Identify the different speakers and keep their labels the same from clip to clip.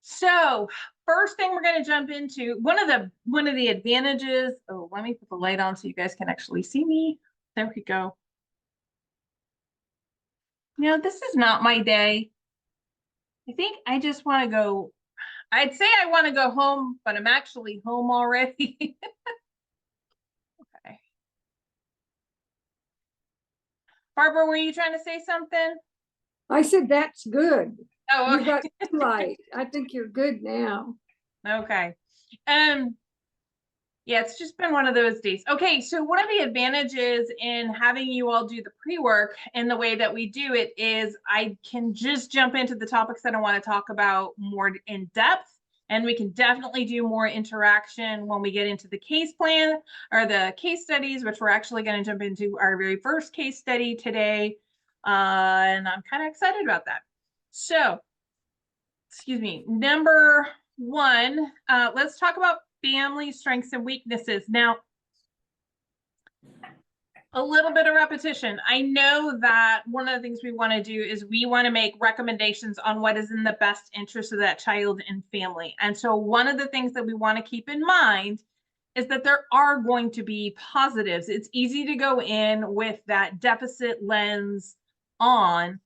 Speaker 1: So first thing we're going to jump into one of the advantages. Oh, let me put the light on so you guys can actually see me. There we go. This is not my day. I think I just want to go. I'd say I want to go home, but I'm actually home already. Okay. Barbara, were you trying to say something?
Speaker 2: I said, that's good.
Speaker 1: Oh,
Speaker 2: You
Speaker 1: okay.
Speaker 2: got light. I think you're good now.
Speaker 1: Okay. Yeah, it's just been one of those days. Okay, so one of the advantages in having you all do the pre-work and the way that we do it is I can just jump into the topics that I want to talk about more in depth. And we can definitely do more interaction when we get into the case plan or the case studies, which we're actually going to jump into our very first case study today. And I'm kind of excited about that. So, excuse me, number one, let's talk about family strengths and weaknesses. Now, a little bit of repetition. I know that one of the things we want to do is we want to make recommendations on what is in the best interest of that child and family. And so one of the things that we want to keep in mind is that there are going to be positives. It's easy to go in with that deficit lens on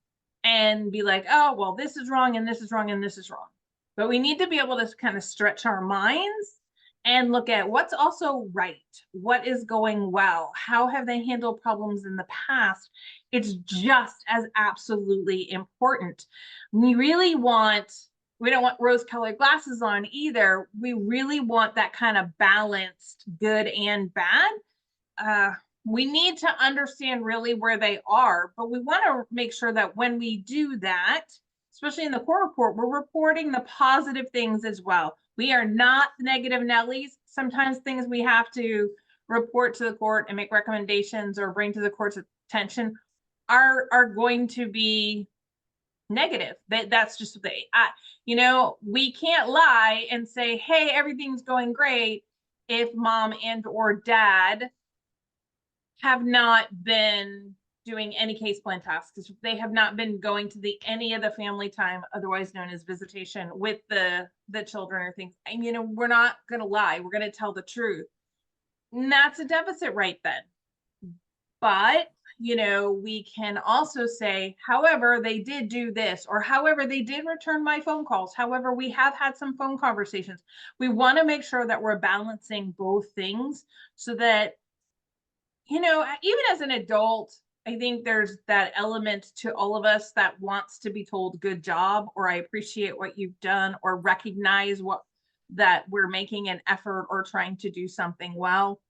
Speaker 1: and be like, oh, well, this is wrong and this is wrong and this is wrong. But we need to be able to kind of stretch our minds and look at what's also right, what is going well, how have they handled problems in the past. It's just as absolutely important. We don't want rose-colored glasses on either. We really want that kind of balanced good and bad. We need to understand really where they are, but we want to make sure that when we do that, especially in the court report, we're reporting the positive things as well. We are not negative Nellies. Sometimes things we have to report to the court and make recommendations or bring to the court's attention are going to be negative. That's just what we can't lie and say, hey, everything's going great if mom and or dad have not been doing any case plan tasks. They have not been going to any of the family time, otherwise known as visitation, with the children or things. And we're not going to lie. We're going to tell the truth. And that's a deficit right then. But we can also say, however, they did do this, or however, they did return my phone calls. However, we have had some phone conversations. We want to make sure that we're balancing both things so that even as an adult, I think there's that element to all of us that wants to be told good job, or I appreciate what you've done, or recognize that we're making an effort or trying to do something well.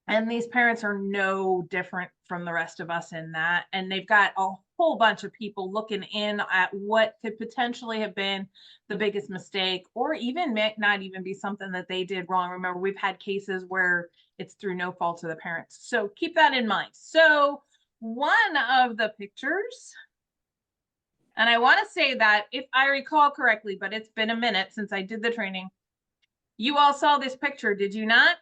Speaker 1: And these parents are no different from the rest of us in that. And they've got a whole bunch of people looking in at what could potentially have been the biggest mistake, or even may not even be something that they did wrong. Remember, we've had cases where it's through no fault of the parents. So keep that in mind. So one of the pictures, and I want to say that if I recall correctly, but it's been a minute since I did the training, you all saw this picture, did you not?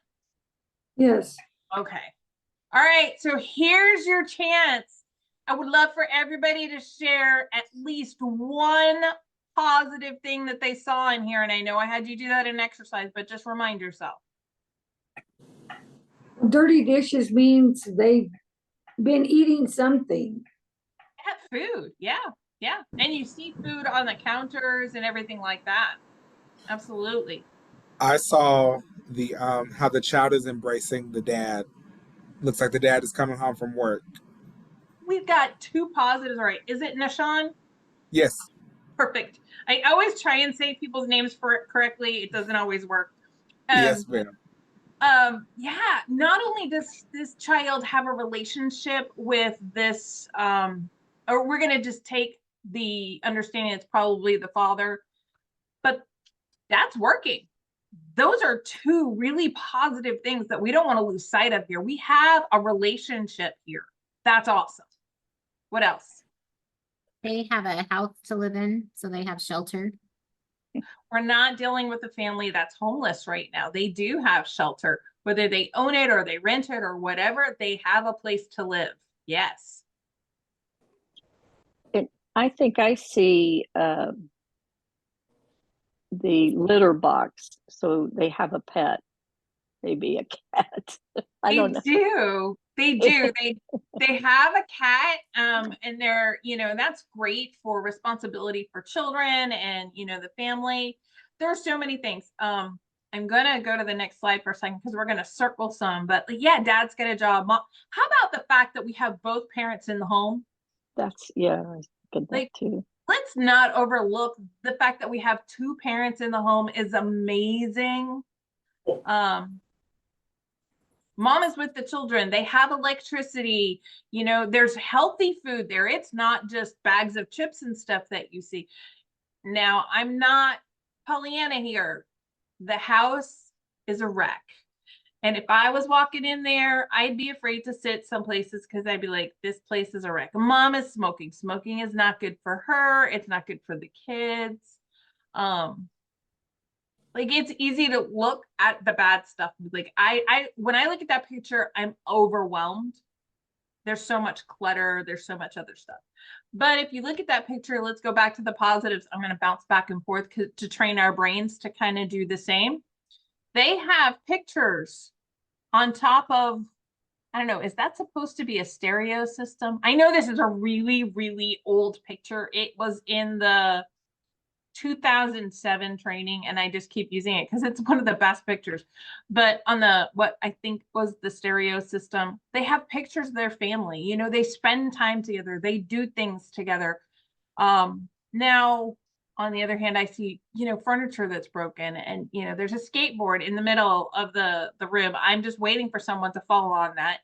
Speaker 2: Yes.
Speaker 1: Okay. All right. So here's your chance. I would love for everybody to share at least one positive thing that they saw in here. And I know I had you do that in exercise, but just remind yourself.
Speaker 2: Dirty dishes means they've been eating something.
Speaker 1: Food. Yeah. Yeah. And you see food on the counters and everything like that. Absolutely.
Speaker 3: I saw the how the child is embracing the dad. Looks like the dad is coming home from work.
Speaker 1: We've got two positives, right? Is it Nashawn?
Speaker 3: Yes.
Speaker 1: Perfect. I always try and say people's names correctly. It doesn't always work.
Speaker 3: Yes, ma'am.
Speaker 1: Yeah, not only does this child have a relationship with this, or we're going to just take the understanding it's probably the father, but that's working. Those are two really positive things that we don't want to lose sight of here. We have a relationship here. That's awesome. What else?
Speaker 4: They have a house to live in, so they have shelter.
Speaker 1: We're not dealing with a family that's homeless right now. They do have shelter, whether they own it or they rent it or whatever, they have a place to live. Yes.
Speaker 5: I think I see the litter box, so they have a pet, maybe a cat. I don't know.
Speaker 1: They do. They have a cat, and they're, that's great for responsibility for children and, the family. There are so many things. I'm gonna go to the next slide for a second because we're gonna circle some, but yeah, dad's got a job. Mom, how about the fact that we have both parents in the home?
Speaker 5: That's, yeah, I get that
Speaker 1: Like,
Speaker 5: too.
Speaker 1: let's not overlook the fact that we have two parents in the home is amazing. Mom is with the children. They have electricity. There's healthy food there. It's not just bags of chips and stuff that you see. Now, I'm not Pollyanna here. The house is a wreck. And if I was walking in there, I'd be afraid to sit some places because I'd be like, this place is a wreck. Mom is smoking. Smoking is not good for her. It's not good for the kids. Like, it's easy to look at the bad stuff. Like, when I look at that picture, I'm overwhelmed. There's so much clutter. There's so much other stuff. But if you look at that picture, let's go back to the positives. I'm going to bounce back and forth to train our brains to kind of do the same. They have pictures on top of, I don't know, is that supposed to be a stereo system? I know this is a really, really old picture. It was in the 2007 training, and I just keep using it because it's one of the best pictures. But on what I think was the stereo system, they have pictures of their family. They spend time together. They do things together. Now, on the other hand, I see, furniture that's broken, and, there's a skateboard in the middle of the rib. I'm just waiting for someone to fall on that,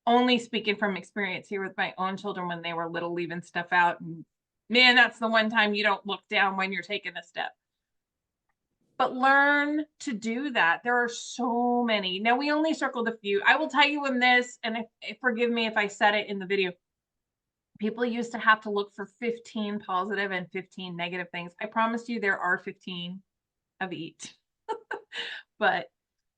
Speaker 1: only speaking from experience here with my own children when they were little, leaving stuff out. And man, that's the one time you don't look down when you're taking a step. But learn to do that. There are so many. Now, we only circled a few. I will tell you in this, and forgive me if I said it in the video, people used to have to look for 15 positive and 15 negative things. I promise you there are 15 of each. But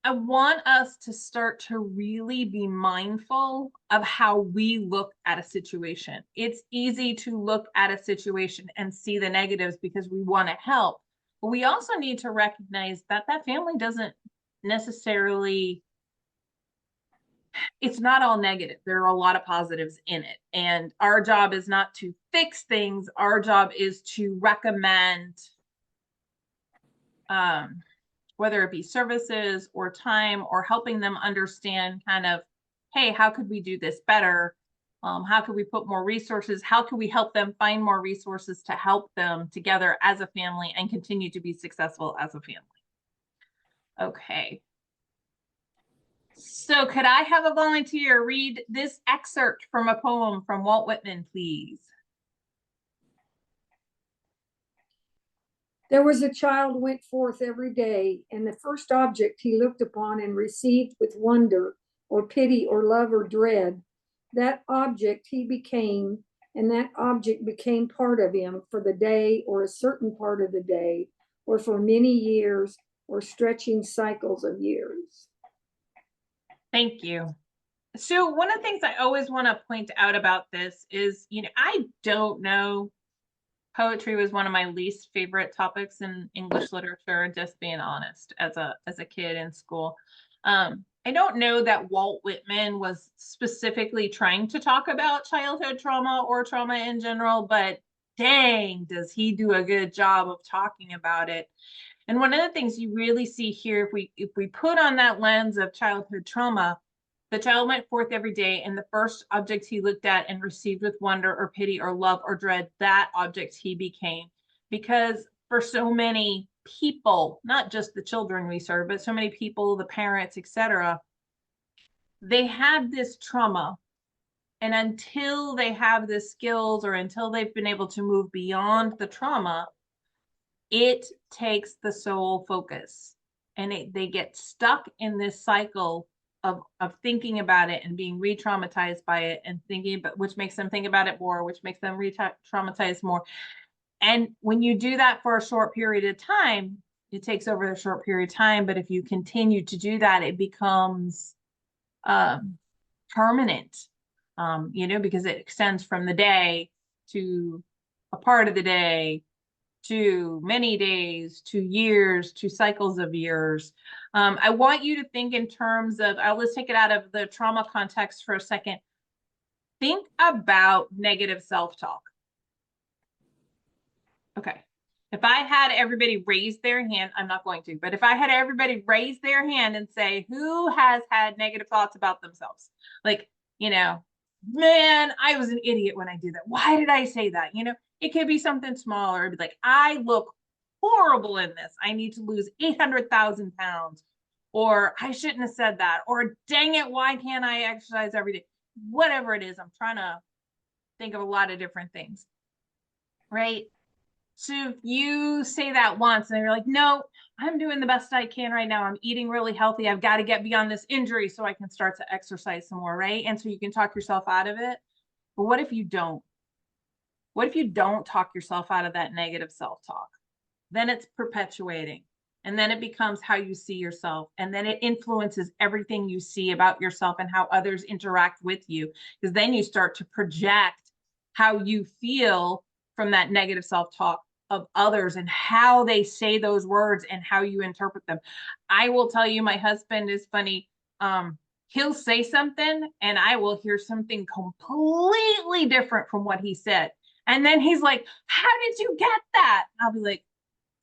Speaker 1: I want us to start to really be mindful of how we look at a situation. It's easy to look at a situation and see the negatives because we want to help. But we also need to recognize that that family doesn't necessarily, it's not all negative. There are a lot of positives in it. And our job is not to fix things. Our job is to recommend, whether it be services or time or helping them understand kind of, hey, how could we do this better? How could we put more resources? How can we help them find more resources to help them together as a family and continue to be successful as a family? Okay. So could I have a volunteer read this excerpt from a poem from Walt Whitman, please?
Speaker 2: There was a child went forth every day, and the first object he looked upon and received with wonder or pity or love or dread, that object he became, and that object became part of him for the day or a certain part of the day, or for many years or stretching cycles of years.
Speaker 1: Thank you. So one of the things I always want to point out about this is, I don't know. Poetry was one of my least favorite topics in English literature, just being honest, as a kid in school. I don't know that Walt Whitman was specifically trying to talk about childhood trauma or trauma in general, but dang, does he do a good job of talking about it. And one of the things you really see here, if we put on that lens of childhood trauma, the child went forth every day, and the first object he looked at and received with wonder or pity or love or dread, that object he became. Because for so many people, not just the children we serve, but so many people, the parents, etc., they had this trauma. And until they have the skills or until they've been able to move beyond the trauma, it takes the sole focus. And they get stuck in this cycle of thinking about it and being re-traumatized by it and thinking about, which makes them think about it more, which makes them re-traumatized more. And when you do that for a short period of time, it takes over a short period of time. But if you continue to do that, it becomes permanent, because it extends from the day to a part of the day to many days, to years, to cycles of years. I want you to think in terms of, let's take it out of the trauma context for a second. Think about negative self-talk. Okay. If I had everybody raise their hand, I'm not going to, but if I had everybody raise their hand and say, who has had negative thoughts about themselves? Like, man, I was an idiot when I did that. Why did I say that? It could be something smaller. It'd be like, I look horrible in this. I need to lose 800,000 pounds. Or I shouldn't have said that. Or dang it, why can't I exercise every day? Whatever it is, I'm trying to think of a lot of different things. Right? So if you say that once and you're like, no, I'm doing the best I can right now. I'm eating really healthy. I've got to get beyond this injury so I can start to exercise some more, right? And so you can talk yourself out of it. But what if you don't? What if you don't talk yourself out of that negative self-talk? Then it's perpetuating. And then it becomes how you see yourself. And then it influences everything you see about yourself and how others interact with you. Because then you start to project how you feel from that negative self-talk of others and how they say those words and how you interpret them. I will tell you, my husband is funny. He'll say something and I will hear something completely different from what he said. And then he's like, how did you get that? I'll be like,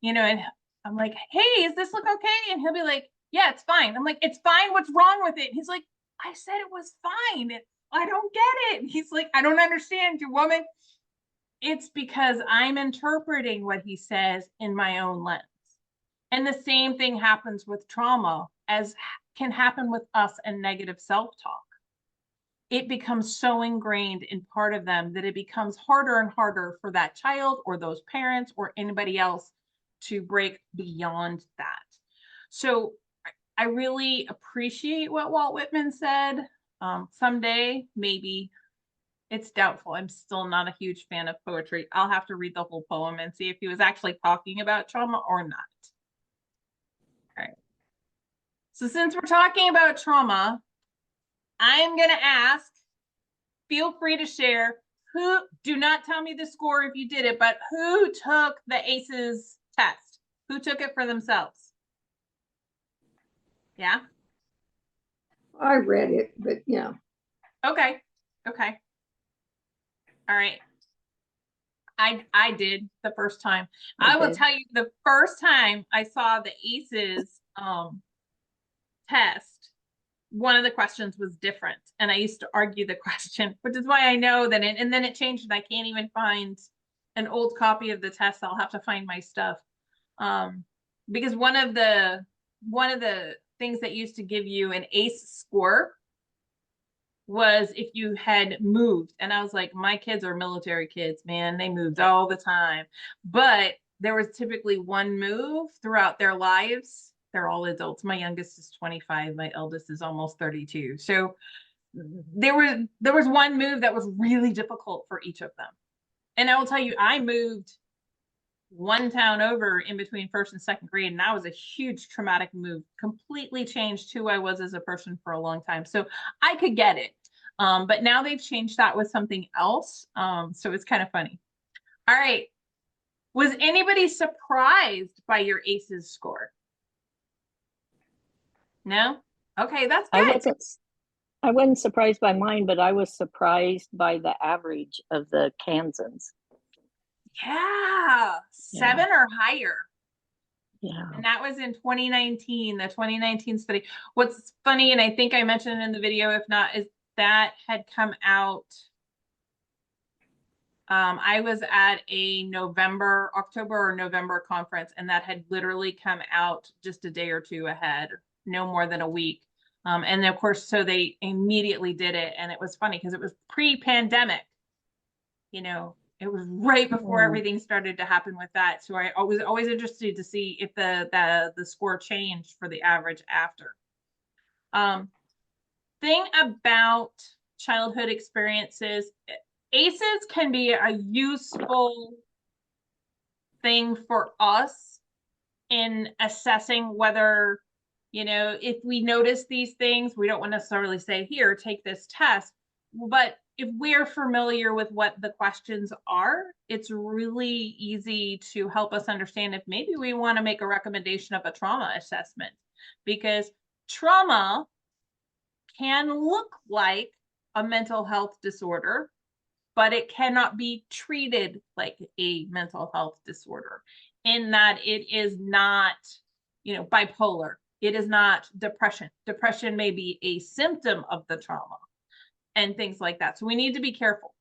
Speaker 1: and I'm like, hey, is this look okay? And he'll be like, yeah, it's fine. I'm like, it's fine. What's wrong with it? And he's like, I said it was fine. I don't get it. And he's like, I don't understand you, woman. It's because I'm interpreting what he says in my own lens. And the same thing happens with trauma, as can happen with us and negative self-talk. It becomes so ingrained in part of them that it becomes harder and harder for that child or those parents or anybody else to break beyond that. So I really appreciate what Walt Whitman said. Someday, maybe. It's doubtful. I'm still not a huge fan of poetry. I'll have to read the whole poem and see if he was actually talking about trauma or not. All right. So since we're talking about trauma, I'm going to ask, feel free to share, do not tell me the score if you did it, but who took the ACEs test? Who took it for themselves? Yeah?
Speaker 2: I read it, but yeah.
Speaker 1: Okay. All right. I did the first time. I will tell you, the first time I saw the ACEs test, one of the questions was different. And I used to argue the question, which is why I know that and then it changed and I can't even find an old copy of the test. I'll have to find my stuff. Because one of the things that used to give you an ACE score was if you had moved. And I was like, my kids are military kids, man. They moved all the time. But there was typically one move throughout their lives. They're all adults. My youngest is 25. My eldest is almost 32. So there was one move that was really difficult for each of them. And I will tell you, I moved one town over in between first and second grade, and that was a huge traumatic move, completely changed who I was as a person for a long time. So I could get it. But now they've changed that with something else. So it's kind of funny. All right. Was anybody surprised by your ACEs score? No? Okay, that's good.
Speaker 5: I wasn't surprised by mine, but I was surprised by the average of the Kansans.
Speaker 1: Yeah, 7 or higher.
Speaker 5: Yeah.
Speaker 1: And that was in 2019, the 2019 study. What's funny, and I think I mentioned it in the video, if not, is that had come out. I was at a October or November conference, and that had literally come out just a day or two ahead, no more than a week. And of course, so they immediately did it. And it was funny because it was pre-pandemic, it was right before everything started to happen with that. So I was always interested to see if the score changed for the average after. Thing about childhood experiences, ACEs can be a useful thing for us in assessing whether, if we notice these things, we don't want to necessarily say, here, take this test. But if we're familiar with what the questions are, it's really easy to help us understand if maybe we want to make a recommendation of a trauma assessment, because trauma can look like a mental health disorder, but it cannot be treated like a mental health disorder, in that it is not, bipolar. It is not depression. Depression may be a symptom of the trauma and things like that. So we need to be careful.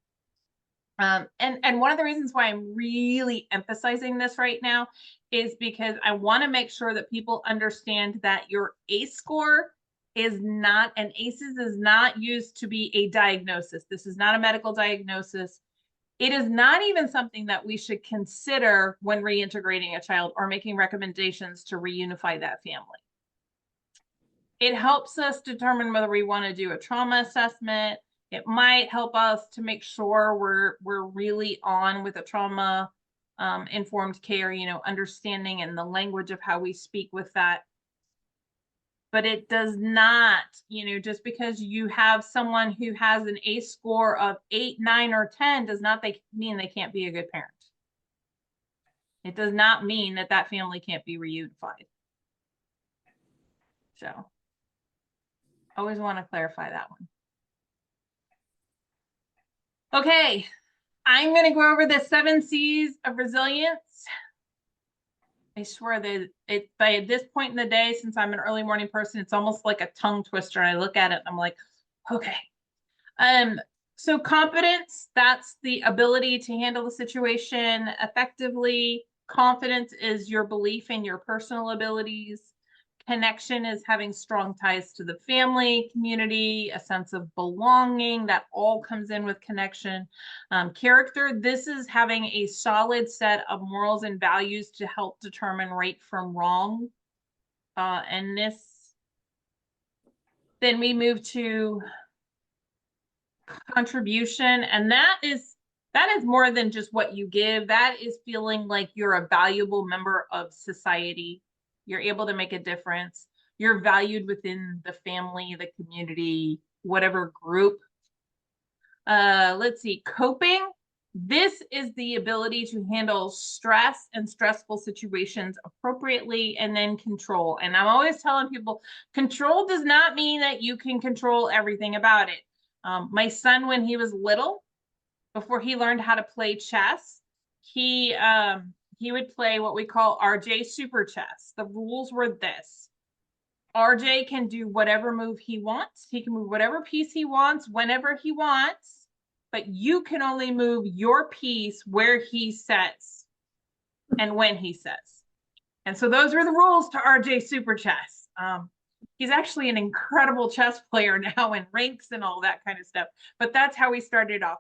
Speaker 1: And one of the reasons why I'm really emphasizing this right now is because I want to make sure that people understand that your ACE score is not, and ACEs is not used to be a diagnosis. This is not a medical diagnosis. It is not even something that we should consider when reintegrating a child or making recommendations to reunify that family. It helps us determine whether we want to do a trauma assessment. It might help us to make sure we're really on with a trauma informed care, understanding and the language of how we speak with that. But it does not, just because you have someone who has an ACE score of 8, 9, or 10 does not mean they can't be a good parent. It does not mean that that family can't be reunified. So always want to clarify that one. Okay, I'm going to go over the 7 C's of resilience. I swear that by this point in the day, since I'm an early morning person, it's almost like a tongue twister. And I look at it and I'm like, okay. So competence, that's the ability to handle the situation effectively. Confidence is your belief in your personal abilities. Connection is having strong ties to the family, community, a sense of belonging. That all comes in with connection. Character, this is having a solid set of morals and values to help determine right from wrong. And this, then we move to contribution, and that is more than just what you give. That is feeling like you're a valuable member of society. You're able to make a difference. You're valued within the family, the community, whatever group. Let's see, coping. This is the ability to handle stress and stressful situations appropriately, and then control. And I'm always telling people, control does not mean that you can control everything about it. My son, when he was little, before he learned how to play chess, he would play what we call RJ Super Chess. The rules were this: RJ can do whatever move he wants. He can move whatever piece he wants, whenever he wants, but you can only move your piece where he says and when he says. And so those were the rules to RJ Super Chess. He's actually an incredible chess player now, and ranks and all that kind of stuff. But that's how he started off.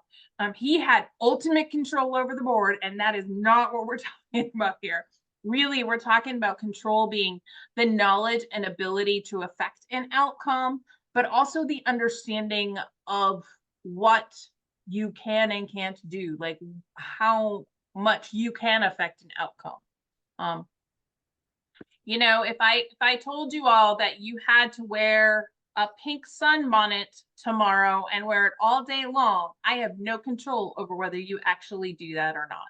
Speaker 1: He had ultimate control over the board, and that is not what we're talking about here. Really, we're talking about control being the knowledge and ability to affect an outcome, but also the understanding of what you can and can't do, like how much you can affect an outcome. If I told you all that you had to wear a pink sunbonnet tomorrow and wear it all day long, I have no control over whether you actually do that or not.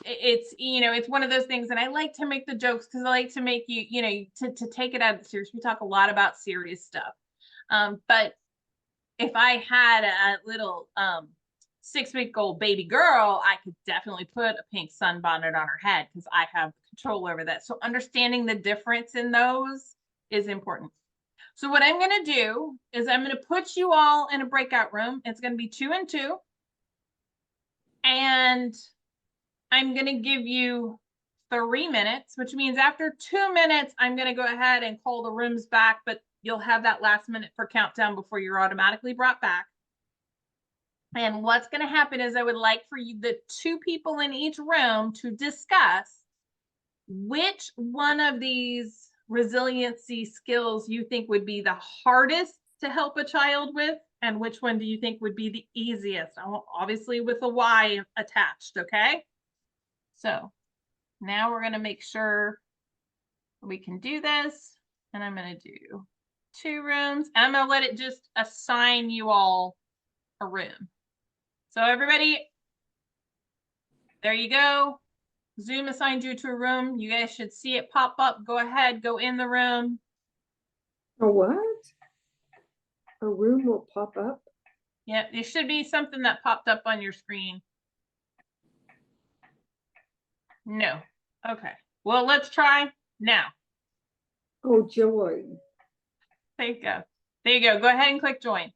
Speaker 1: It's one of those things, and I like to make the jokes because I like to make you, to take it out of serious. We talk a lot about serious stuff. But if I had a little 6-week-old baby girl, I could definitely put a pink sunbonnet on her head because I have control over that. So understanding the difference in those is important. So what I'm going to do is I'm going to put you all in a breakout room. It's going to be 2 and 2. And I'm going to give you 3 minutes, which means after 2 minutes, I'm going to go ahead and call the rooms back, but you'll have that last minute for countdown before you're automatically brought back. And what's going to happen is I would like for you, the 2 people in each room, to discuss which one of these resiliency skills you think would be the hardest to help a child with, and which one do you think would be the easiest, obviously with a Y attached. Okay, so now we're going to make sure we can do this, and I'm going to do 2 rooms. And I'm gonna let it just assign you all a room. So everybody, there you go. Zoom assigned you to a room. You guys should see it pop up. Go ahead, go in the room.
Speaker 2: A what? A room will pop up?
Speaker 1: Yeah, there should be something that popped up on your screen. No. Okay. Well, let's try now.
Speaker 2: Oh, joy.
Speaker 1: There you go. There you go. Go ahead and click join.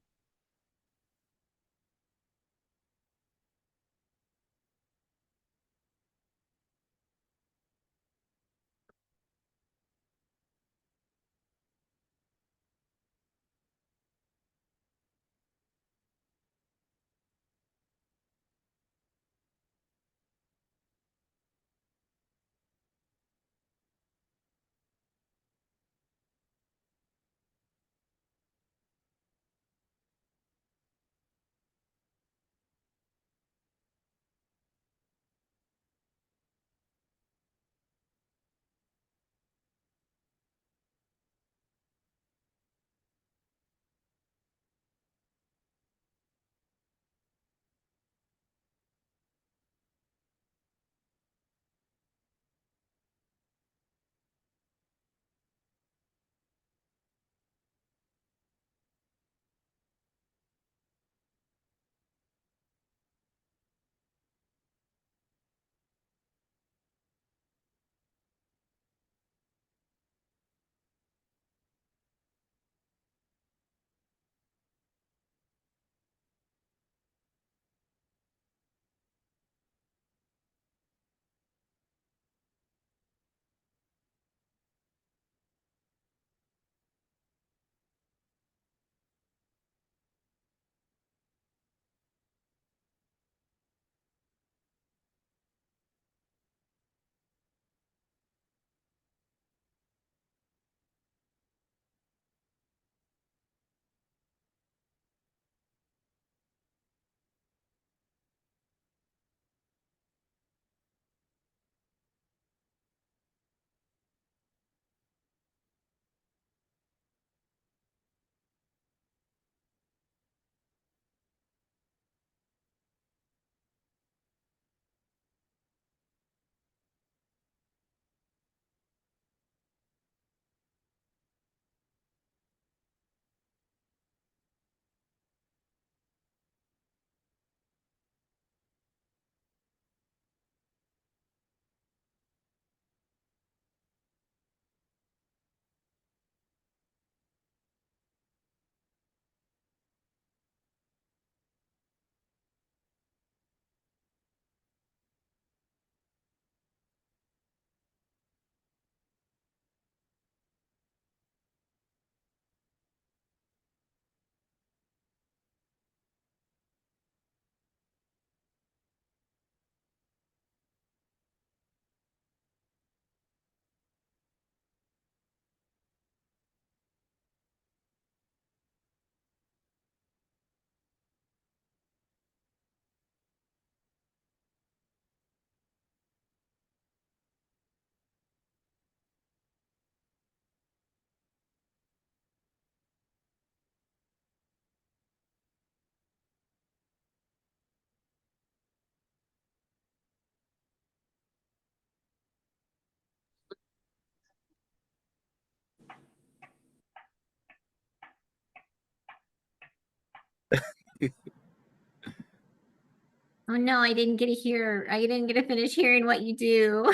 Speaker 4: Oh no, I didn't get to hear. I didn't get to finish hearing what you do.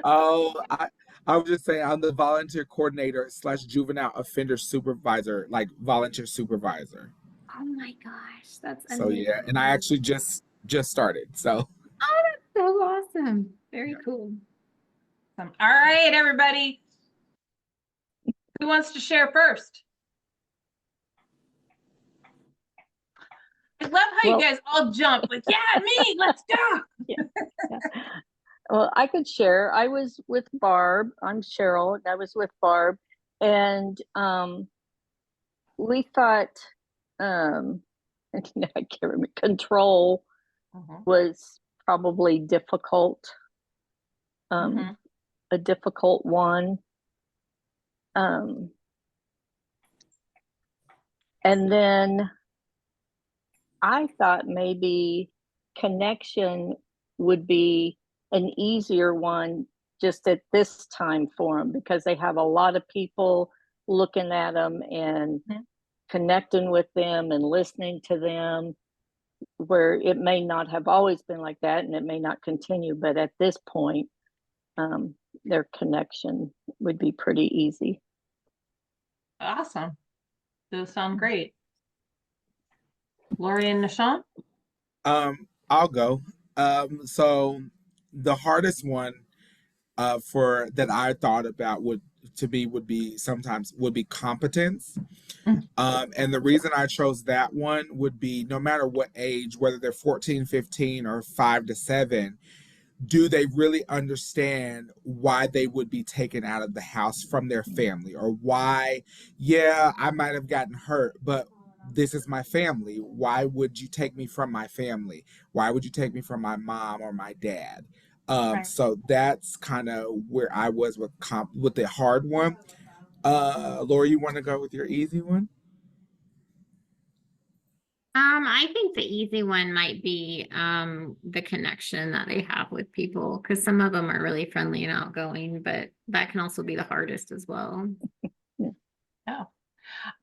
Speaker 3: Oh, I was just saying I'm the volunteer coordinator / juvenile offender supervisor, like volunteer supervisor.
Speaker 4: Oh my gosh, that's
Speaker 3: So yeah, and I
Speaker 4: amazing.
Speaker 3: actually just started. So
Speaker 4: Oh, that's so awesome. Very cool.
Speaker 1: All right, everybody. Who wants to share first? I love how
Speaker 5: Well-
Speaker 1: you guys all jump. Like, yeah, me, let's go.
Speaker 5: Yeah. Well, I could share. I was with Barb. I'm Cheryl. And I was with Barb, and we thought, I can't remember. Control was probably difficult.
Speaker 1: Mhm.
Speaker 5: A difficult one. And then I thought maybe connection would be an easier one just at this time for them, because they have a lot of people looking at them and connecting with them and listening to them, where it may not have always been like that and it may not continue, but at this point, their connection would be pretty easy.
Speaker 1: Awesome. Those sound great. Lori and Nishan?
Speaker 3: I'll go. So the hardest one for that I thought about would be competence. And the reason I chose that one would be no matter what age, whether they're 14, 15, or 5 to 7, do they really understand why they would be taken out of the house from their family, or why, yeah, I might have gotten hurt, but this is my family. Why would you take me from my family? Why would you take me from my mom or my dad?
Speaker 1: Right.
Speaker 3: So that's kind of where I was with the hard one. Laura, you want to go with your easy one?
Speaker 4: I think the easy one might be the connection that they have with people, because some of them are really friendly and outgoing, but that can also be the hardest as well.
Speaker 1: Oh,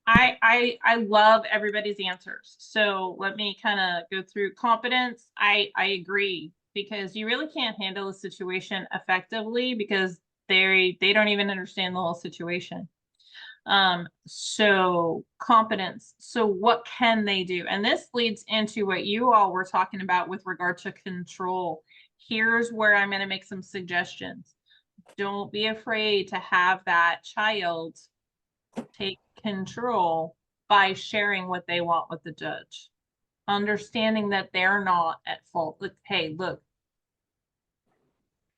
Speaker 1: I love everybody's answers. So let me kind of go through competence. I agree, because you really can't handle a situation effectively because they don't even understand the whole situation. So competence. So what can they do? And this leads into what you all were talking about with regard to control. Here's where I'm going to make some suggestions. Don't be afraid to have that child take control by sharing what they want with the judge. Understanding that they're not at fault. Look, hey, look,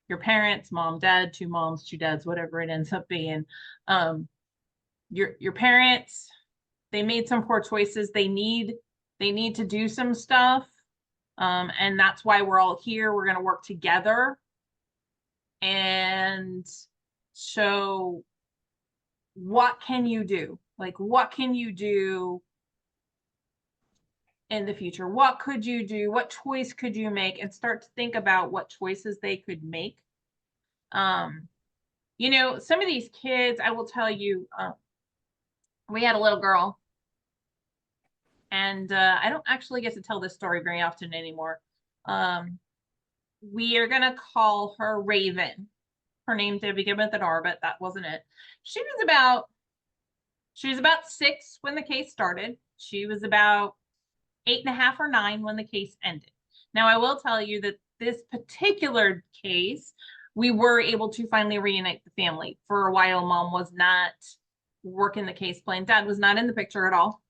Speaker 1: your parents, mom, dad, 2 moms, 2 dads, whatever it ends up being, your parents, they made some poor choices. They need to do some stuff. And that's why we're all here. We're going to work together. And so what can you do? Like, what can you do in the future? What could you do? What choice could you make? And start to think about what choices they could make. You know, some of these kids, I will tell you, we had a little girl, and I don't actually get to tell this story very often anymore. We are going to call her Raven. Her name did begin with an R, but that wasn't it. She was about 6 when the case started. She was about 8.5 or 9 when the case ended. Now, I will tell you that this particular case, we were able to finally reunite the family. For a while, mom was not working the case plan. Dad was not in the picture at all.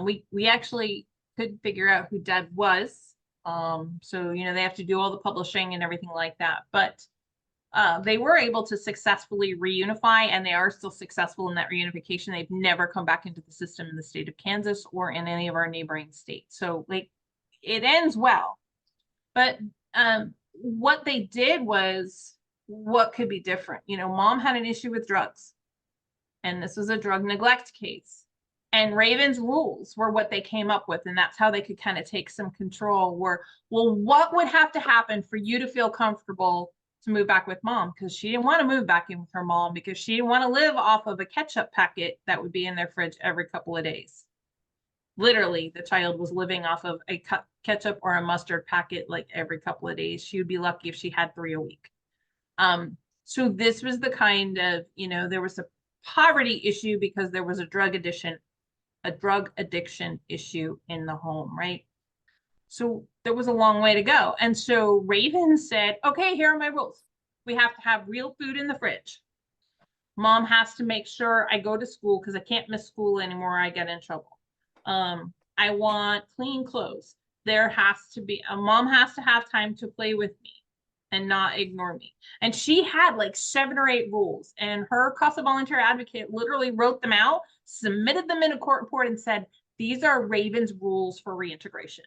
Speaker 1: We actually couldn't figure out who dad was. So, you know, they have to do all the publishing and everything like that. But they were able to successfully reunify, and they are still successful in that reunification. They've never come back into the system in the state of Kansas or in any of our neighboring states. So like, it ends well. But what they did was, what could be different? You know, mom had an issue with drugs, and this was a drug neglect case. And Raven's rules were what they came up with, and that's how they could kind of take some control. Were, well, what would have to happen for you to feel comfortable to move back with mom? Because she didn't want to move back in with her mom, because she didn't want to live off of a ketchup packet that would be in their fridge every couple of days. Literally, the child was living off of a ketchup or a mustard packet like every couple of days. She would be lucky if she had 3 a week. So this was the kind of, you know, there was a poverty issue because there was a drug addiction issue in the home, right? So there was a long way to go. And so Raven said, okay, here are my rules. We have to have real food in the fridge. Mom has to make sure I go to school, because I can't miss school anymore. I get in trouble. I want clean clothes. There has to be, a mom has to have time to play with me and not ignore me. And she had like 7 or 8 rules, and her CASA volunteer advocate literally wrote them out, submitted them in a court report, and said, these are Raven's rules for reintegration.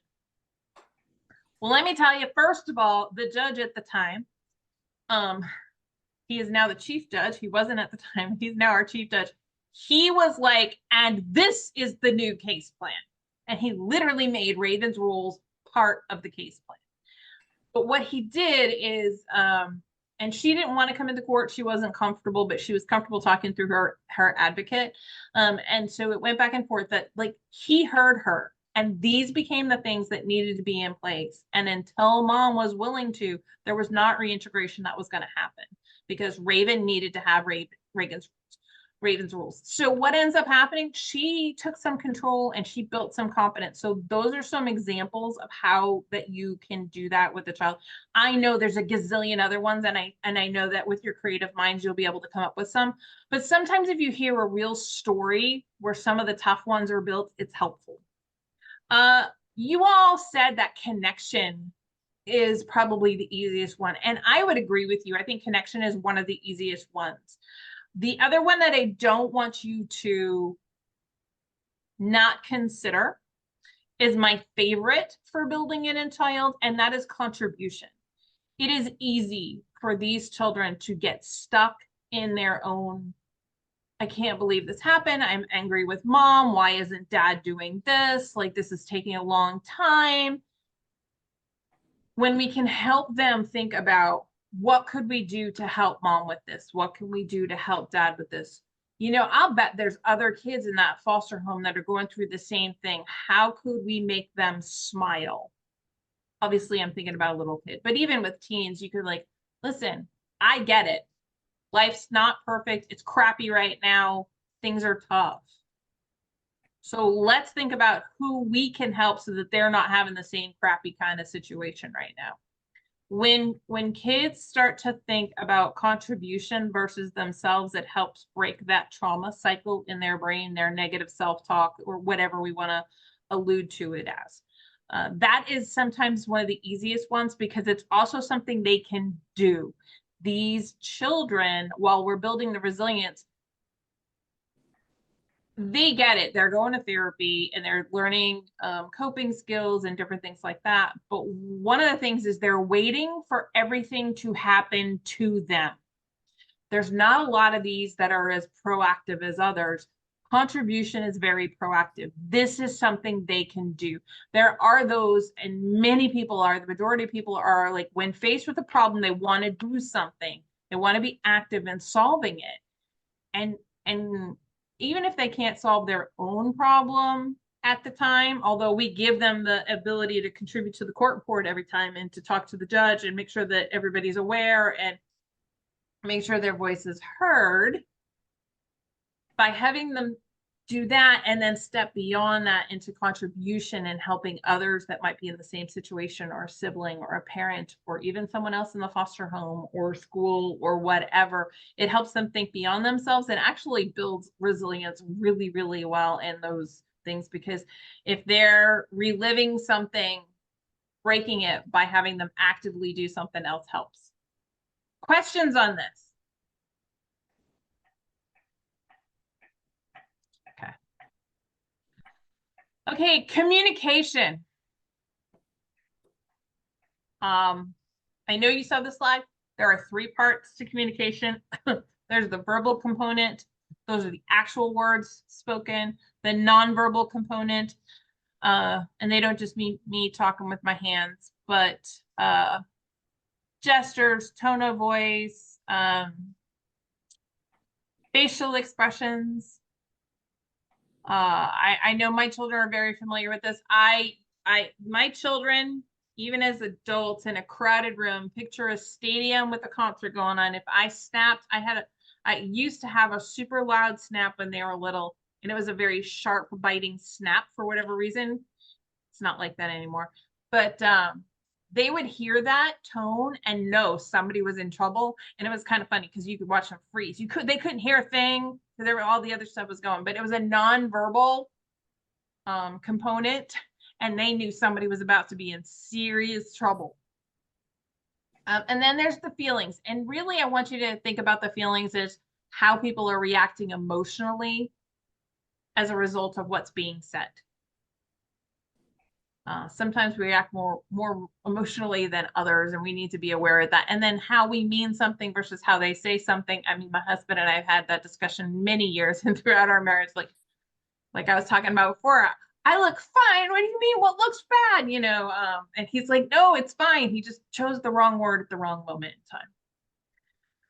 Speaker 1: Well, let me tell you, first of all, the judge at the time, he is now the chief judge. He wasn't at the time. He's now our chief judge. He was like, and this is the new case plan. And he literally made Raven's rules part of the case plan. But what he did is, and she didn't want to come into court. She wasn't comfortable, but she was comfortable talking through her advocate. And so it went back and forth that like he heard her, and these became the things that needed to be in place. And until mom was willing to, there was not reintegration that was going to happen because Raven needed to have Raven's rules. So what ends up happening, she took some control and she built some competence. So those are some examples of how that you can do that with the child. I know there's a gazillion other ones, and I know that with your creative minds, you'll be able to come up with some. But sometimes if you hear a real story where some of the tough ones are built, it's helpful. You all said that connection is probably the easiest one. And I would agree with you. I think connection is one of the easiest ones. The other one that I don't want you to not consider is my favorite for building it in child, and that is contribution. It is easy for these children to get stuck in their own, I can't believe this happened. I'm angry with mom. Why isn't dad doing this? Like, this is taking a long time. When we can help them think about, what could we do to help mom with this? What can we do to help dad with this? You know, I'll bet there's other kids in that foster home that are going through the same thing. How could we make them smile? Obviously, I'm thinking about a little kid, but even with teens, you could like, listen, I get it. Life's not perfect. It's crappy right now. Things are tough. So let's think about who we can help so that they're not having the same crappy kind of situation right now. When kids start to think about contribution versus themselves, it helps break that trauma cycle in their brain, their negative self-talk, or whatever we want to allude to it as. That is sometimes one of the easiest ones because it's also something they can do. These children, while we're building the resilience, they get it. They're going to therapy and they're learning coping skills and different things like that. But one of the things is they're waiting for everything to happen to them. There's not a lot of these that are as proactive as others. Contribution is very proactive. This is something they can do. There are those, and many people are, the majority of people are like, when faced with a problem, they want to do something. They want to be active in solving it. And even if they can't solve their own problem at the time, although we give them the ability to contribute to the court report every time and to talk to the judge and make sure that everybody's aware and make sure their voice is heard, by having them do that and then step beyond that into contribution and helping others that might be in the same situation, or a sibling or a parent or even someone else in the foster home or school or whatever, it helps them think beyond themselves and actually builds resilience really, really well in those things. Because if they're reliving something, breaking it by having them actively do something else helps. Questions on this? Okay, communication. I know you saw the slide. There are 3 parts to communication. There's the verbal component. Those are the actual words spoken. The nonverbal component, and they don't just mean me talking with my hands, but gestures, tone of voice, facial expressions. I know my children are very familiar with this. My children, even as adults in a crowded room, picture a stadium with a concert going on. If I snapped, I used to have a super loud snap when they were little, and it was a very sharp, biting snap for whatever reason. It's not like that anymore. But they would hear that tone and know somebody was in trouble. And it was kind of funny because you could watch them freeze. They couldn't hear a thing because there were all the other stuff was going, but it was a nonverbal component, and they knew somebody was about to be in serious trouble. And then there's the feelings. And really, I want you to think about the feelings as how people are reacting emotionally as a result of what's being said. Sometimes we react more emotionally than others, and we need to be aware of that. And then how we mean something versus how they say something. I mean, my husband and I have had that discussion many years and throughout our marriage, like I was talking about before. I look fine. What do you mean? What looks bad? And he's like, no, it's fine. He just chose the wrong word at the wrong moment in time.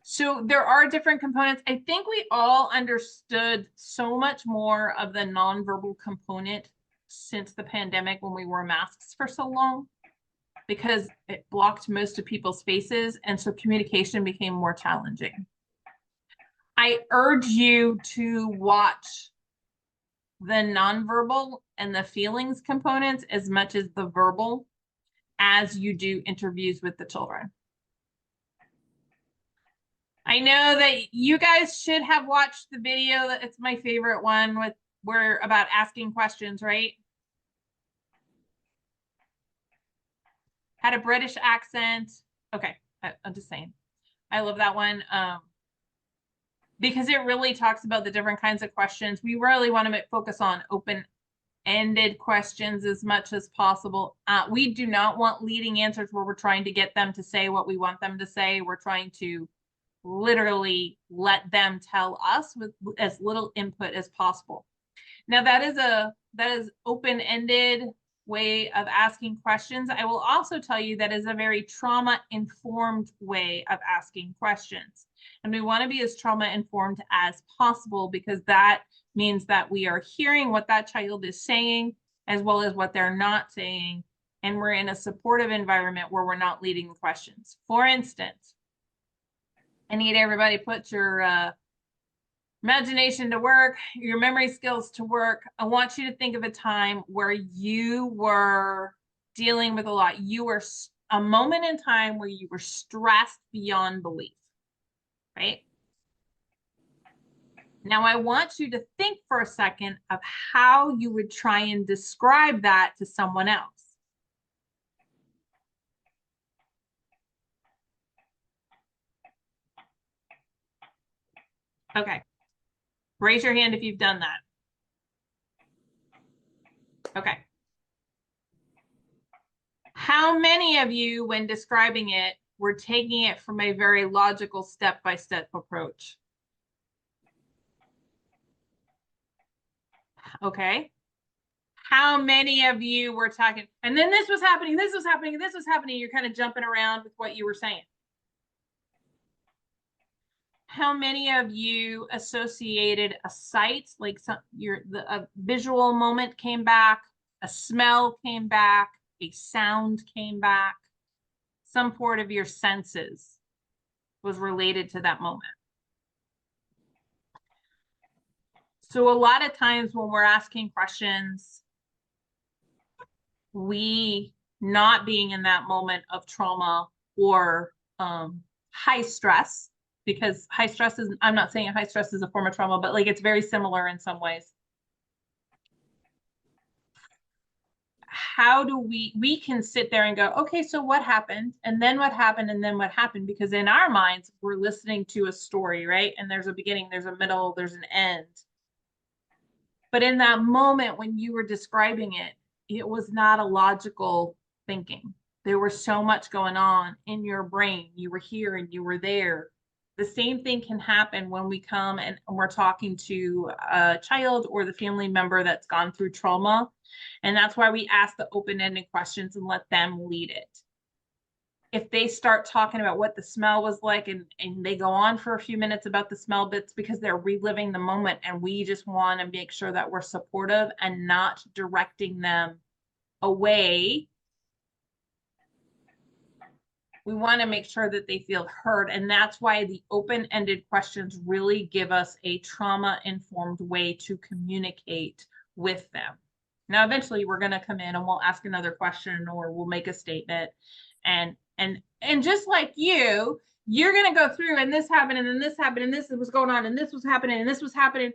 Speaker 1: So there are different components. I think we all understood so much more of the nonverbal component since the pandemic when we wore masks for so long, because it blocked most of people's faces. And so communication became more challenging. I urge you to watch the nonverbal and the feelings components as much as the verbal as you do interviews with the children. I know that you guys should have watched the video. It's my favorite one where about asking questions, right? Had a British accent. Okay, I'm just saying. I love that one. Because it really talks about the different kinds of questions. We really want to focus on open-ended questions as much as possible. We do not want leading answers where we're trying to get them to say what we want them to say. We're trying to literally let them tell us with as little input as possible. Now that is open-ended way of asking questions. I will also tell you that is a very trauma-informed way of asking questions. And we want to be as trauma-informed as possible, because that means that we are hearing what that child is saying as well as what they're not saying. And we're in a supportive environment where we're not leading the questions. For instance, I need everybody put your imagination to work, your memory skills to work. I want you to think of a time where you were dealing with a lot. You were a moment in time where you were stressed beyond belief, right? Now I want you to think for a second of how you would try and describe that to someone else. Okay. Raise your hand if you've done that. Okay. How many of you, when describing it, were taking it from a very logical step-by-step approach? Okay. How many of you were talking, and then this was happening, this was happening, this was happening, you're kind of jumping around with what you were saying? How many of you associated a sight, like a visual moment came back, a smell came back, a sound came back, some part of your senses was related to that moment? So a lot of times when we're asking questions, we not being in that moment of trauma or high stress, because high stress is, I'm not saying high stress is a form of trauma, but like it's very similar in some ways. How do we can sit there and go, okay, so what happened? And then what happened? And then what happened? Because in our minds, we're listening to a story, right? And there's a beginning, there's a middle, there's an end. But in that moment when you were describing it, it was not a logical thinking. There was so much going on in your brain. You were here and you were there. The same thing can happen when we come and we're talking to a child or the family member that's gone through trauma. And that's why we ask the open-ended questions and let them lead it. If they start talking about what the smell was like and they go on for a few minutes about the smell, but it's because they're reliving the moment, and we just want to make sure that we're supportive and not directing them away. We want to make sure that they feel heard, and that's why the open-ended questions really give us a trauma-informed way to communicate with them. Now, eventually we're going to come in and we'll ask another question or we'll make a statement, and just like you're going to go through, and this happened, and then this happened, and this was going on, and this was happening, and this was happening,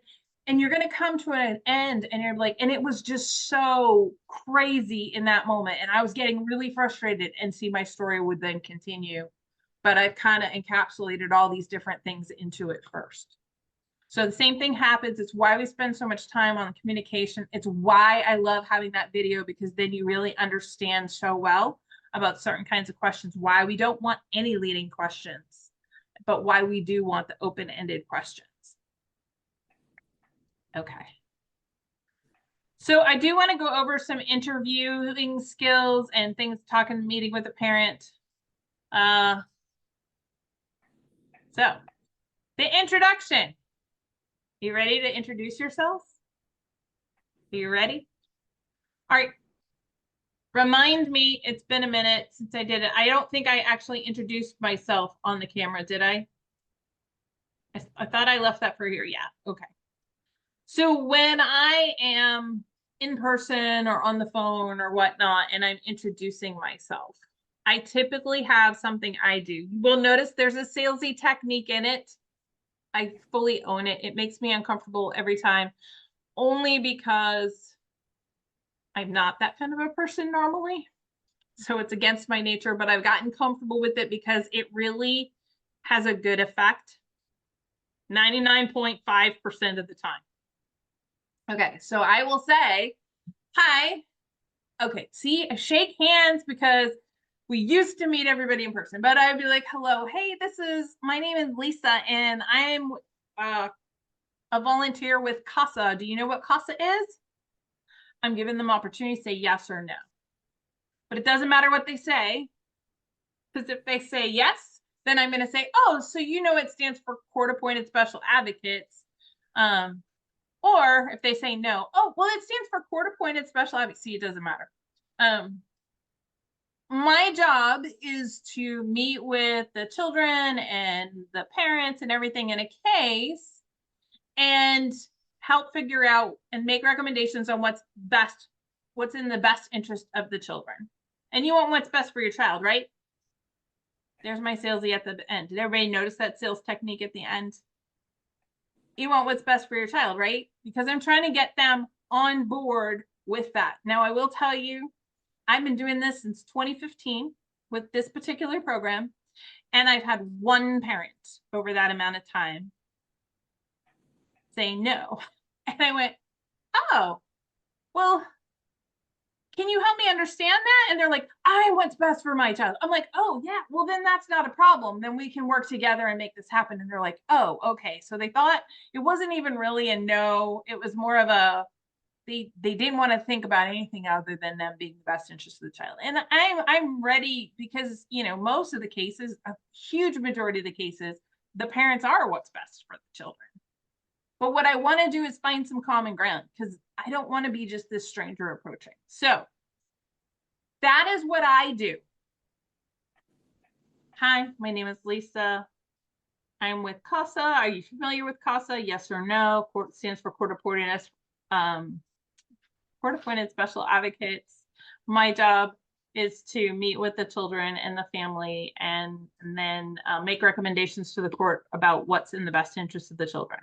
Speaker 1: and you're going to come to an end, and you're like, and it was just so crazy in that moment, and I was getting really frustrated, and see, my story would then continue, but I've kind of encapsulated all these different things into it first. So the same thing happens. It's why we spend so much time on communication. It's why I love having that video, because then you really understand so well about certain kinds of questions, why we don't want any leading questions, but why we do want the open-ended questions. Okay. So I do want to go over some interviewing skills and things, talking, meeting with a parent. So the introduction. You ready to introduce yourself? Are you ready? All right. Remind me, it's been a minute since I did it. I don't think I actually introduced myself on the camera, did I? I thought I left that for here. Yeah, okay. So when I am in person or on the phone or whatnot, and I'm introducing myself, I typically have something I do. You will notice there's a salesy technique in it. I fully own it. It makes me uncomfortable every time, only because I'm not that kind of a person normally. So it's against my nature, but I've gotten comfortable with it because it really has a good effect 99.5% of the time. Okay, so I will say, hi. Okay, see, I shake hands because we used to meet everybody in person, but I'd be like, hello, hey, my name is Lisa, and I'm a volunteer with CASA. Do you know what CASA is? I'm giving them opportunity to say yes or no. But it doesn't matter what they say, because if they say yes, then I'm going to say, oh, so you know it stands for Court-Appointed Special Advocates. Or if they say no, oh, well, it stands for Court-Appointed Special Advocates. See, it doesn't matter. My job is to meet with the children and the parents and everything in a case and help figure out and make recommendations on what's in the best interest of the children. And you want what's best for your child, right? There's my salesy at the end. Did everybody notice that sales technique at the end? You want what's best for your child, right? Because I'm trying to get them on board with that. Now, I will tell you, I've been doing this since 2015 with this particular program, and I've had one parent over that amount of time say no. And I went, oh, well, can you help me understand that? And they're like, I want what's best for my child. I'm like, oh yeah, well then that's not a problem. Then we can work together and make this happen. And they're like, oh, okay. So they thought it wasn't even really a no. It was more of a, they didn't want to think about anything other than them being the best interest of the child. And I'm ready because, you know, most of the cases, a huge majority of the cases, the parents are what's best for the children. But what I want to do is find some common ground, because I don't want to be just this stranger approaching. So that is what I do. Hi, my name is Lisa. I'm with CASA. Are you familiar with CASA? Yes or no? Court stands for Court-Appointed Special Advocates. My job is to meet with the children and the family and then make recommendations to the court about what's in the best interest of the children.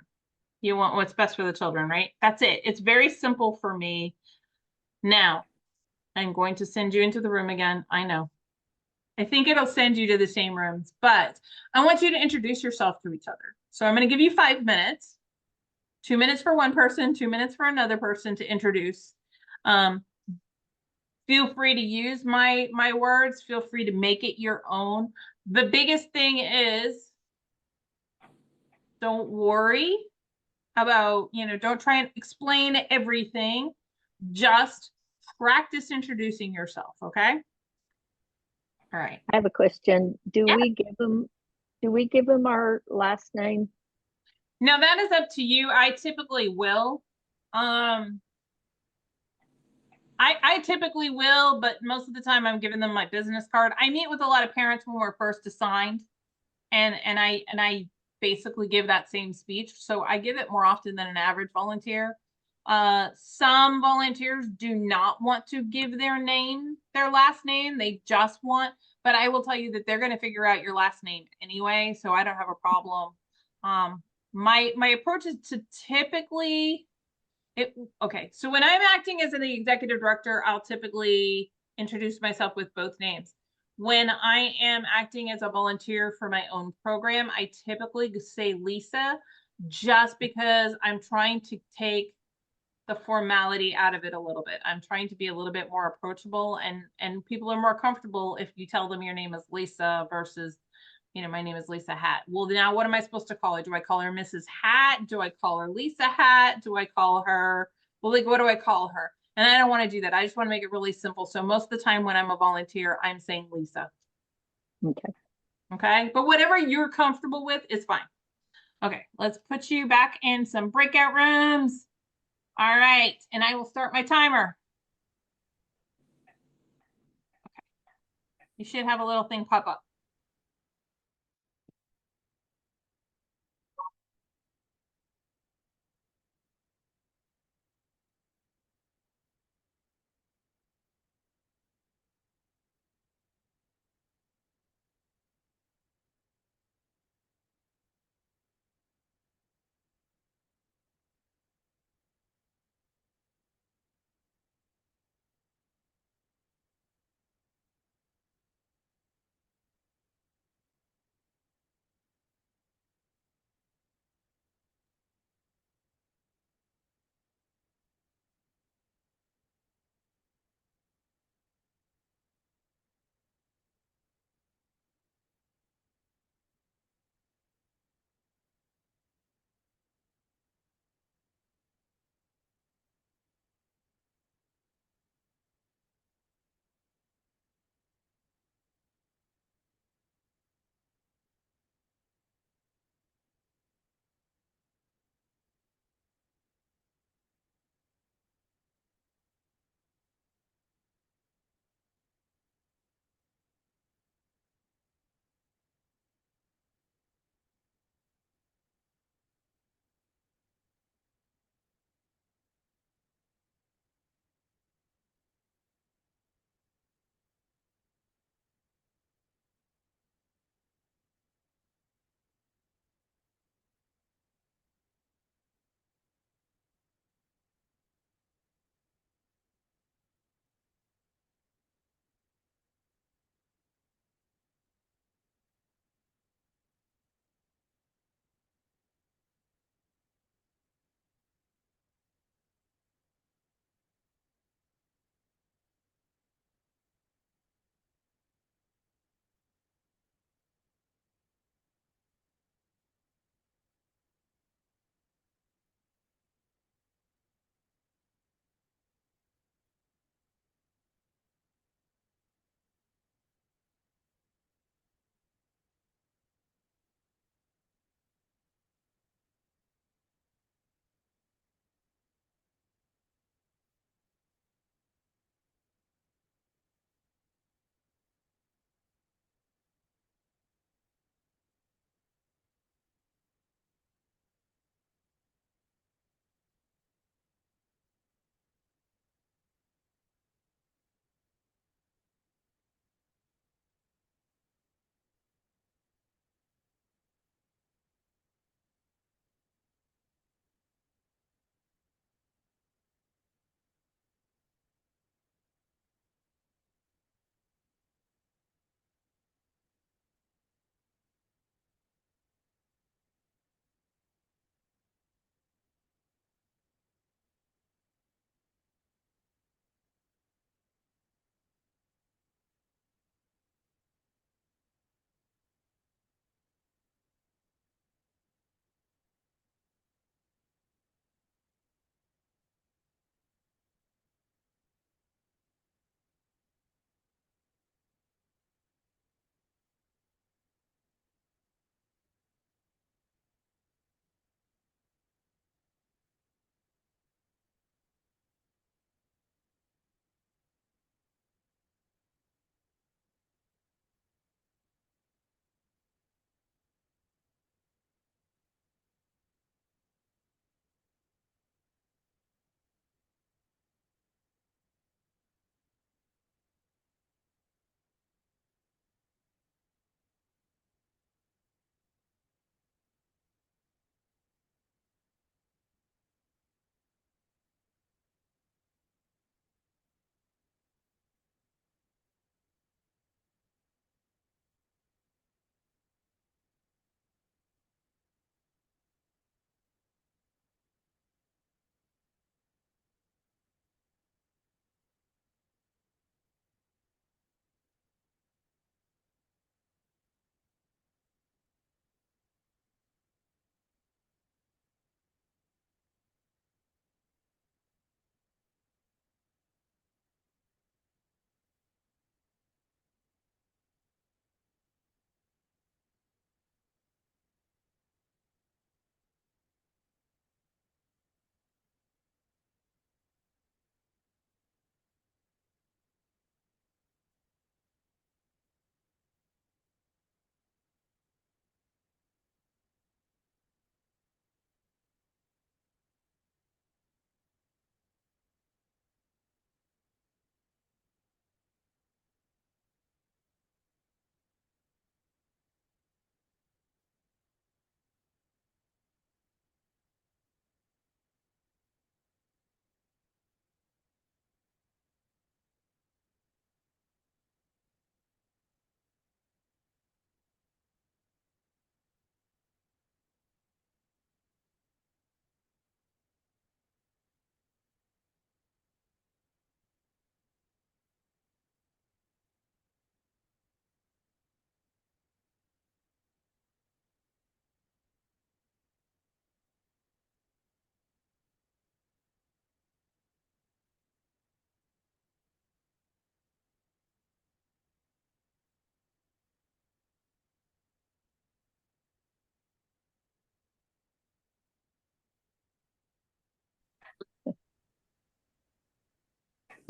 Speaker 1: You want what's best for the children, right? That's it. It's very simple for me. Now, I'm going to send you into the room again. I know. I think it'll send you to the same rooms, but I want you to introduce yourself to each other. So I'm going to give you 5 minutes, 2 minutes for one person, 2 minutes for another person to introduce. Feel free to use my words. Feel free to make it your own. The biggest thing is, don't worry about, don't try and explain everything. Just practice introducing yourself, okay? All right.
Speaker 5: I have a question. Do
Speaker 1: Yeah.
Speaker 5: we give them our last name?
Speaker 1: Now that is up to you. I typically will. I typically will, but most of the time I'm giving them my business card. I meet with a lot of parents when we're first assigned, and I basically give that same speech. So I give it more often than an average volunteer. Some volunteers do not want to give their last name. They just want, but I will tell you that they're going to figure out your last name anyway. So I don't have a problem. My approach is to typically, okay. So when I'm acting as the executive director, I'll typically introduce myself with both names. When I am acting as a volunteer for my own program, I typically say Lisa. just because I'm trying to take the formality out of it a little bit. I'm trying to be a little bit more approachable, and people are more comfortable if you tell them your name is Lisa versus, my name is Lisa Hat. Well, now what am I supposed to call her? Do I call her Mrs. Hat? Do I call her Lisa Hat? Do I call her, well, like, what do I call her? And I don't want to do that. I just want to make it really simple. So most of the time when I'm a volunteer, I'm saying Lisa.
Speaker 5: Okay.
Speaker 1: Okay. But whatever you're comfortable with is fine. Okay. Let's put you back in some breakout rooms. All right. And I will start my timer. Okay. You should have a little thing pop up.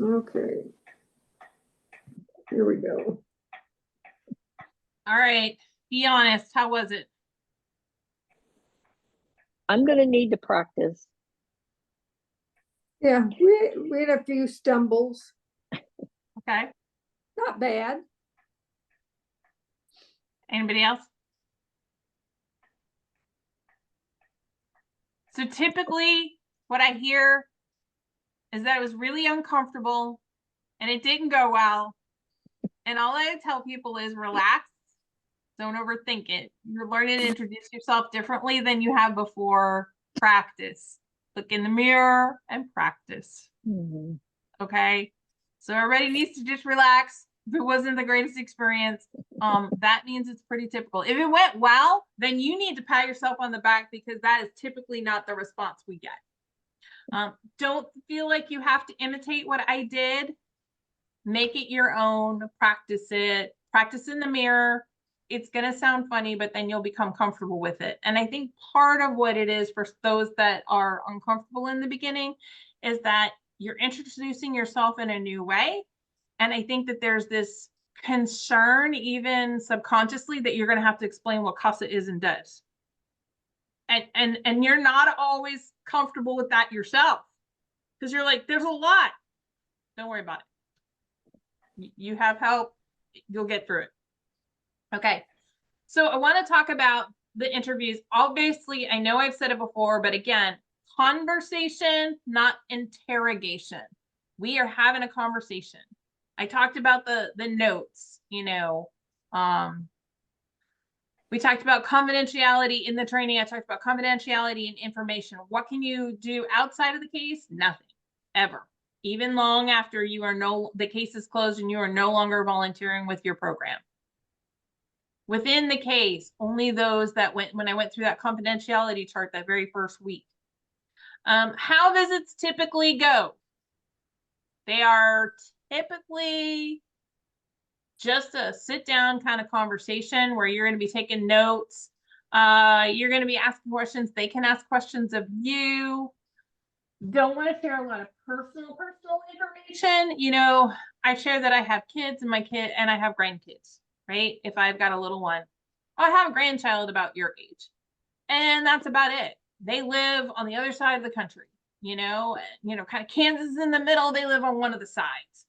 Speaker 2: Okay. Here we go.
Speaker 1: All right, be honest, how was it?
Speaker 5: I'm gonna need to practice.
Speaker 2: Yeah, we had a few stumbles.
Speaker 1: Okay,
Speaker 2: Not bad.
Speaker 1: anybody else? So typically, what I hear is that it was really uncomfortable and it didn't go well. And all I tell people is relax, don't overthink it. You're learning to introduce yourself differently than you have before. Practice. Look in the mirror and practice.
Speaker 5: Mhm.
Speaker 1: Okay. So everybody needs to just relax. If it wasn't the greatest experience, that means it's pretty typical. If it went well, then you need to pat yourself on the back because that is typically not the response we get. Don't feel like you have to imitate what I did. Make it your own, practice it, practice in the mirror. It's going to sound funny, but then you'll become comfortable with it. And I think part of what it is for those that are uncomfortable in the beginning is that you're introducing yourself in a new way. And I think that there's this concern, even subconsciously, that you're going to have to explain what CASA is and does. And you're not always comfortable with that yourself because you're like, there's a lot. Don't worry about it. You have help. You'll get through it. Okay. So I want to talk about the interviews. Obviously, I know I've said it before, but again, conversation, not interrogation. We are having a conversation. I talked about the notes, we talked about confidentiality in the training. I talked about confidentiality and information. What can you do outside of the case? Nothing, ever. Even long after the case is closed and you are no longer volunteering with your program. Within the case, only those that when I went through that confidentiality chart that very first week. How visits typically go? They are typically just a sit down kind of conversation where you're going to be taking notes. You're going to be asking questions. They can ask questions of you. Don't want to share a lot of personal information. I share that I have kids and I have grandkids, right? If I've got a little one, I have a grandchild about your age, and that's about it. They live on the other side of the country, kind of Kansas is in the middle. They live on one of the sides,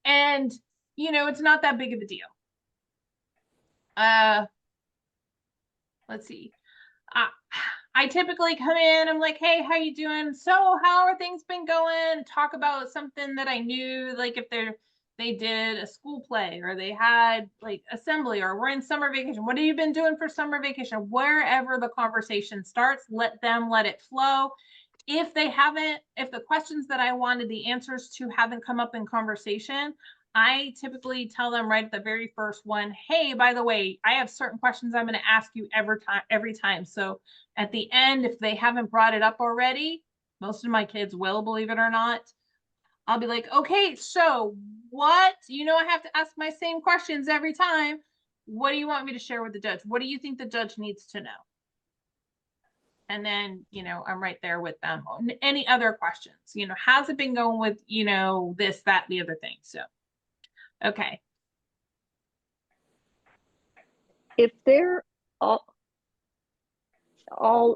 Speaker 1: and it's not that big of a deal. Let's see. I typically come in, I'm like, hey, how you doing? So how are things been going? Talk about something that I knew, like if they did a school play or they had like assembly or we're in summer vacation. What have you been doing for summer vacation? Wherever the conversation starts, let it flow. If the questions that I wanted the answers to haven't come up in conversation, I typically tell them right at the very first one, hey, by the way, I have certain questions I'm going to ask you every time. So at the end, if they haven't brought it up already, most of my kids will, believe it or not. I'll be like, okay, so what? I have to ask my same questions every time. What do you want me to share with the judge? What do you think the judge needs to know? And then, I'm right there with them. Any other questions? How's it been going with, this, that, the other thing? So, okay.
Speaker 5: If they're all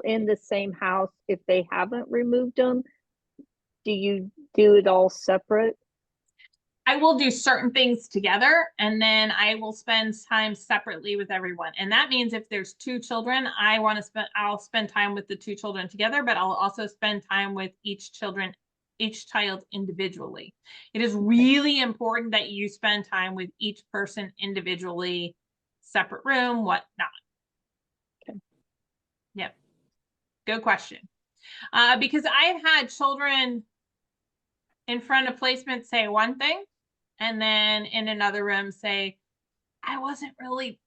Speaker 5: in the same house, if they haven't removed them, do you do it all separate?
Speaker 1: I will do certain things together and then I will spend time separately with everyone. And that means if there's 2 children, I'll spend time with the 2 children together, but I'll also spend time with each child individually. It is really important that you spend time with each person individually, separate room, whatnot.
Speaker 5: Okay.
Speaker 1: Yep. Good question. Because I've had children in front of placement say one thing, and then in another room say, I wasn't really,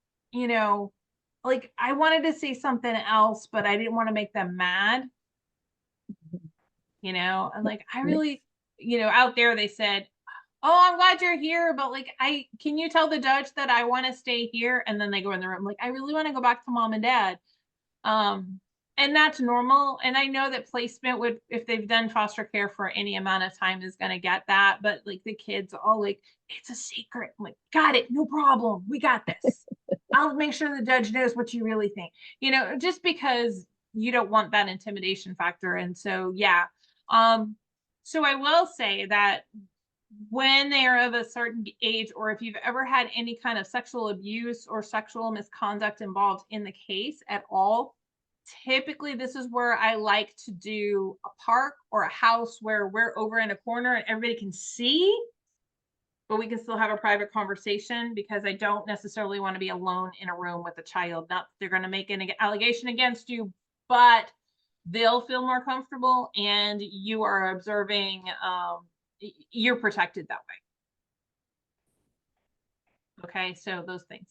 Speaker 1: like I wanted to say something else, but I didn't want to make them mad. And like, I really, out there they said, oh, I'm glad you're here, but like, can you tell the judge that I want to stay here? And then they go in the room, like, I really want to go back to mom and dad. And that's normal. And I know that placement would, if they've done foster care for any amount of time, is going to get that. But like the kids all like, it's a secret. I'm like, got it. No problem. We got this. I'll make sure the judge knows what you really think, just because you don't want that intimidation factor. And so, yeah. So I will say that when they are of a certain age, or if you've ever had any kind of sexual abuse or sexual misconduct involved in the case at all, typically this is where I like to do a park or a house where we're over in a corner and everybody can see, but we can still have a private conversation, because I don't necessarily want to be alone in a room with a child. Not that they're going to make an allegation against you, but they'll feel more comfortable and you are observing, you're protected that way. Okay, so those things.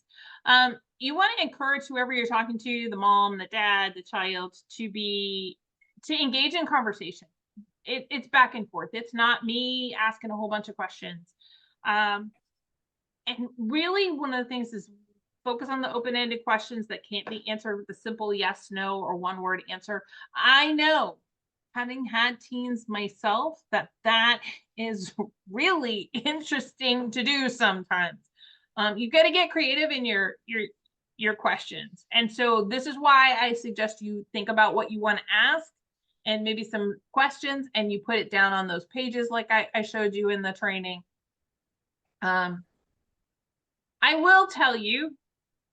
Speaker 1: You want to encourage whoever you're talking to, the mom, the dad, the child, to engage in conversation. It's back and forth. It's not me asking a whole bunch of questions. And really one of the things is focus on the open-ended questions that can't be answered with a simple yes, no, or one-word answer. I know, having had teens myself, that is really interesting to do sometimes. You've got to get creative in your questions. And so this is why I suggest you think about what you want to ask and maybe some questions, and you put it down on those pages like I showed you in the training. I will tell you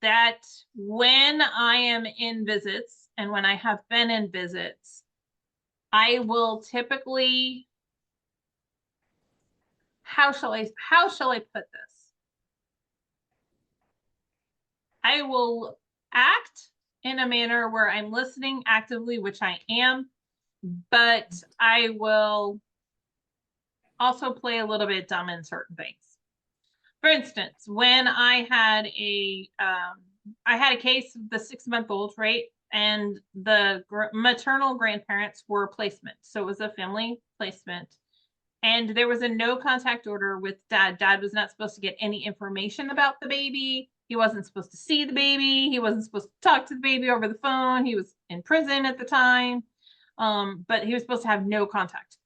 Speaker 1: that when I am in visits and when I have been in visits, I will typically, how shall I put this? I will act in a manner where I'm listening actively, which I am, but I will also play a little bit dumb in certain things. For instance, when I had a case of the 6-month-old, right? And the maternal grandparents were placement. So it was a family placement. And there was a no contact order with dad. Dad was not supposed to get any information about the baby. He wasn't supposed to see the baby. He wasn't supposed to talk to the baby over the phone. He was in prison at the time. But he was supposed to have no contact.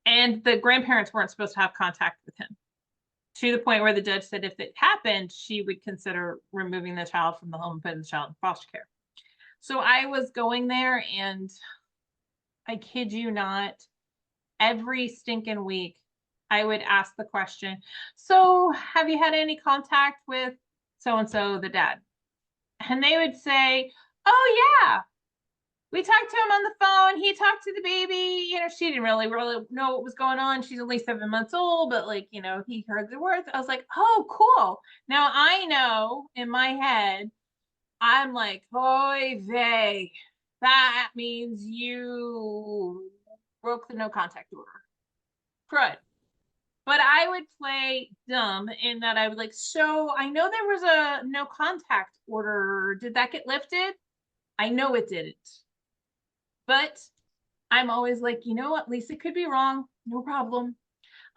Speaker 1: And the grandparents weren't supposed to have contact with him, to the point where the judge said if it happened, she would consider removing the child from the home and putting the child in foster care. So I was going there, and I kid you not, every stinking week, I would ask the question, so have you had any contact with so-and-so, the dad? And they would say, oh yeah, we talked to him on the phone. He talked to the baby. She didn't really know what was going on. She's only 7 months old, but he heard the words. I was like, oh, cool. Now I know in my head, I'm like, oy vey, that means you broke the no contact order. Good. But I would play dumb in that I would so I know there was a no contact order. Did that get lifted? I know it didn't. But I'm always like, at least it could be wrong. No problem.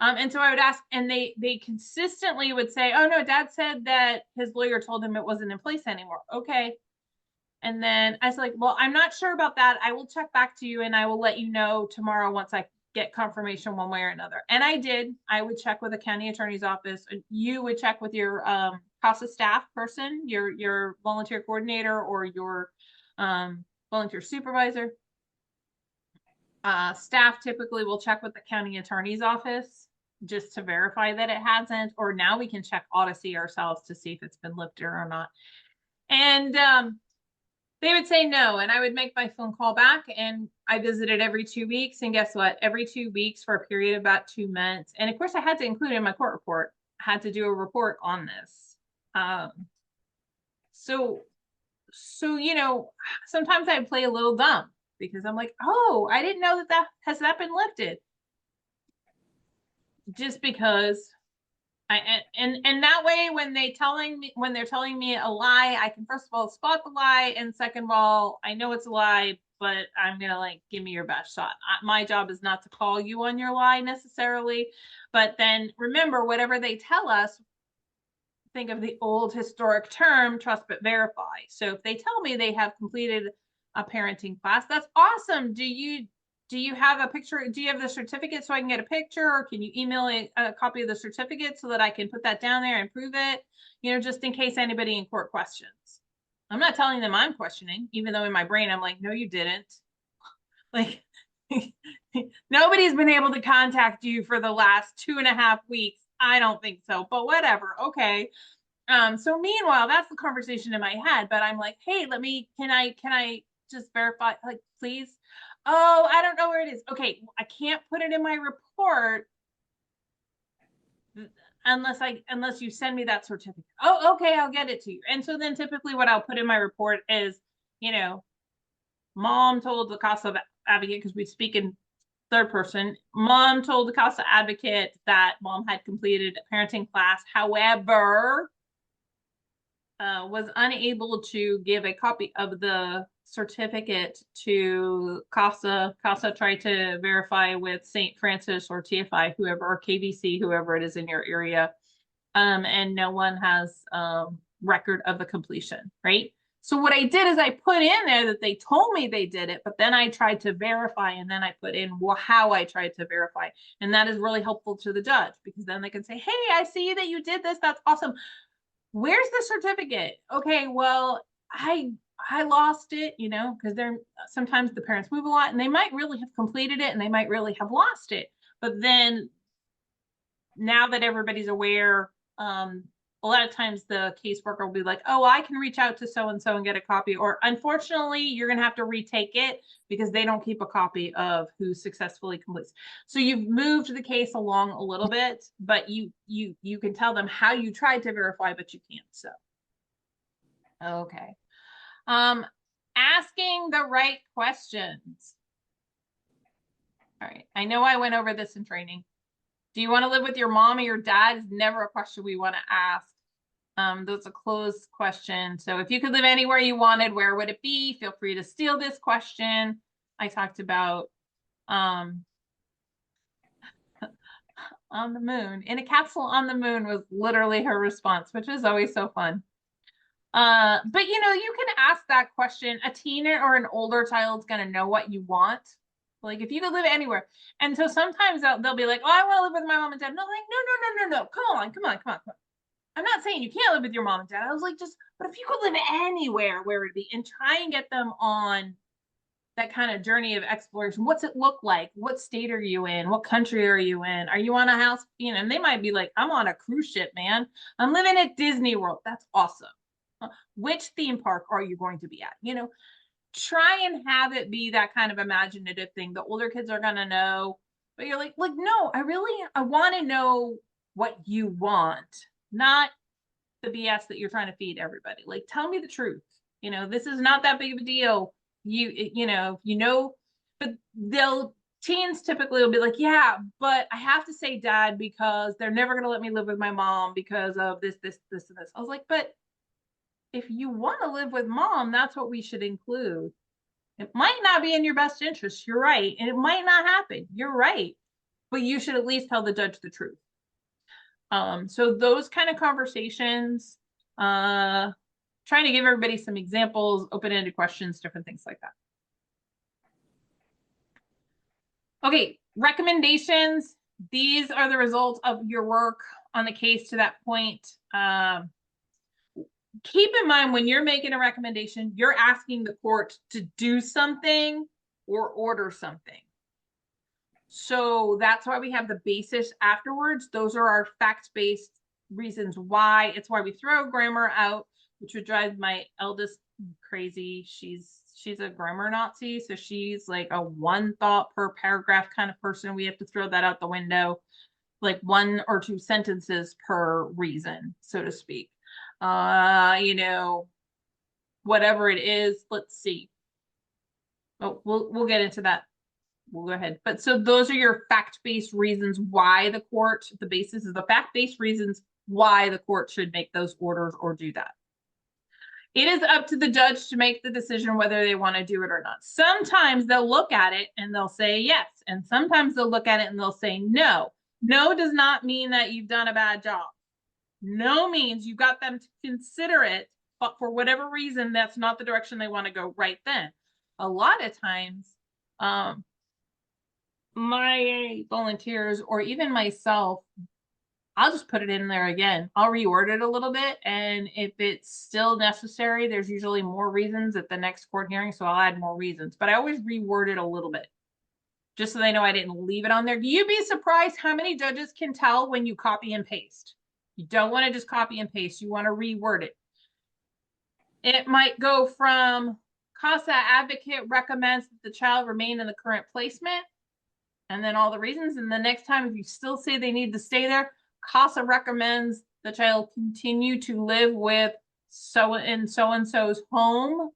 Speaker 1: And so I would ask, and they consistently would say, oh no, dad said that his lawyer told him it wasn't in place anymore. Okay. And then I was like, well, I'm not sure about that. I will check back to you and I will let you know tomorrow once I get confirmation one way or another. And I did. I would check with the county attorney's office. You would check with your CASA staff person, your volunteer coordinator, or your volunteer supervisor. Staff typically will check with the county attorney's office just to verify that it hasn't, or now we can check Odyssey ourselves to see if it's been lifted or not. And they would say no, and I would make my phone call back, and I visited every 2 weeks. And guess what? Every 2 weeks for a period of about 2 months. And of course, I had to include in my court report, I had to do a report on this. So sometimes I play a little dumb because I'm like, oh, I didn't know that has been lifted. Just because and that way when they're telling me a lie, I can first of all spot the lie, and second of all, I know it's a lie, but I'm gonna give me your best shot. My job is not to call you on your lie necessarily, but then remember, whatever they tell us, think of the old historic term, trust but verify. So if they tell me they have completed a parenting class. That's awesome. Do you have a picture? Do you have the certificate so I can get a picture, or can you email a copy of the certificate so that I can put that down there and prove it? You know, just in case anybody in court questions. I'm not telling them I'm questioning, even though in my brain I'm like, no, you didn't. Like, nobody's been able to contact you for the last 2.5 weeks. I don't think so, but whatever. Okay. So meanwhile, that's the conversation in my head, but I'm like, hey, can I just verify, like, please? Oh, I don't know where it is. Okay, I can't put it in my report unless you send me that certificate. Oh, okay, I'll get it to you. And so then typically what I'll put in my report is, you know, mom told the CASA advocate, because we speak in third person, mom told the CASA advocate that mom had completed a parenting class. However, was unable to give a copy of the certificate to CASA. CASA tried to verify with St. Francis or TFI, whoever, or KVC, whoever it is in your area. And no one has record of the completion, right? So what I did is I put in there that they told me they did it, but then I tried to verify, and then I put in how I tried to verify. And that is really helpful to the judge, because then they can say, hey, I see that you did this. That's awesome. Where's the certificate? Okay, well, I lost it, you know, because sometimes the parents move a lot and they might really have completed it and they might really have lost it. But then now that everybody's aware, a lot of times the caseworker will be like, oh, I can reach out to so-and-so and get a copy. Or unfortunately, you're going to have to retake it because they don't keep a copy of who successfully completes. So you've moved the case along a little bit, but you can tell them how you tried to verify, but you can't. So, okay. Asking the right questions. All right. I know I went over this in training. Do you want to live with your mom or your dad is never a question we want to ask. That's a closed question. So if you could live anywhere you wanted, where would it be? Feel free to steal this question. I talked about on the moon. In a capsule on the moon was literally her response, which is always so fun. But you know, you can ask that question. A teen or an older child's gonna know what you want. Like if you could live anywhere. And so sometimes they'll be like, oh, I want to live with my mom and dad. No, like, no. Come on. I'm not saying you can't live with your mom and dad. I was like, but if you could live anywhere, where would it be? And try and get them on that kind of journey of exploration. What's it look like? What state are you in? What country are you in? Are you on a house? You know, and they might be like, I'm on a cruise ship, man. I'm living at Disney World. That's awesome. Which theme park are you going to be at? You know, try and have it be that kind of imaginative thing. The older kids are gonna know, but you're like, no, I want to know what you want, not the BS that you're trying to feed everybody. Like, tell me the truth. You know, this is not that big of a deal. You know, but teens typically will be like, yeah, but I have to say dad because they're never gonna let me live with my mom because of this, and this. I was like, but if you want to live with mom, that's what we should include. It might not be in your best interest. You're right. And it might not happen. You're right. But you should at least tell the judge the truth. So those kind of conversations, trying to give everybody some examples, open-ended questions, different things like that. Okay, recommendations. These are the results of your work on the case to that point. Keep in mind when you're making a recommendation, you're asking the court to do something or order something. So that's why we have the basis afterwards. Those are our fact-based reasons why. It's why we throw grammar out, which would drive my eldest crazy. She's a grammar Nazi. So she's like a one thought per paragraph kind of person. We have to throw that out the window, like 1 or 2 sentences per reason, so to speak. You know, whatever it is, let's see. Oh, we'll get into that. We'll go ahead. But so those are your fact-based reasons why the court, the basis is the fact-based reasons why the court should make those orders or do that. It is up to the judge to make the decision whether they want to do it or not. Sometimes they'll look at it and they'll say yes. And sometimes they'll look at it and they'll say no. No does not mean that you've done a bad job. No means you got them to consider it, but for whatever reason, that's not the direction they want to go right then. a lot of times, my volunteers or even myself, I'll just put it in there again. I'll reword it a little bit. And if it's still necessary, there's usually more reasons at the next court hearing. So I'll add more reasons, but I always reword it a little bit just so they know I didn't leave it on there. You'd be surprised how many judges can tell when you copy and paste. You don't want to just copy and paste. You want to reword it. It might go from CASA advocate recommends that the child remain in the current placement, and then all the reasons. And the next time, if you still say they need to stay there, CASA recommends the child continue to live with so-and-so's home.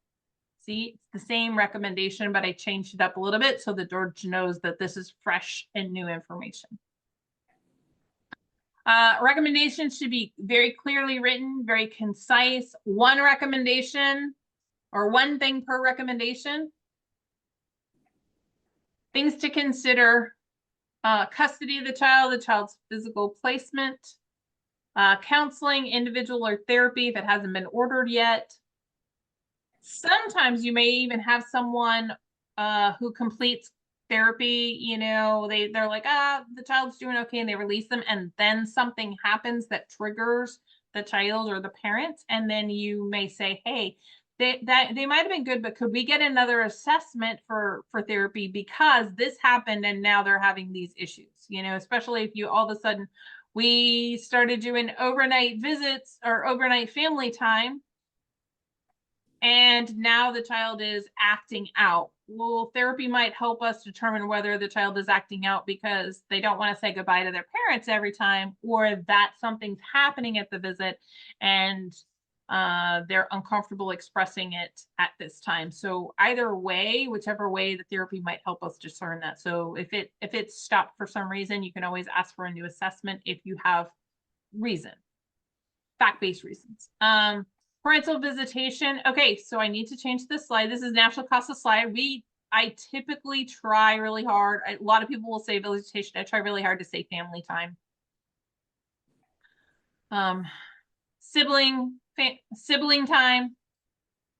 Speaker 1: See, it's the same recommendation, but I changed it up a little bit so the judge knows that this is fresh and new information. Recommendations should be very clearly written, very concise. One recommendation or one thing per recommendation. Things to consider: custody of the child's physical placement, counseling, individual or therapy if it hasn't been ordered yet. Sometimes you may even have someone who completes therapy, you know, they're like, the child's doing okay, and they release them, and then something happens that triggers the child or the parents, and then you may say, hey, they might have been good, but could we get another assessment for therapy because this happened and now they're having these issues, you know, especially if you all of a sudden we started doing overnight visits or overnight family time, and now the child is acting out. Well, therapy might help us determine whether the child is acting out because they don't want to say goodbye to their parents every time, or that something's happening at the visit and they're uncomfortable expressing it at this time. So either way, whichever way, the therapy might help us discern that. So if it's stopped for some reason, you can always ask for a new assessment if you have reason, fact-based reasons. Parental visitation. Okay, so I need to change this slide. This is National CASA slide. I typically try really hard. A lot of people will say visitation. I try really hard to say family time. Sibling time.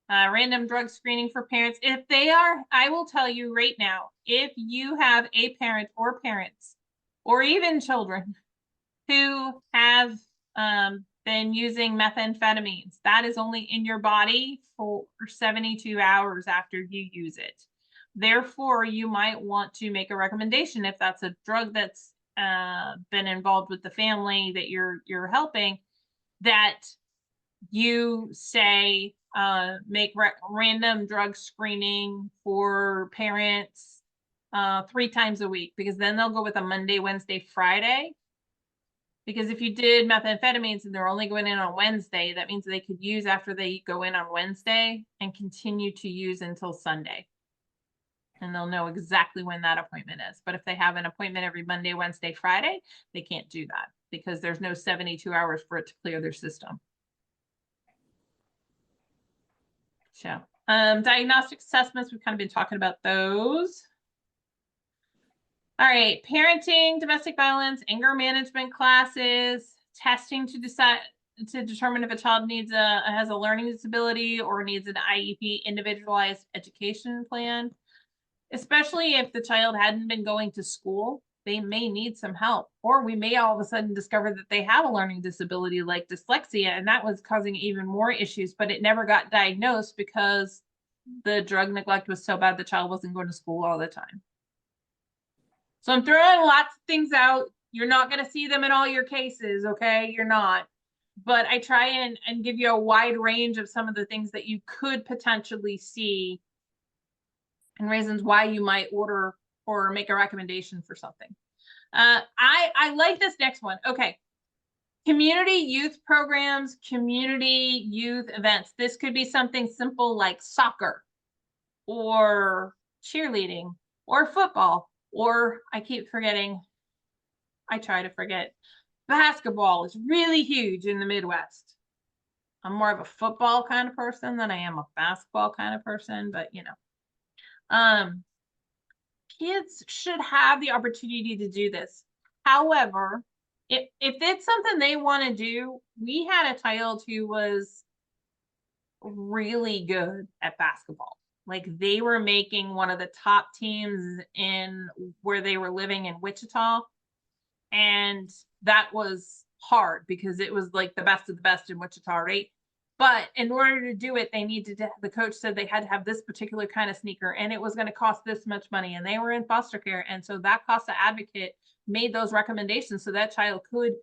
Speaker 1: Random drug screening for parents. If they are, I will tell you right now, if you have a parent or parents or even children who have been using methamphetamines, that is only in your body for 72 hours after you use it. Therefore, you might want to make a recommendation if that's a drug that's been involved with the family that you're helping, that you say make random drug screening for parents 3 times a week, because then they'll go with a Monday, Wednesday, Friday. Because if you did methamphetamines and they're only going in on Wednesday, that means they could use after they go in on Wednesday and continue to use until Sunday. And they'll know exactly when that appointment is. But if they have an appointment every Monday, Wednesday, Friday, they can't do that because there's no 72 hours for it to clear their system. So, diagnostic assessments, we've kind of been talking about those. All right, parenting, domestic violence, anger management classes, testing to determine if a child has a learning disability or needs an IEP, individualized education plan. Especially if the child hadn't been going to school, they may need some help, or we may all of a sudden discover that they have a learning disability like dyslexia, and that was causing even more issues, but it never got diagnosed because the drug neglect was so bad the child wasn't going to school all the time. So I'm throwing lots of things out. You're not going to see them in all your cases, okay? You're not. But I try and give you a wide range of some of the things that you could potentially see and reasons why you might order or make a recommendation for something. I like this next one. Okay. Community youth programs, community youth events. This could be something simple like soccer or cheerleading or football, or I keep forgetting. I try to forget. Basketball is really huge in the Midwest. I'm more of a football kind of person than I am a basketball kind of person, but you know. Kids should have the opportunity to do this. However, if it's something they want to do, we had a child who was really good at basketball. Like they were making one of the top teams in where they were living in Wichita. And that was hard because it was like the best of the best in Wichita, right? But in order to do it, they needed to, the coach said they had to have this particular kind of sneaker and it was going to cost this much money. And they were in foster care. And so that CASA advocate made those recommendations so that child could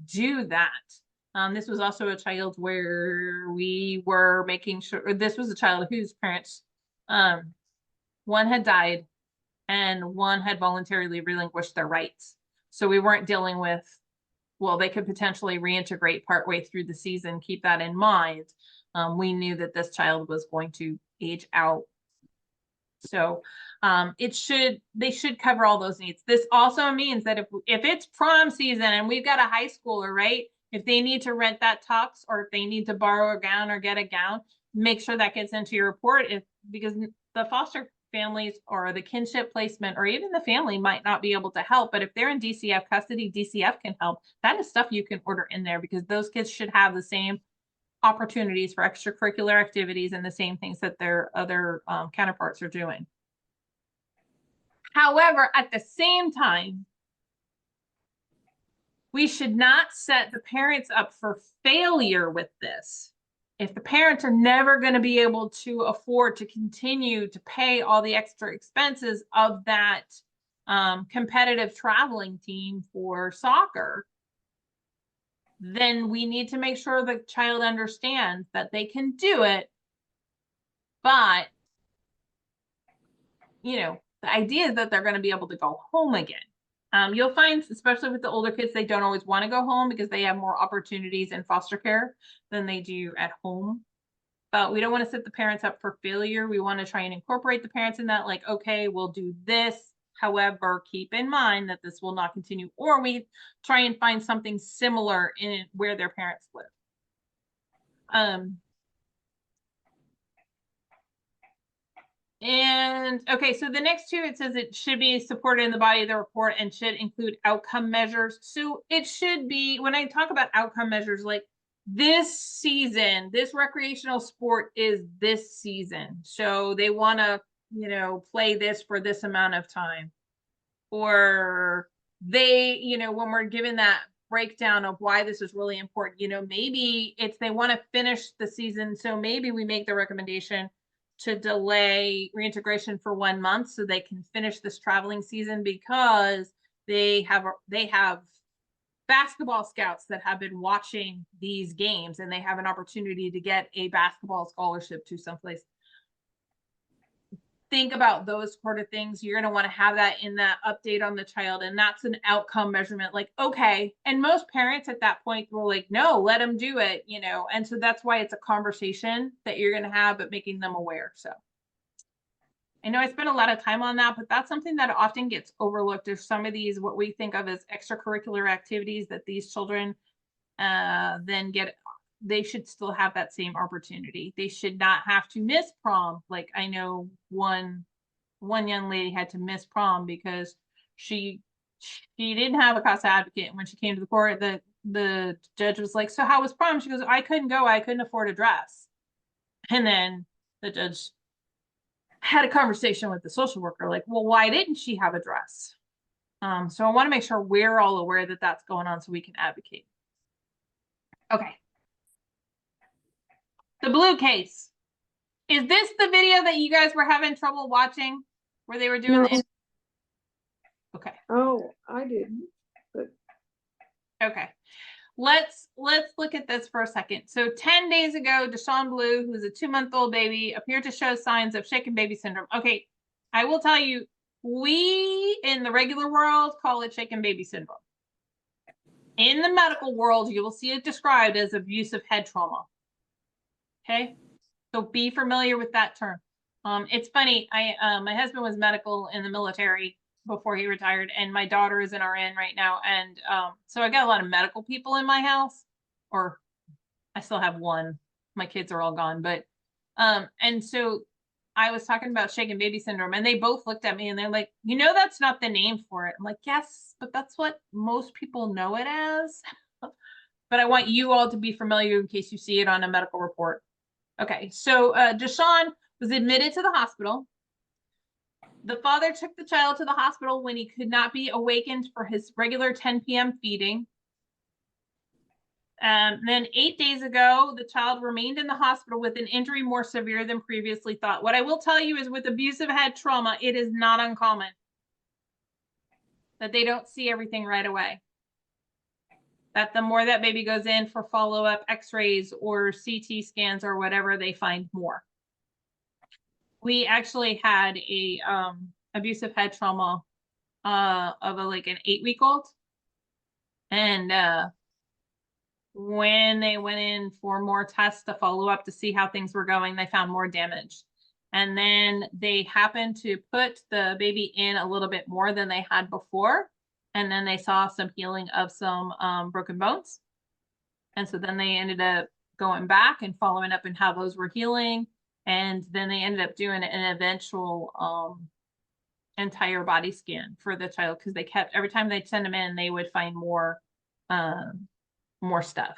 Speaker 1: do that. This was also a child where we were making sure, this was a child whose parents, one had died and one had voluntarily relinquished their rights. So we weren't dealing with, well, they could potentially reintegrate partway through the season, keep that in mind. We knew that this child was going to age out. So they should cover all those needs. This also means that if it's prom season and we've got a high schooler, right? If they need to rent that tux or if they need to borrow a gown or get a gown, make sure that gets into your report because the foster families or the kinship placement or even the family might not be able to help. But if they're in DCF custody, DCF can help. That is stuff you can order in there because those kids should have the same opportunities for extracurricular activities and the same things that their other counterparts are doing. However, at the same time, we should not set the parents up for failure with this. If the parents are never going to be able to afford to continue to pay all the extra expenses of that competitive traveling team for soccer, then we need to make sure the child understands that they can do it. But, the idea is that they're going to be able to go home again. You'll find, especially with the older kids, they don't always want to go home because they have more opportunities in foster care than they do at home. But we don't want to set the parents up for failure. We want to try and incorporate the parents in that, like, okay, we'll do this. However, keep in mind that this will not continue. Or we try and find something similar in where their parents live. And okay, so the next two, it says it should be supported in the body of the report and should include outcome measures. So it should be, when I talk about outcome measures, like this season, this recreational sport is this season. So they want to, play this for this amount of time. Or they, when we're given that breakdown of why this is really important, maybe it's they want to finish the season. So maybe we make the recommendation to delay reintegration for 1 month so they can finish this traveling season because they have basketball scouts that have been watching these games and they have an opportunity to get a basketball scholarship to someplace. Think about those sort of things. You're going to want to have that in that update on the child. And that's an outcome measurement. Like, okay. And most parents at that point were like, no, let them do it, And so that's why it's a conversation that you're going to have, but making them aware. So I know I spent a lot of time on that, but that's something that often gets overlooked. There's some of these, what we think of as extracurricular activities that these children then get. They should still have that same opportunity. They should not have to miss prom. Like I know one young lady had to miss prom because she didn't have a CASA advocate. And when she came to the court, the judge was like, so how was prom? She goes, I couldn't go. I couldn't afford a dress. And then the judge had a conversation with the social worker, like, well, why didn't she have a dress? So I want to make sure we're all aware that that's going on so we can advocate. Okay. The blue case. Is this the video that you guys were having trouble watching where they were doing
Speaker 2: No.
Speaker 1: Okay.
Speaker 2: Oh, I didn't. But
Speaker 1: Okay. Let's look at this for a second. So 10 days ago, Deshaun Blue, who's a 2-month-old baby, appeared to show signs of shaken baby syndrome. Okay, I will tell you, we in the regular world call it shaken baby syndrome. In the medical world, you will see it described as abusive head trauma. Okay, so be familiar with that term. It's funny. My husband was medical in the military before he retired, and my daughter is an RN right now, and so I got a lot of medical people in my house, or I still have one. My kids are all gone, but and so I was talking about shaken baby syndrome, and they both looked at me and they're like, that's not the name for it. I'm like, yes, but that's what most people know it as. But I want you all to be familiar in case you see it on a medical report. Okay, so Deshaun was admitted to the hospital. The father took the child to the hospital when he could not be awakened for his regular 10 p.m. feeding. Then 8 days ago, the child remained in the hospital with an injury more severe than previously thought. What I will tell you is with abusive head trauma, it is not uncommon that they don't see everything right away. That the more that baby goes in for follow-up x-rays or CT scans or whatever, they find more. We actually had a abusive head trauma of like an 8-week-old. And when they went in for more tests to follow up to see how things were going, they found more damage. And then they happened to put the baby in a little bit more than they had before. And then they saw some healing of some broken bones. And so then they ended up going back and following up and how those were healing. And then they ended up doing an eventual entire body scan for the child, because they kept, every time they'd send them in, they would find more stuff,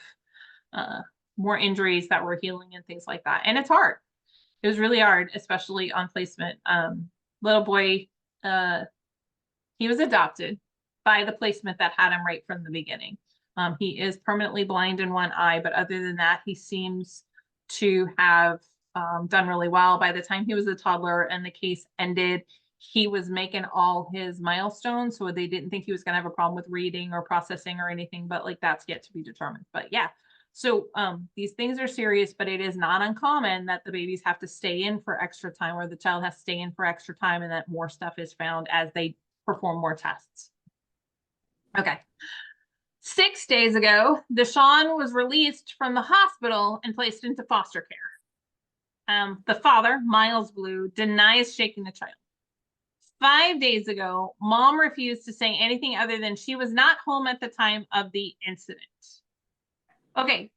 Speaker 1: more injuries that were healing and things like that. And it's hard. It was really hard, especially on placement. Little boy, he was adopted by the placement that had him right from the beginning. He is permanently blind in one eye, but other than that, he seems to have done really well. By the time he was a toddler and the case ended, he was making all his milestones, so they didn't think he was going to have a problem with reading or processing or anything, but like that's yet to be determined. But yeah, so these things are serious, but it is not uncommon that the babies have to stay in for extra time, or the child has to stay in for extra time, and that more stuff is found as they perform more tests. Okay. 6 days ago, Deshawn was released from the hospital and placed into foster care. The father, Miles Blue, denies shaking the child. 5 days ago, mom refused to say anything other than she was not home at the time of the incident. Okay.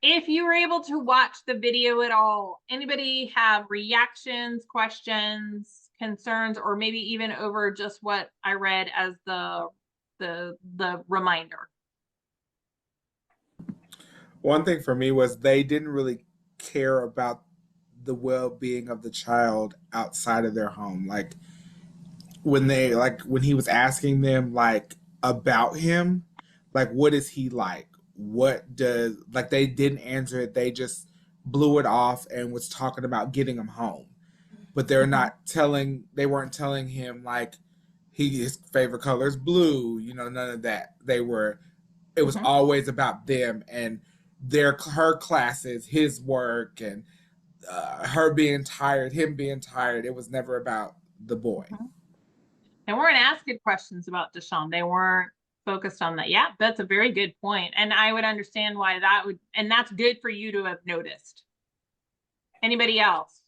Speaker 1: If you were able to watch the video at all, anybody have reactions, questions, concerns, or maybe even over just what I read as the reminder?
Speaker 3: One thing for me was they didn't really care about the well-being of the child outside of their home. Like when he was asking them like about him, like what is he like? What does, like, they didn't answer it. They just blew it off and was talking about getting him home. But they weren't telling him like his favorite color is blue, none of that. It was always about them and her classes, his work, and her being tired, him being tired. It was never about the boy.
Speaker 1: They weren't asking questions about Deshawn. They weren't focused on that. Yeah, that's a very good point. And I would understand why that would, and that's good for you to have noticed. Anybody else?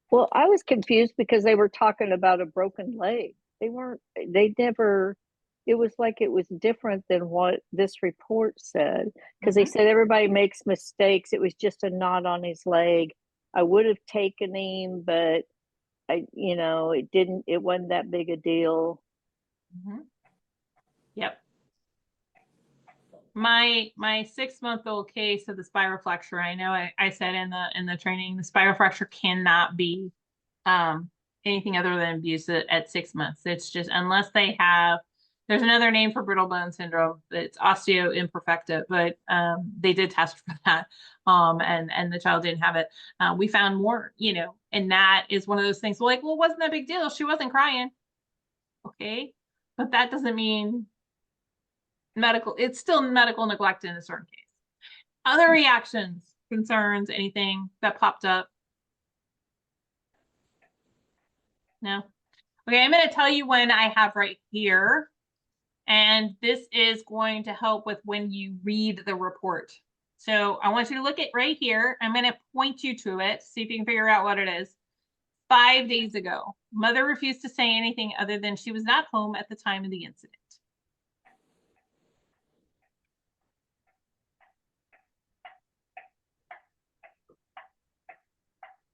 Speaker 5: Well, I was confused because they were talking about a broken leg. It was like it was different than what this report said, because they said everybody makes mistakes. It was just a knot on his leg. I would have taken him, but it wasn't that big a deal.
Speaker 1: Yep. My 6-month-old case of the spiral fracture, I know I said in the training, the spiral fracture cannot be anything other than abuse at 6 months. It's just, unless they have, there's another name for brittle bone syndrome. It's osteoimperfecta, but they did test for that. And the child didn't have it. We found more, and that is one of those things. Well, it wasn't that big deal. She wasn't crying. Okay. But that doesn't mean it's still medical neglect in a certain case. Other reactions, concerns, anything that popped up? No? Okay, I'm going to tell you when I have right here. And this is going to help with when you read the report. So I want you to look at right here. I'm going to point you to it, see if you can figure out what it is. 5 days ago, mother refused to say anything other than she was not home at the time of the incident.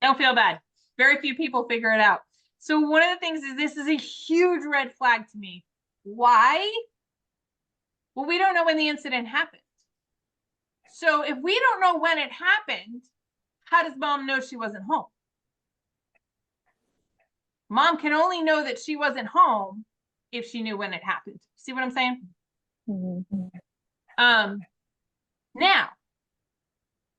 Speaker 1: Don't feel bad. Very few people figure it out. So one of the things is, this is a huge red flag to me. Why? Well, we don't know when the incident happened. So if we don't know when it happened, how does mom know she wasn't home? Mom can only know that she wasn't home if she knew when it happened. See what I'm saying?
Speaker 5: Mhm.
Speaker 1: Now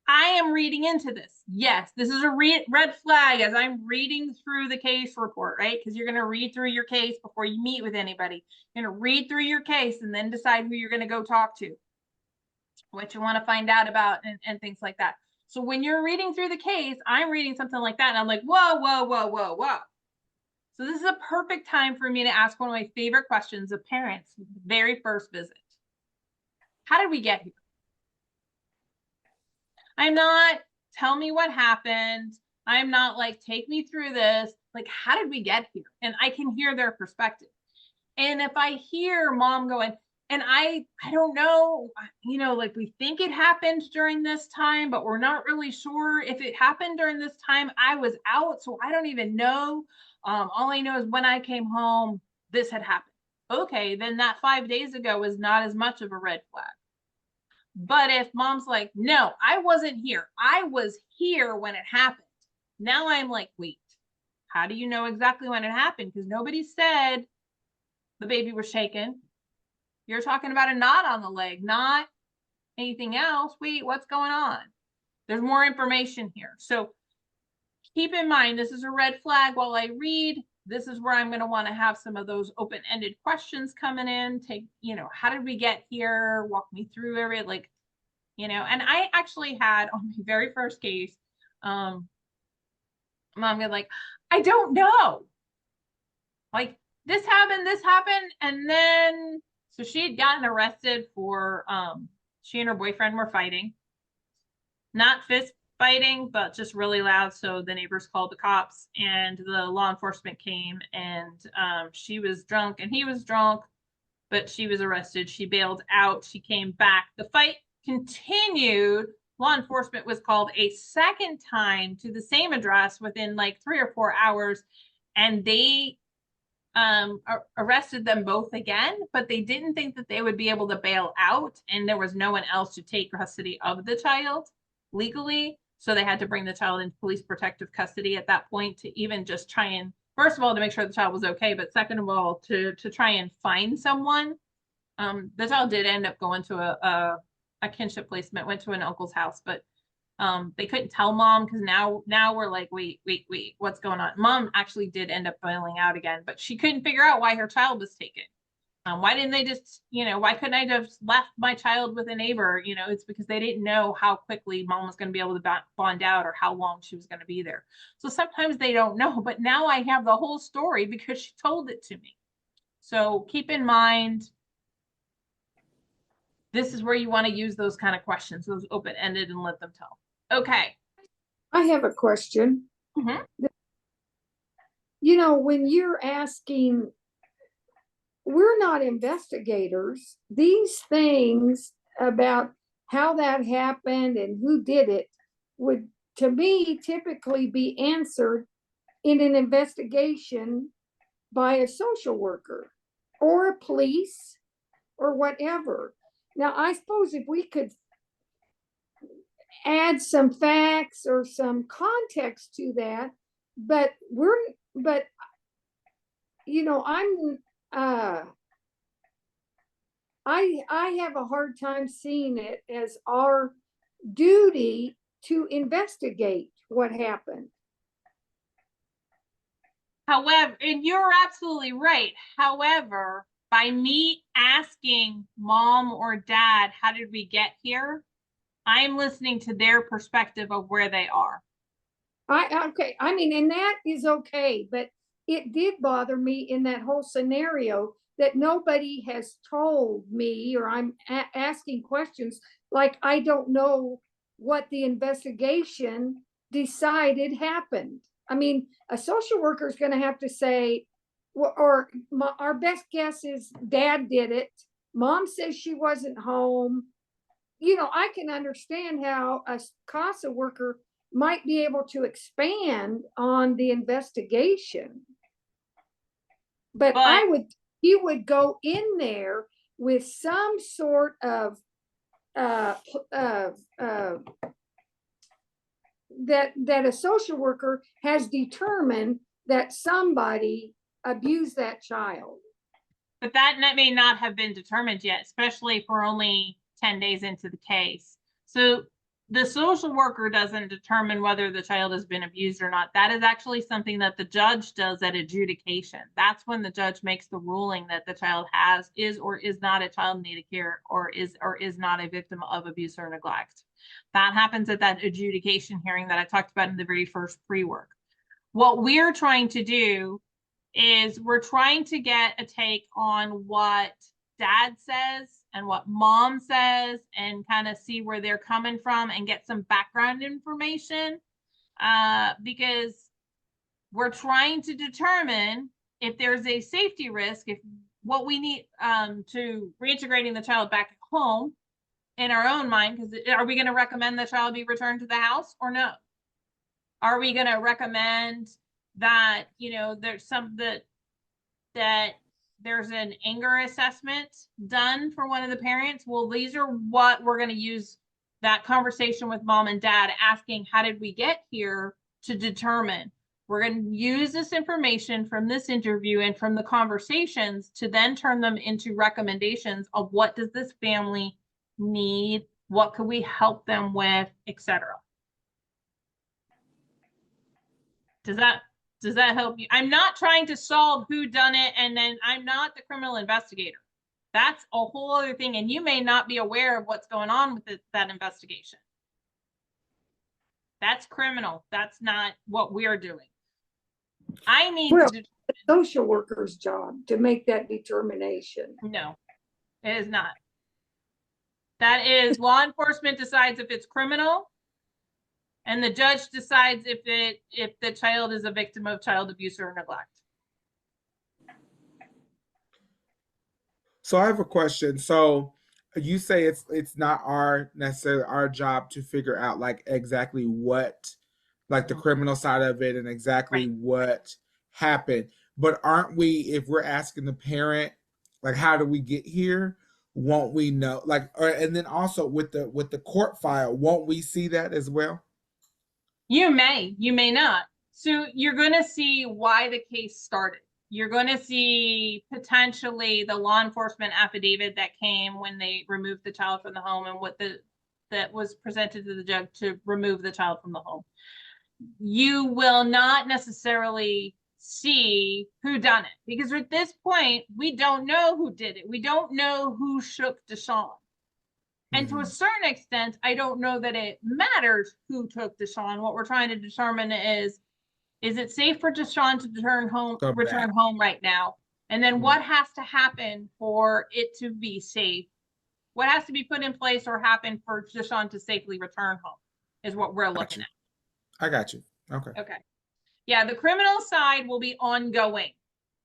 Speaker 1: I am reading into this. Yes, this is a red flag as I'm reading through the case report, right? Because you're going to read through your case before you meet with anybody. You're going to read through your case and then decide who you're going to go talk to, what you want to find out about, and things like that. So when you're reading through the case, I'm reading something like that and I'm like, whoa, whoa, whoa, whoa, whoa. So this is a perfect time for me to ask one of my favorite questions of parents, very first visit. How did we get here? I'm not, tell me what happened. I'm not like, take me through this. Like, how did we get here? And I can hear their perspective. And if I hear mom going, and I don't know, you know, like we think it happened during this time, but we're not really sure if it happened during this time. I was out, so I don't even know. All I know is when I came home, this had happened. Okay, then that 5 days ago was not as much of a red flag. But if mom's like, no, I wasn't here. I was here when it happened. Now I'm like, wait, how do you know exactly when it happened? Because nobody said the baby was shaken. You're talking about a knot on the leg, not anything else. Wait, what's going on? There's more information here. So keep in mind, this is a red flag while I read. This is where I'm going to want to have some of those open-ended questions coming in. Take, you know, how did we get here? Walk me through every, like, you know, and I actually had on my very first case, mom was like, I don't know. Like this happened. And then, so she had gotten arrested for, she and her boyfriend were fighting, not fist fighting, but just really loud. So the neighbors called the cops and the law enforcement came, and she was drunk and he was drunk, but she was arrested. She bailed out. She came back. The fight continued. Law enforcement was called a second time to the same address within like 3 or 4 hours, and they arrested them both again, but they didn't think that they would be able to bail out, and there was no one else to take custody of the child legally. So they had to bring the child into police protective custody at that point to even just try and, first of all, to make sure the child was okay, but second of all, to try and find someone. The child did end up going to a kinship placement, went to an uncle's house, but they couldn't tell mom because now we're like, wait, what's going on? Mom actually did end up bailing out again, but she couldn't figure out why her child was taken. Why didn't they just, you know, why couldn't I just left my child with a neighbor? You know, it's because they didn't know how quickly mom was going to be able to bond out or how long she was going to be there. So sometimes they don't know, but now I have the whole story because she told it to me. So keep in mind, this is where you want to use those kind of questions, those open-ended, and let them tell. Okay.
Speaker 2: I have a question.
Speaker 1: Mhm.
Speaker 2: You know, when you're asking, we're not investigators. These things about how that happened and who did it would, to me, typically be answered in an investigation by a social worker or a police or whatever. Now, I suppose if we could add some facts or some context to that, but you know, I have a hard time seeing it as our duty to investigate what happened.
Speaker 1: However, and you're absolutely right. However, by me asking mom or dad, how did we get here? I'm listening to their perspective of where they are.
Speaker 2: Okay, I mean, and that is okay, but it did bother me in that whole scenario that nobody has told me, or I'm asking questions like I don't know what the investigation decided happened. I mean, a social worker is going to have to say, our best guess is dad did it. Mom says she wasn't home. You know, I can understand how a CASA worker might be able to expand on the investigation. But you would go in there with some sort of that a social worker has determined that somebody abused that child.
Speaker 1: But that may not have been determined yet, especially if we're only 10 days into the case. So the social worker doesn't determine whether the child has been abused or not. That is actually something that the judge does at adjudication. That's when the judge makes the ruling that the child is or is not a child in need of care, or is not a victim of abuse or neglect. That happens at that adjudication hearing that I talked about in the very first pre-work. What we're trying to do is we're trying to get a take on what dad says and what mom says, and kind of see where they're coming from and get some background information, because we're trying to determine if there's a safety risk, if what we need to reintegrating the child back at home in our own mind, because are we going to recommend the child be returned to the house or no? Are we going to recommend that, you know, there's some that there's an anger assessment done for one of the parents? Well, these are what we're going to use that conversation with mom and dad, asking how did we get here, to determine. We're going to use this information from this interview and from the conversations to then turn them into recommendations of what does this family need, what could we help them with, etc. Does that help you? I'm not trying to solve who done it, and then I'm not the criminal investigator. That's a whole other thing, and you may not be aware of what's going on with that investigation. That's criminal. That's not what we're doing. I need
Speaker 2: Well,
Speaker 1: to.
Speaker 2: the social worker's job to make that determination.
Speaker 1: No, it is not. That is law enforcement decides if it's criminal, and the judge decides if the child is a victim of child abuse or neglect.
Speaker 3: So I have a question. So you say it's not necessarily our job to figure out like exactly what, like the criminal side of it and exactly
Speaker 1: Right.
Speaker 3: what happened. But aren't we, if we're asking the parent, like how do we get here? Won't we know? Like, and then also with the court file, won't we see that as well?
Speaker 1: You may not. So you're going to see why the case started. You're going to see potentially the law enforcement affidavit that came when they removed the child from the home, and what that was presented to the judge to remove the child from the home. You will not necessarily see who done it, because at this point we don't know who did it. We don't know who shook Deshaun. And to a certain extent, I don't know that it matters who took Deshaun. What we're trying to determine is it safe for Deshaun to return home right now? And then what has to happen for it to be safe? What has to be put in place or happen for Deshaun to safely return home is what we're looking at.
Speaker 3: I got you. Okay.
Speaker 1: Okay. Yeah, the criminal side will be ongoing.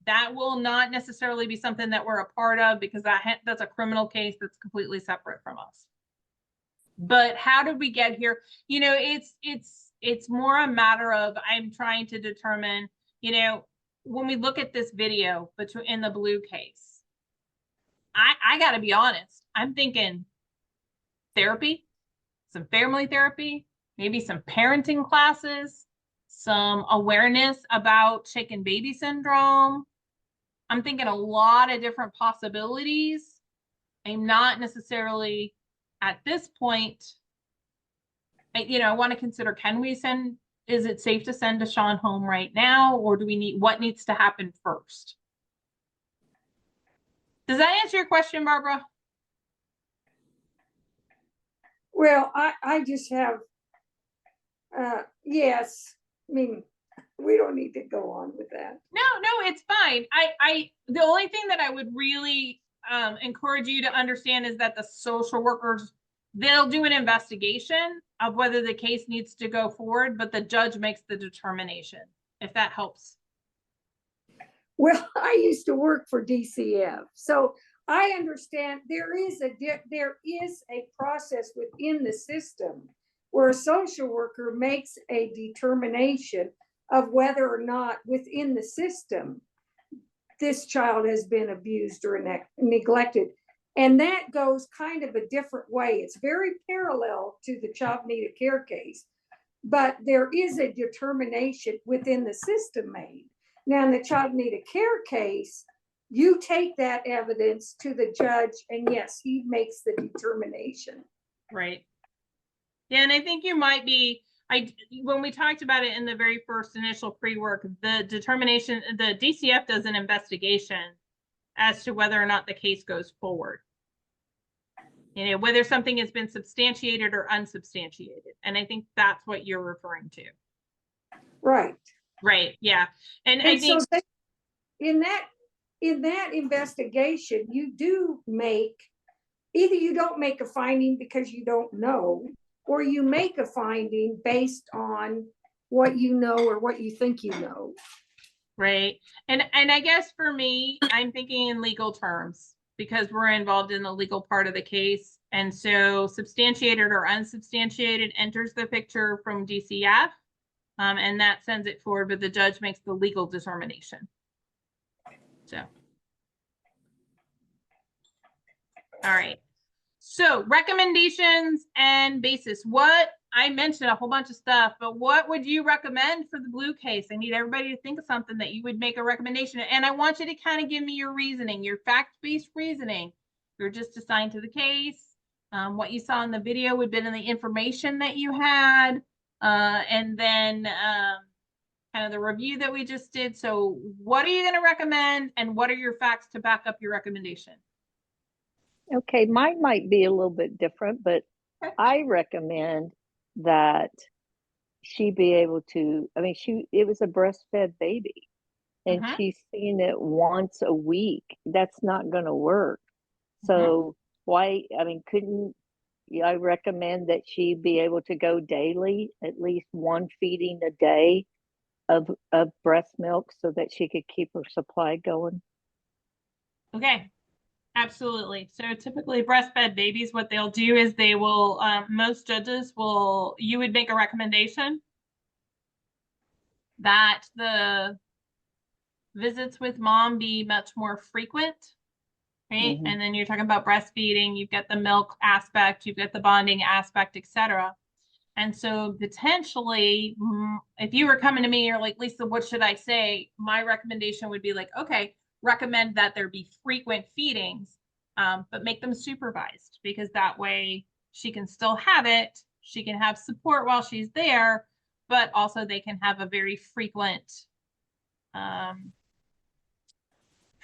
Speaker 1: That will not necessarily be something that we're a part of, because that's a criminal case that's completely separate from us. But how did we get here? You know, it's more a matter of, I'm trying to determine, you know, when we look at this video in the Blue case, I got to be honest, I'm thinking therapy, some family therapy, maybe some parenting classes, some awareness about shaken baby syndrome. I'm thinking a lot of different possibilities. I'm not necessarily at this point, I want to consider, is it safe to send Deshaun home right now, or do we need, what needs to happen first? Does that answer your question, Barbara?
Speaker 2: Well, I just have, yes, I mean, we don't need to go on with that.
Speaker 1: No, it's fine. The only thing that I would really encourage you to understand is that the social workers, they'll do an investigation of whether the case needs to go forward, but the judge makes the determination, if that helps.
Speaker 2: Well, I used to work for DCF, so I understand there is a process within the system where a social worker makes a determination of whether or not within the system this child has been abused or neglected. And that goes kind of a different way. It's very parallel to the child needed care case. but there is a determination within the system made. Now, in the child needed care case, you take that evidence to the judge, and yes, he makes the determination.
Speaker 1: Right. Yeah, and I think you might be, when we talked about it in the very first initial pre-work, the determination, the DCF does an investigation as to whether or not the case goes forward. You know, whether something has been substantiated or unsubstantiated. And I think that's what you're referring to.
Speaker 2: Right.
Speaker 1: Right, yeah. And I
Speaker 2: And so
Speaker 1: think,
Speaker 2: in that investigation, you do make, either you don't make a finding because you don't know, or you make a finding based on what you know or what you think you know.
Speaker 1: right. And I guess for me, I'm thinking in legal terms because we're involved in the legal part of the case. And so substantiated or unsubstantiated enters the picture from DCF. And that sends it forward, but the judge makes the legal determination. So. All right. So recommendations and basis. What I mentioned a whole bunch of stuff, but what would you recommend for the blue case? I need everybody to think of something that you would make a recommendation. And I want you to kind of give me your reasoning, your fact-based reasoning. You're just assigned to the case. What you saw in the video would have been in the information that you had. And then kind of the review that we just did. So what are you going to recommend and what are your facts to back up your recommendation?
Speaker 5: Okay, mine might be a little bit different, but
Speaker 1: Okay.
Speaker 5: I recommend that she be able to, I mean, it was a breastfed baby and
Speaker 1: Mhm.
Speaker 5: she's seen it once a week. That's not going to work. So why, I mean, I recommend that she be able to go daily, at least one feeding a day of breast milk so that she could keep her supply going.
Speaker 1: Okay. Absolutely. So typically breastfed babies, what they'll do is they will, most judges will, you would make a recommendation that the visits with mom be much more frequent, right?
Speaker 5: Mhm.
Speaker 1: And then you're talking about breastfeeding, you've got the milk aspect, you've got the bonding aspect, etc. And so potentially, if you were coming to me, you're like, Lisa, what should I say? My recommendation would be like, okay, recommend that there be frequent feedings, but make them supervised because that way she can still have it. She can have support while she's there, but also they can have a very frequent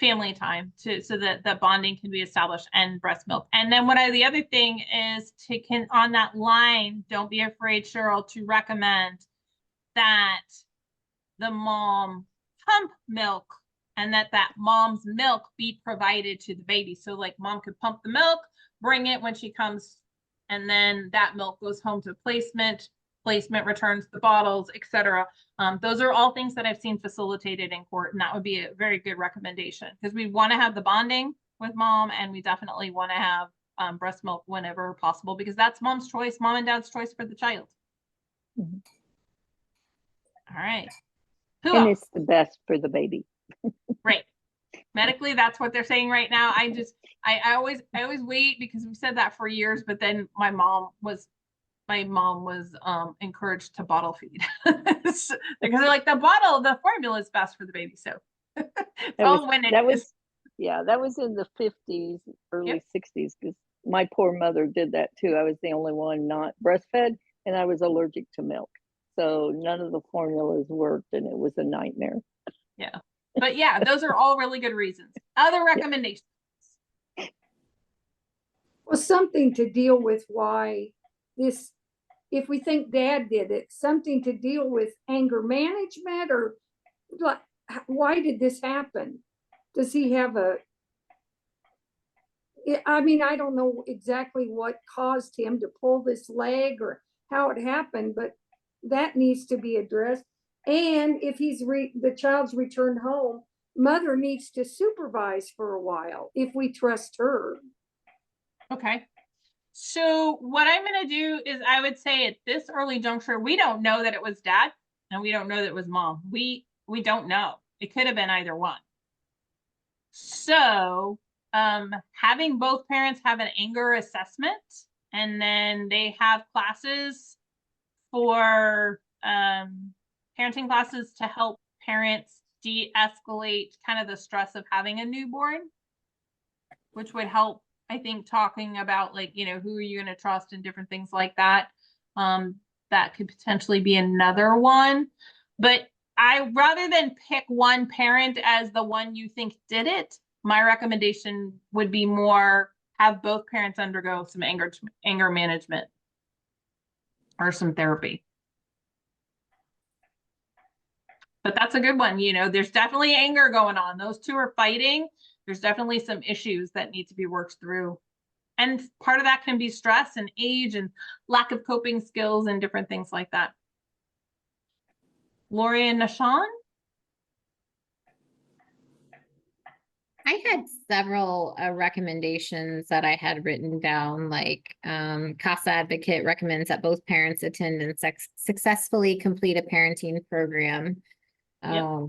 Speaker 1: family time so that the bonding can be established and breast milk. And then the other thing is on that line, don't be afraid, Cheryl, to recommend that the mom pump milk and that mom's milk be provided to the baby. So like mom could pump the milk, bring it when she comes, and then that milk goes home to placement returns the bottles, etc. Those are all things that I've seen facilitated in court, and that would be a very good recommendation because we want to have the bonding with mom, and we definitely want to have breast milk whenever possible because that's mom's choice, mom and dad's choice for the child.
Speaker 5: Mhm.
Speaker 1: All right. Who
Speaker 5: And
Speaker 1: else?
Speaker 5: it's the best for the baby.
Speaker 1: Right. Medically, that's what they're saying right now. I always wait because we've said that for years, but then my mom was encouraged to bottle feed because they're like the formula is best for the baby. So
Speaker 5: That was in the 50s, early
Speaker 1: Yep.
Speaker 5: 60s, because my poor mother did that too. I was the only one not breastfed and I was allergic to milk. So none of the formulas worked and it was a nightmare.
Speaker 1: Yeah. But yeah, those are all really good reasons. Other recommendations.
Speaker 2: Well, something to deal with why this, if we think dad did it, something to deal with anger management or like, why did this happen? Does he have I mean, I don't know exactly what caused him to pull this leg or how it happened, but that needs to be addressed. And if the child's returned home, mother needs to supervise for a while if we trust her.
Speaker 1: Okay. So what I'm going to do is I would say at this early juncture, we don't know that it was dad and we don't know that it was mom. We don't know. It could have been either one. So having both parents have an anger assessment and then they have classes for parenting classes to help parents de-escalate kind of the stress of having a newborn, which would help, I think, talking about like, you know, who are you going to trust and different things like that. That could potentially be another one. But rather than pick one parent as the one you think did it, my recommendation would be more have both parents undergo some anger management or some therapy. But that's a good one. You know, there's definitely anger going on. Those two are fighting. There's definitely some issues that need to be worked through. And part of that can be stress and age and lack of coping skills and different things like that. Lori and Nashawn?
Speaker 4: I had several recommendations that I had written down, like CASA Advocate recommends that both parents attend and successfully complete a parenting program.
Speaker 1: Yep.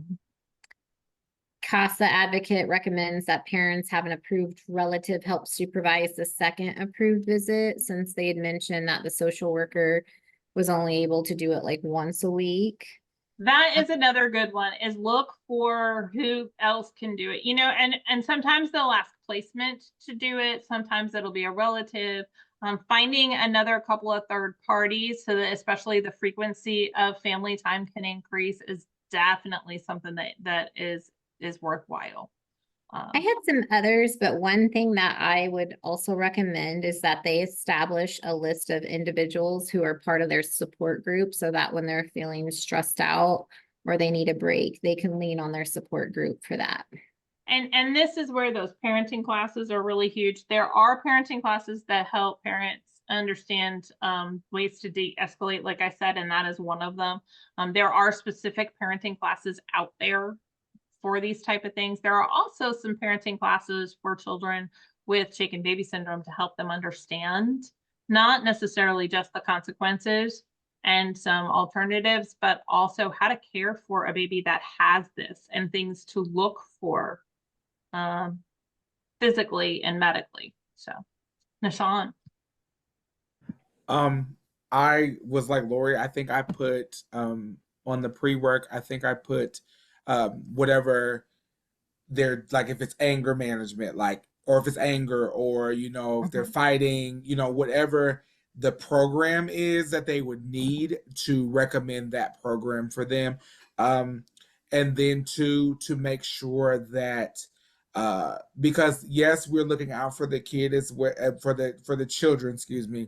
Speaker 4: CASA Advocate recommends that parents have an approved relative help supervise the second approved visit, since they had mentioned that the social worker was only able to do it like once a week.
Speaker 1: That is another good one, is look for who else can do it, you know, and sometimes they'll ask placement to do it. Sometimes it'll be a relative. Finding another couple of third parties so that especially the frequency of family time can increase is definitely something that is worthwhile.
Speaker 4: I had some others, but one thing that I would also recommend is that they establish a list of individuals who are part of their support group, so that when they're feeling stressed out or they need a break, they can lean on their support group for that.
Speaker 1: And this is where those parenting classes are really huge. There are parenting classes that help parents understand ways to de-escalate, like I said, and that is one of them. There are specific parenting classes out there for these type of things. There are also some parenting classes for children with shaken baby syndrome to help them understand, not necessarily just the consequences and some alternatives, but also how to care for a baby that has this and things to look for physically and medically. So, Nashawn.
Speaker 3: I was like Lori. I think I put on the pre-work. I think I put whatever they're like, if it's anger management, like, or if it's anger, or you know, if they're fighting, you know, whatever the program is that they would need, to recommend that program for them, and then to make sure that because yes, we're looking out for the kid as well, for the children, excuse me,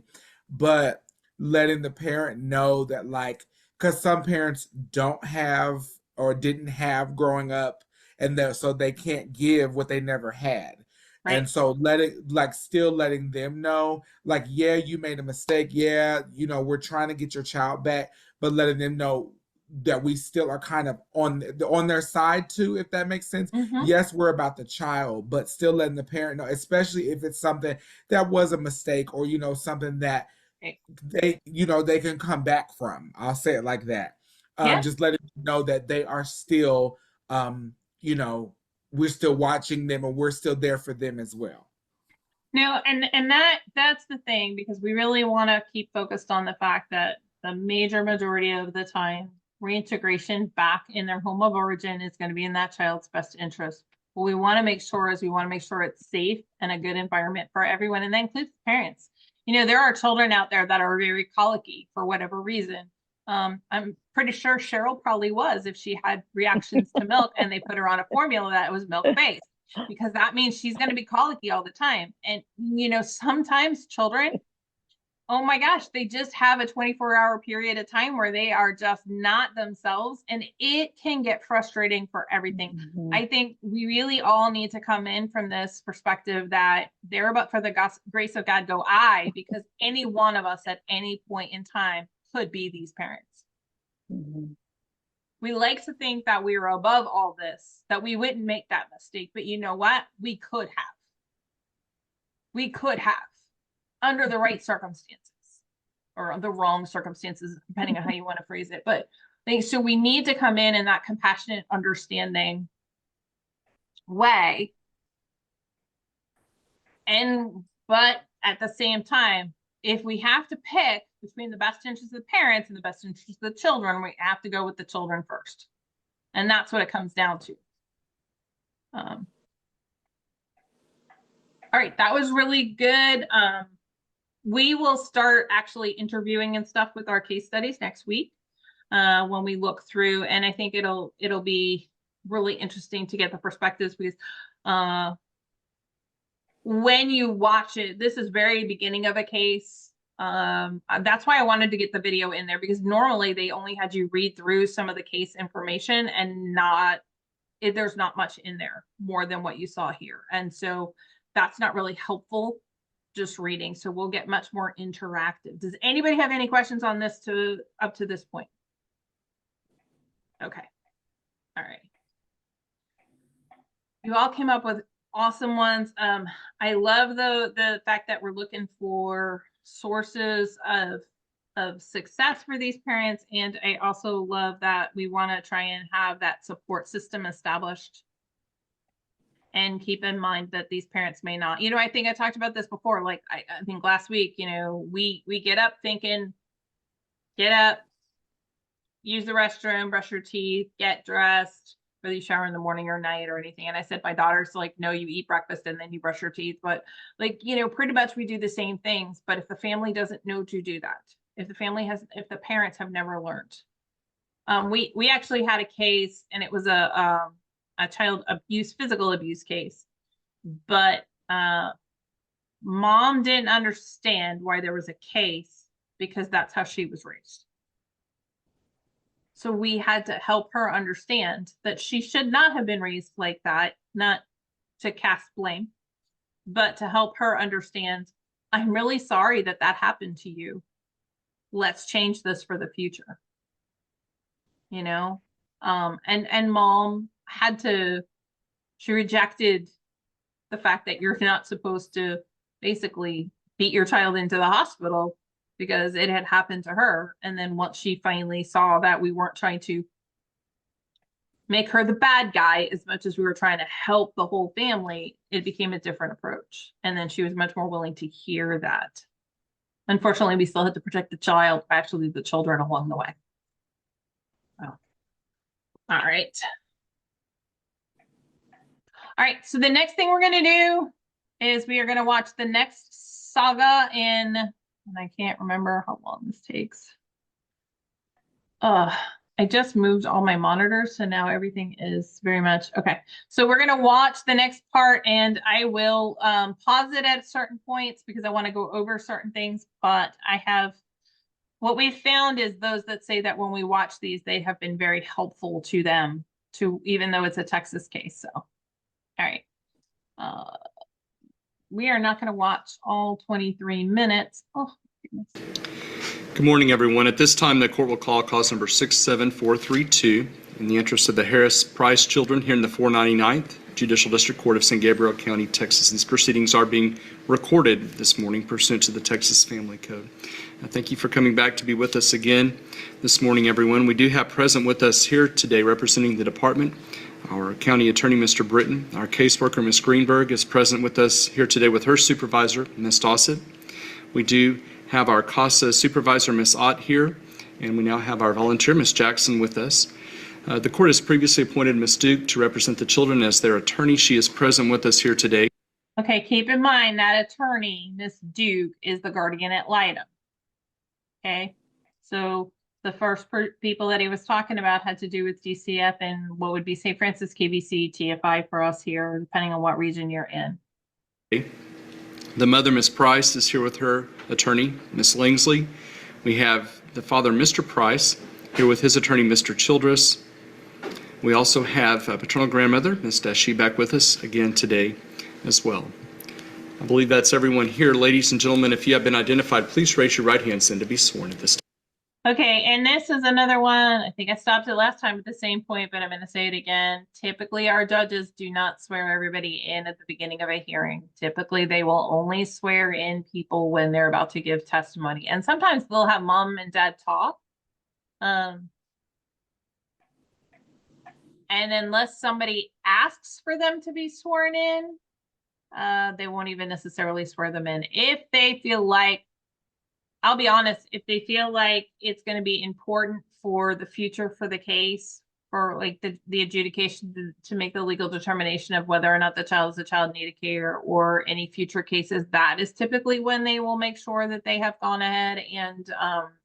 Speaker 3: but letting the parent know that, like, because some parents don't have or didn't have growing up, and so they can't give what they never had.
Speaker 1: Right.
Speaker 3: And so still letting them know, like, yeah, you made a mistake, yeah, you know, we're trying to get your child back, but letting them know that we still are kind of on their side too, if that makes sense. Yes, we're about the child, but still letting the parent know, especially if it's something that was a mistake, or you know, something that they, you know, they can come back from. I'll say it like that. Just letting them know that they are still you know, we're still watching them, and we're still there for them as well.
Speaker 1: No, and that's the thing, because we really want to keep focused on the fact that the major majority of the time, reintegration back in their home of origin is going to be in that child's best interest. What we want to make sure is it's safe and a good environment for everyone, and that includes parents. You know, there are children out there that are very colicky for whatever reason. I'm pretty sure Cheryl probably was, if she had reactions to milk and they put her on a formula that was milk-based, because that means she's going to be colicky all the time. And, you know, sometimes children, oh my gosh, they just have a 24-hour period of time where they are just not themselves, and it can get frustrating for everything. I think we really all need to come in from this perspective that there, but for the grace of God go I, because any one of us at any point in time could be these parents. We like to think that we were above all this, that we wouldn't make that mistake, but you know what? We could have under the right circumstances, or the wrong circumstances, depending on how you want to phrase it. But so we need to come in that compassionate, understanding way. But at the same time, if we have to pick, between the best interest of the parents and the best interest of the children, we have to go with the children first. And that's what it comes down to. All right, that was really good. We will start actually interviewing and stuff with our case studies next week when we look through, and I think it'll be really interesting to get the perspectives, because when you watch it, this is very beginning of a case. That's why I wanted to get the video in there, because normally they only had you read through some of the case information and there's not much in there more than what you saw here. And so that's not really helpful, just reading. So we'll get much more interactive. Does anybody have any questions on this up to this point? Okay. All right. You all came up with awesome ones. I love the fact that we're looking for sources of success for these parents. And I also love that we want to try and have that support system established. And keep in mind that these parents may not, I think I talked about this before, like I think last week, we get up thinking, get up, use the restroom, brush your teeth, get dressed, whether you shower in the morning or night or anything. And I said, my daughter's like, no, you eat breakfast and then you brush your teeth. But like, pretty much we do the same things. But if the family doesn't know to do that, if the parents have never learned, we actually had a case, and it was a child abuse, physical abuse case, but mom didn't understand why there was a case, because that's how she was raised. So we had to help her understand that she should not have been raised like that, not to cast blame, but to help her understand, I'm really sorry that happened to you. Let's change this for the future. And mom she rejected the fact that you're not supposed to basically beat your child into the hospital, because it had happened to her. And then once she finally saw that we weren't trying to make her the bad guy as much as we were trying to help the whole family, it became a different approach. And then she was much more willing to hear that. Unfortunately, we still had to protect the children along the way. Oh. All right. All right, so the next thing we're going to do is we are going to watch the next saga and I can't remember how long this takes. I just moved all my monitors, so now everything is very much okay. So we're going to watch the next part, and I will pause it at certain points because I want to go over certain things. But what we've found is those that say that when we watch these, they have been very helpful to them, even though it's a Texas case. So, all right. We are not going to watch all 23 minutes. Oh, goodness.
Speaker 6: Good morning, everyone. At this time, the court will call cause number 67432 in the interest of the Harris Price children here in the 499th Judicial District Court of San Gabriel County, Texas. These proceedings are being recorded this morning pursuant to the Texas Family Code. Thank you for coming back to be with us again this morning, everyone. We do have present with us here today representing the department, our county attorney, Mr. Britton. Our caseworker, Ms. Greenberg, is present with us here today with her supervisor, Ms. Dossett. We do have our CASA supervisor, Ms. Ott, here, and we now have our volunteer, Ms. Jackson, with us. The court has previously appointed Ms. Duke to represent the children as their attorney. She is present with us here today.
Speaker 1: Okay, keep in mind that attorney, Ms. Duke, is the guardian ad litem. Okay, so the first people that he was talking about had to do with DCF and what would be St. Francis, KBC, TFI for us here, depending on what region you're in.
Speaker 6: The mother, Ms. Price, is here with her attorney, Ms. Langsley. We have the father, Mr. Price, here with his attorney, Mr. Childress. We also have paternal grandmother, Ms. Dashi, back with us again today as well. I believe that's everyone here. Ladies and gentlemen, if you have been identified, please raise your right hands and to be sworn at this time.
Speaker 1: Okay, and this is another one. I think I stopped it last time at the same point, but I'm going to say it again. Typically, our judges do not swear everybody in at the beginning of a hearing. Typically, they will only swear in people when they're about to give testimony. And sometimes they'll have mom and dad talk. And unless somebody asks for them to be sworn in, they won't even necessarily swear them in. If they feel like I'll be honest, if they feel like it's gonna be important for the future for the case, for like the adjudication to make the legal determination of whether or not the child is a child in need of care or any future cases, that is typically when they will make sure that they have gone ahead and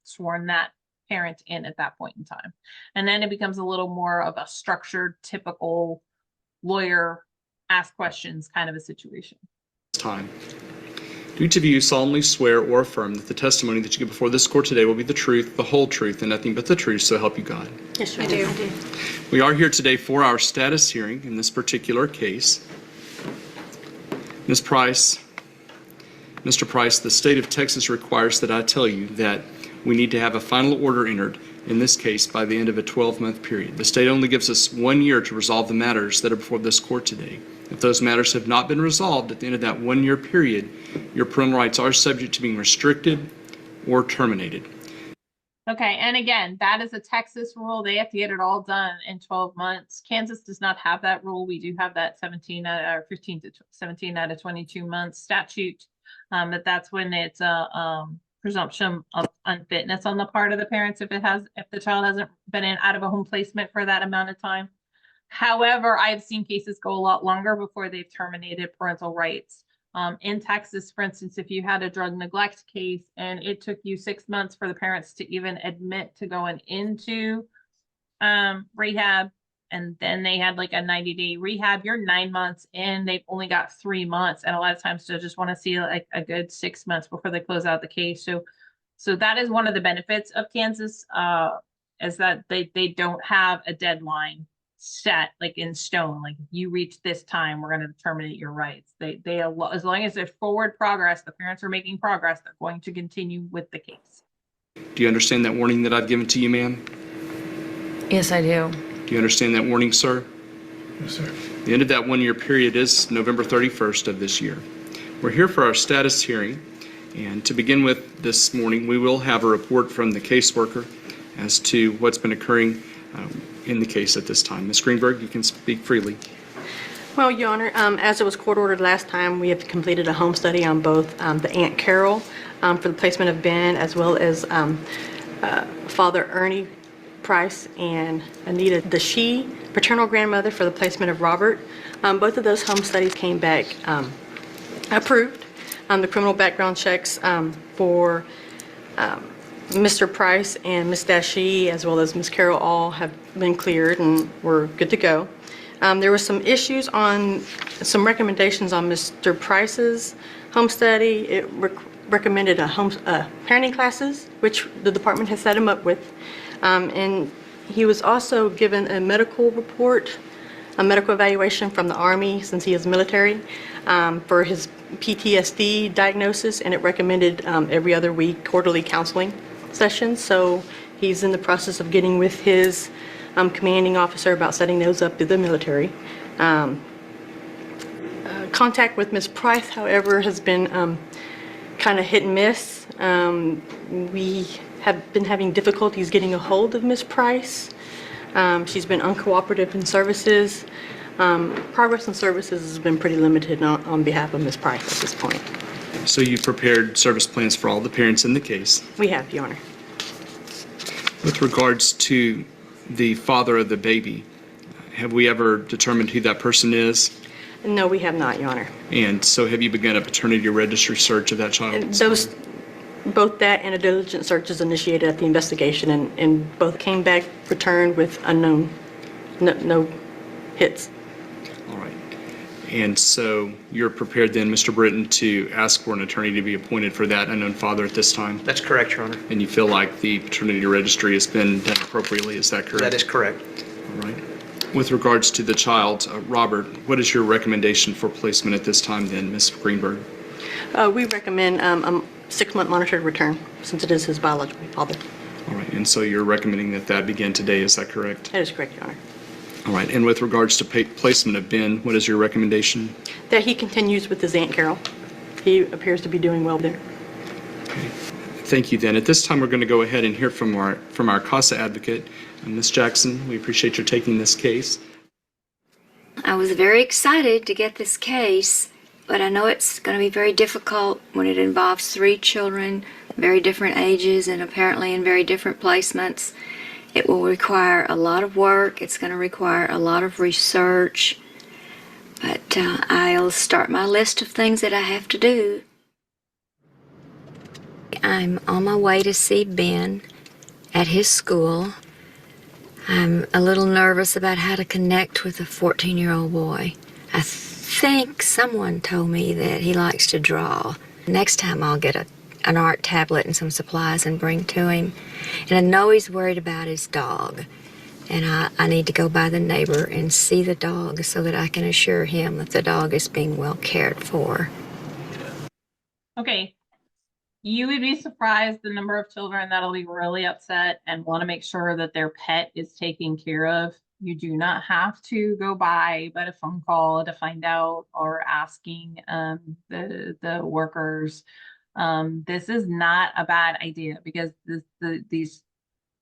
Speaker 1: sworn that parent in at that point in time. And then it becomes a little more of a structured, typical lawyer ask questions kind of a situation.
Speaker 6: Time. Do each of you solemnly swear or affirm that the testimony that you give before this court today will be the truth, the whole truth, and nothing but the truth, so help you God?
Speaker 7: Yes, I do.
Speaker 6: We are here today for our status hearing in this particular case. Ms. Price, Mr. Price, the state of Texas requires that I tell you that we need to have a final order entered in this case by the end of a 12-month period. The state only gives us 1 year to resolve the matters that are before this court today. If those matters have not been resolved at the end of that 1-year period, your parental rights are subject to being restricted or terminated.
Speaker 1: Okay, and again, that is a Texas rule. They have to get it all done in 12 months. Kansas does not have that rule. We do have that 15 to 17 out of 22 months statute. That's when it's a presumption of unfitness on the part of the parents if the child hasn't been in out of a home placement for that amount of time. However, I've seen cases go a lot longer before they've terminated parental rights. In Texas, for instance, if you had a drug neglect case and it took you 6 months for the parents to even admit to going into rehab, and then they had like a 90-day rehab, you're 9 months in, they've only got 3 months. And a lot of times they'll just want to see like a good 6 months before they close out the case. So that is one of the benefits of Kansas, is that they don't have a deadline set like in stone. Like if you reach this time, we're going to terminate your rights. They as long as there's forward progress, the parents are making progress, they're going to continue with the case.
Speaker 6: Do you understand that warning that I've given to you, ma'am?
Speaker 7: Yes, I do.
Speaker 6: Do you understand that warning, sir?
Speaker 8: Yes, sir.
Speaker 6: The end of that 1-year period is November 31st of this year. We're here for our status hearing, and to begin with this morning, we will have a report from the caseworker as to what's been occurring in the case at this time. Ms. Greenberg, you can speak freely.
Speaker 9: Well, Your Honor, as it was court ordered last time, we have completed a home study on both the Aunt Carol for the placement of Ben, as well as Father Ernie Price and Anita Deshee, paternal grandmother, for the placement of Robert. Both of those home studies came back approved. The criminal background checks for Mr. Price and Ms. Deshee, as well as Ms. Carroll, all have been cleared and we're good to go. There were some issues on some recommendations on Mr. Price's home study. It recommended parenting classes, which the department has set him up with. And he was also given a medical report, a medical evaluation from the Army, since he is military, for his PTSD diagnosis, and it recommended every other week quarterly counseling sessions. So he's in the process of getting with his commanding officer about setting those up through the military. Contact with Ms. Price, however, has been kind of hit and miss. We have been having difficulties getting a hold of Ms. Price. She's been uncooperative in services. Progress in services has been pretty limited on behalf of Ms. Price at this point.
Speaker 6: So you prepared service plans for all the parents in the case.
Speaker 9: We have, Your Honor.
Speaker 6: With regards to the father of the baby, have we ever determined who that person is?
Speaker 9: No, we have not, Your Honor.
Speaker 6: And so have you begun a paternity registry search of that child?
Speaker 9: Both that and a diligent search is initiated at the investigation, and both came back returned with unknown, no hits.
Speaker 6: All right. And so you're prepared then, Mr. Britton, to ask for an attorney to be appointed for that unknown father at this time?
Speaker 8: That's correct, Your Honor.
Speaker 6: And you feel like the paternity registry has been done appropriately, is that correct?
Speaker 8: That is correct.
Speaker 6: All right. With regards to the child, Robert, what is your recommendation for placement at this time then, Ms. Greenberg?
Speaker 9: We recommend a 6-month monitored return, since it is his biological father.
Speaker 6: All right. And so you're recommending that that begin today, is that correct?
Speaker 9: That is correct, Your Honor.
Speaker 6: All right. And with regards to placement of Ben, what is your recommendation?
Speaker 9: That he continues with his Aunt Carol. He appears to be doing well there.
Speaker 6: Okay. Thank you then. At this time, we're going to go ahead and hear from our CASA advocate, Ms. Jackson. We appreciate your taking this case.
Speaker 10: I was very excited to get this case, but I know it's going to be very difficult when it involves 3 children very different ages and apparently in very different placements. It will require a lot of work. It's going to require a lot of research. But I'll start my list of things that I have to do. I'm on my way to see Ben at his school. I'm a little nervous about how to connect with a 14-year-old boy. I think someone told me that he likes to draw. Next time I'll get an art tablet and some supplies and bring to him. And I know he's worried about his dog. And I need to go by the neighbor and see the dog so that I can assure him that the dog is being well cared for.
Speaker 1: Okay. You would be surprised the number of children that'll be really upset and want to make sure that their pet is taken care of. You do not have to go by but a phone call to find out or asking the workers. This is not a bad idea because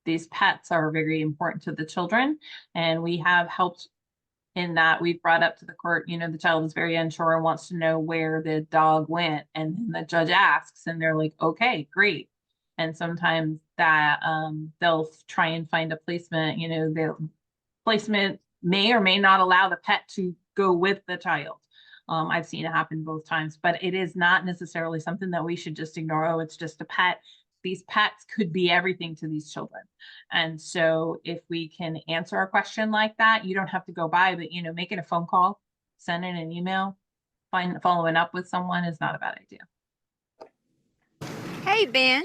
Speaker 1: these pets are very important to the children, and we have helped in that we've brought up to the court, the child is very unsure and wants to know where the dog went. And then the judge asks and they're like, okay, great. And sometimes that they'll try and find a placement, the placement may or may not allow the pet to go with the child. I've seen it happen both times, but it is not necessarily something that we should just ignore. Oh, it's just a pet. These pets could be everything to these children. And so if we can answer a question like that, you don't have to go by, but making a phone call, sending an email, following up with someone is not a bad idea.
Speaker 10: Hey, Ben.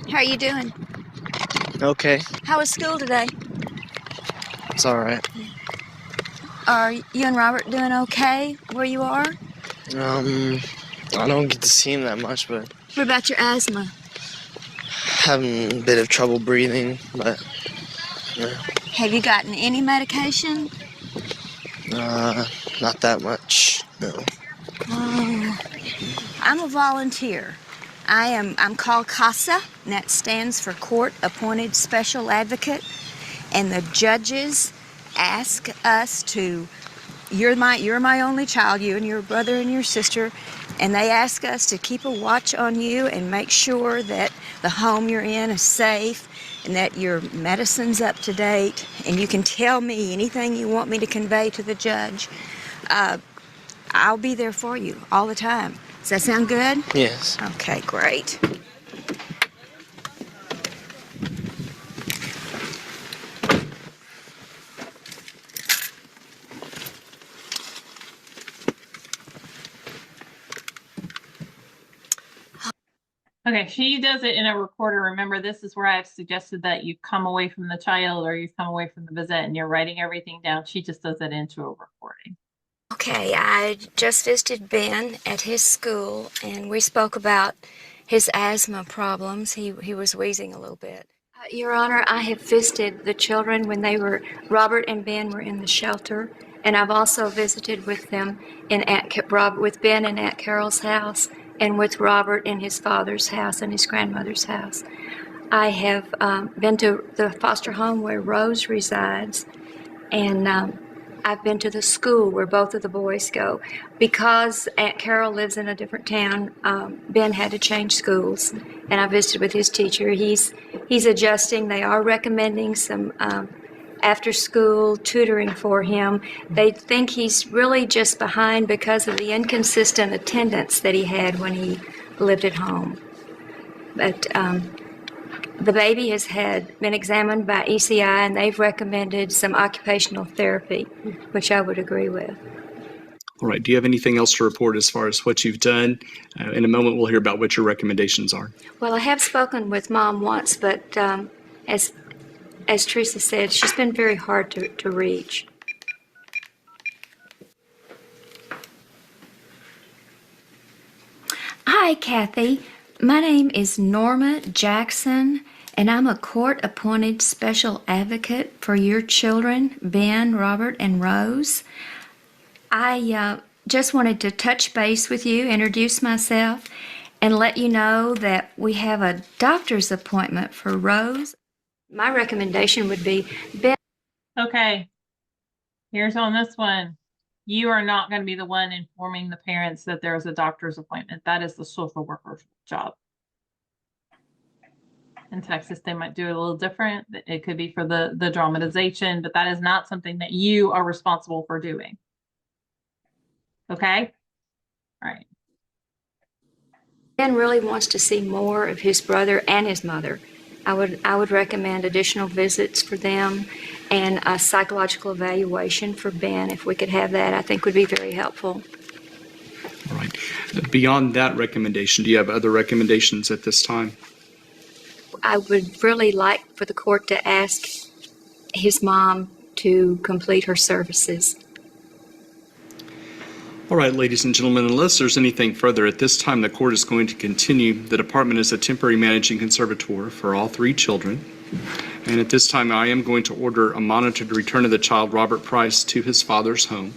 Speaker 10: How are you doing?
Speaker 8: Okay,
Speaker 10: How was school today?
Speaker 8: it's all right.
Speaker 10: Are you and Robert doing okay where you are?
Speaker 8: I don't get to see him that much, but
Speaker 10: What about your asthma?
Speaker 8: having a bit of trouble breathing, but
Speaker 10: Have you gotten any medication?
Speaker 8: not that much, no.
Speaker 10: Oh, I'm a volunteer. I'm called CASA, and that stands for Court Appointed Special Advocate. And the judges ask us to, you're my only child, you and your brother and your sister, and they ask us to keep a watch on you and make sure that the home you're in is safe and that your medicine's up to date, and you can tell me anything you want me to convey to the judge. I'll be there for you all the time. Does that sound good?
Speaker 8: Yes.
Speaker 10: Okay, great.
Speaker 1: Okay, she does it in a recorder. Remember, this is where I've suggested that you come away from the child or you've come away from the visit and you're writing everything down. She just does it into a recording.
Speaker 10: Okay, I just visited Ben at his school, and we spoke about his asthma problems. He was wheezing a little bit. Your Honor, I have visited the children when Robert and Ben were in the shelter, and I've also visited with them with Ben in Aunt Carol's house, and with Robert in his father's house and his grandmother's house. I have been to the foster home where Rose resides, and I've been to the school where both of the boys go. Because Aunt Carol lives in a different town, Ben had to change schools, and I visited with his teacher. He's adjusting. They are recommending some after-school tutoring for him. They think he's really just behind because of the inconsistent attendance that he had when he lived at home. But the baby has been examined by ECI, and they've recommended some occupational therapy, which I would agree with.
Speaker 6: All right. Do you have anything else to report as far as what you've done? In a moment, we'll hear about what your recommendations are.
Speaker 10: Well, I have spoken with Mom once, but as Teresa said, she's been very hard to reach. Hi, Kathy. My name is Norma Jackson, and I'm a court-appointed special advocate for your children, Ben, Robert, and Rose. I just wanted to touch base with you, introduce myself, and let you know that we have a doctor's appointment for Rose. My recommendation would be Ben.
Speaker 1: Okay. Here's on this one. You are not going to be the one informing the parents that there's a doctor's appointment. That is the social worker's job. In Texas, they might do it a little different. It could be for the dramatization, but that is not something that you are responsible for doing. Okay? All right.
Speaker 10: Ben really wants to see more of his brother and his mother. I would recommend additional visits for them and a psychological evaluation for Ben. If we could have that, I think would be very helpful.
Speaker 6: All right. Beyond that recommendation, do you have other recommendations at this time?
Speaker 10: I would really like for the court to ask his mom to complete her services.
Speaker 6: All right, ladies and gentlemen, unless there's anything further at this time, the court is going to continue. The department is a temporary managing conservator for all 3 children. And at this time, I am going to order a monitored return of the child, Robert Price, to his father's home.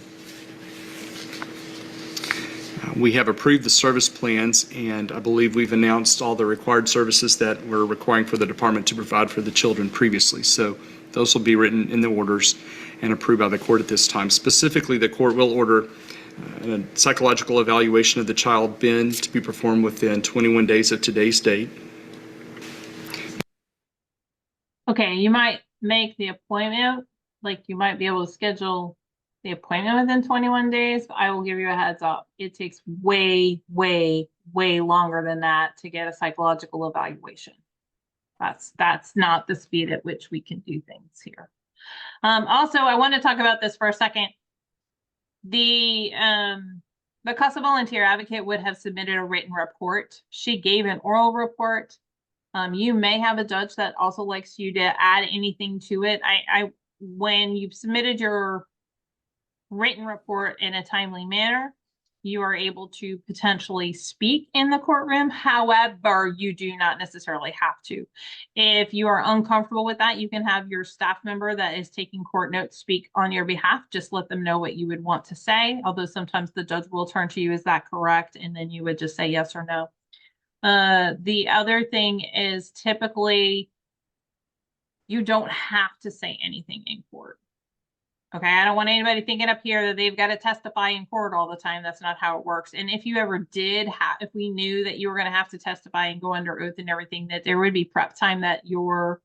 Speaker 6: We have approved the service plans, and I believe we've announced all the required services that we're requiring for the department to provide for the children previously. So those will be written in the orders and approved by the court at this time. Specifically, the court will order a psychological evaluation of the child, Ben, to be performed within 21 days of today's date.
Speaker 1: Okay, you might make the appointment, like you might be able to schedule the appointment within 21 days. But I will give you a heads up. It takes way, way, way longer than that to get a psychological evaluation. That's not the speed at which we can do things here. Also, I want to talk about this for a second. The CASA volunteer advocate would have submitted a written report. She gave an oral report. You may have a judge that also likes you to add anything to it. When you've submitted your written report in a timely manner, you are able to potentially speak in the courtroom. However, you do not necessarily have to. If you are uncomfortable with that, you can have your staff member that is taking court notes speak on your behalf. Just let them know what you would want to say. Although sometimes the judge will turn to you, is that correct? And then you would just say yes or no. The other thing is typically you don't have to say anything in court. Okay, I don't want anybody thinking up here that they've got to testify in court all the time. That's not how it works. And if you ever did have, if we knew that you were going to have to testify and go under oath and everything, that there would be prep time that your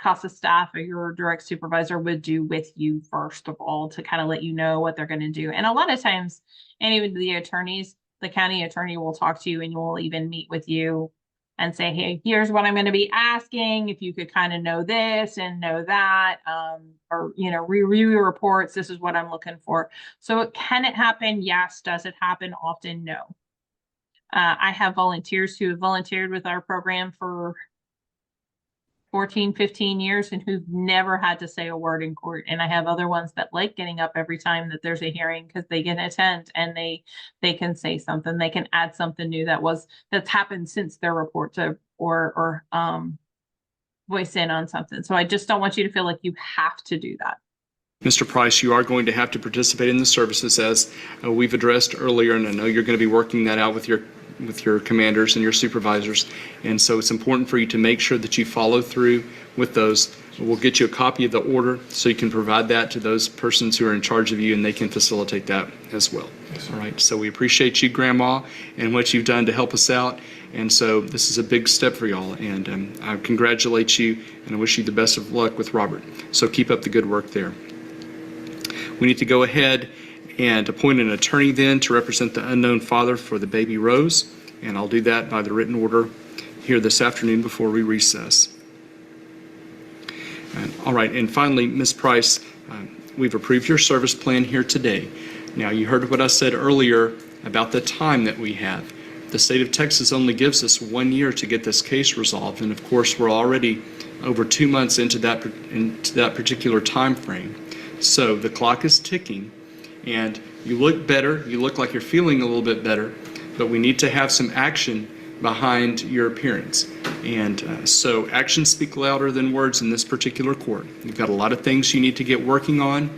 Speaker 1: CASA staff or your direct supervisor would do with you first of all to kind of let you know what they're going to do. And a lot of times, and even the attorneys, the county attorney will talk to you and will even meet with you and say, hey, here's what I'm going to be asking. If you could kind of know this and know that, or, you know, review your reports. This is what I'm looking for. So can it happen? Yes. Does it happen often? No. I have volunteers who have volunteered with our program for 14, 15 years and who've never had to say a word in court. And I have other ones that like getting up every time that there's a hearing because they can attend and they can say something, they can add something new that's happened since their report to or voice in on something. So I just don't want you to feel like you have to do that.
Speaker 6: Mr. Price, you are going to have to participate in the services as we've addressed earlier, and I know you're going to be working that out with your commanders and your supervisors. And so it's important for you to make sure that you follow through with those. We'll get you a copy of the order so you can provide that to those persons who are in charge of you, and they can facilitate that as well. All right. So we appreciate you, Grandma, and what you've done to help us out. And so this is a big step for y'all, and I congratulate you, and I wish you the best of luck with Robert. So keep up the good work there. We need to go ahead and appoint an attorney then to represent the unknown father for the baby Rose, and I'll do that by the written order here this afternoon before we recess. All right, and finally, Ms. Price, we've approved your service plan here today. Now, you heard what I said earlier about the time that we have. The state of Texas only gives us 1 year to get this case resolved, and of course, we're already over 2 months into that particular time frame. So the clock is ticking, and you look better, you look like you're feeling a little bit better, but we need to have some action behind your appearance. And so actions speak louder than words in this particular court. You've got a lot of things you need to get working on,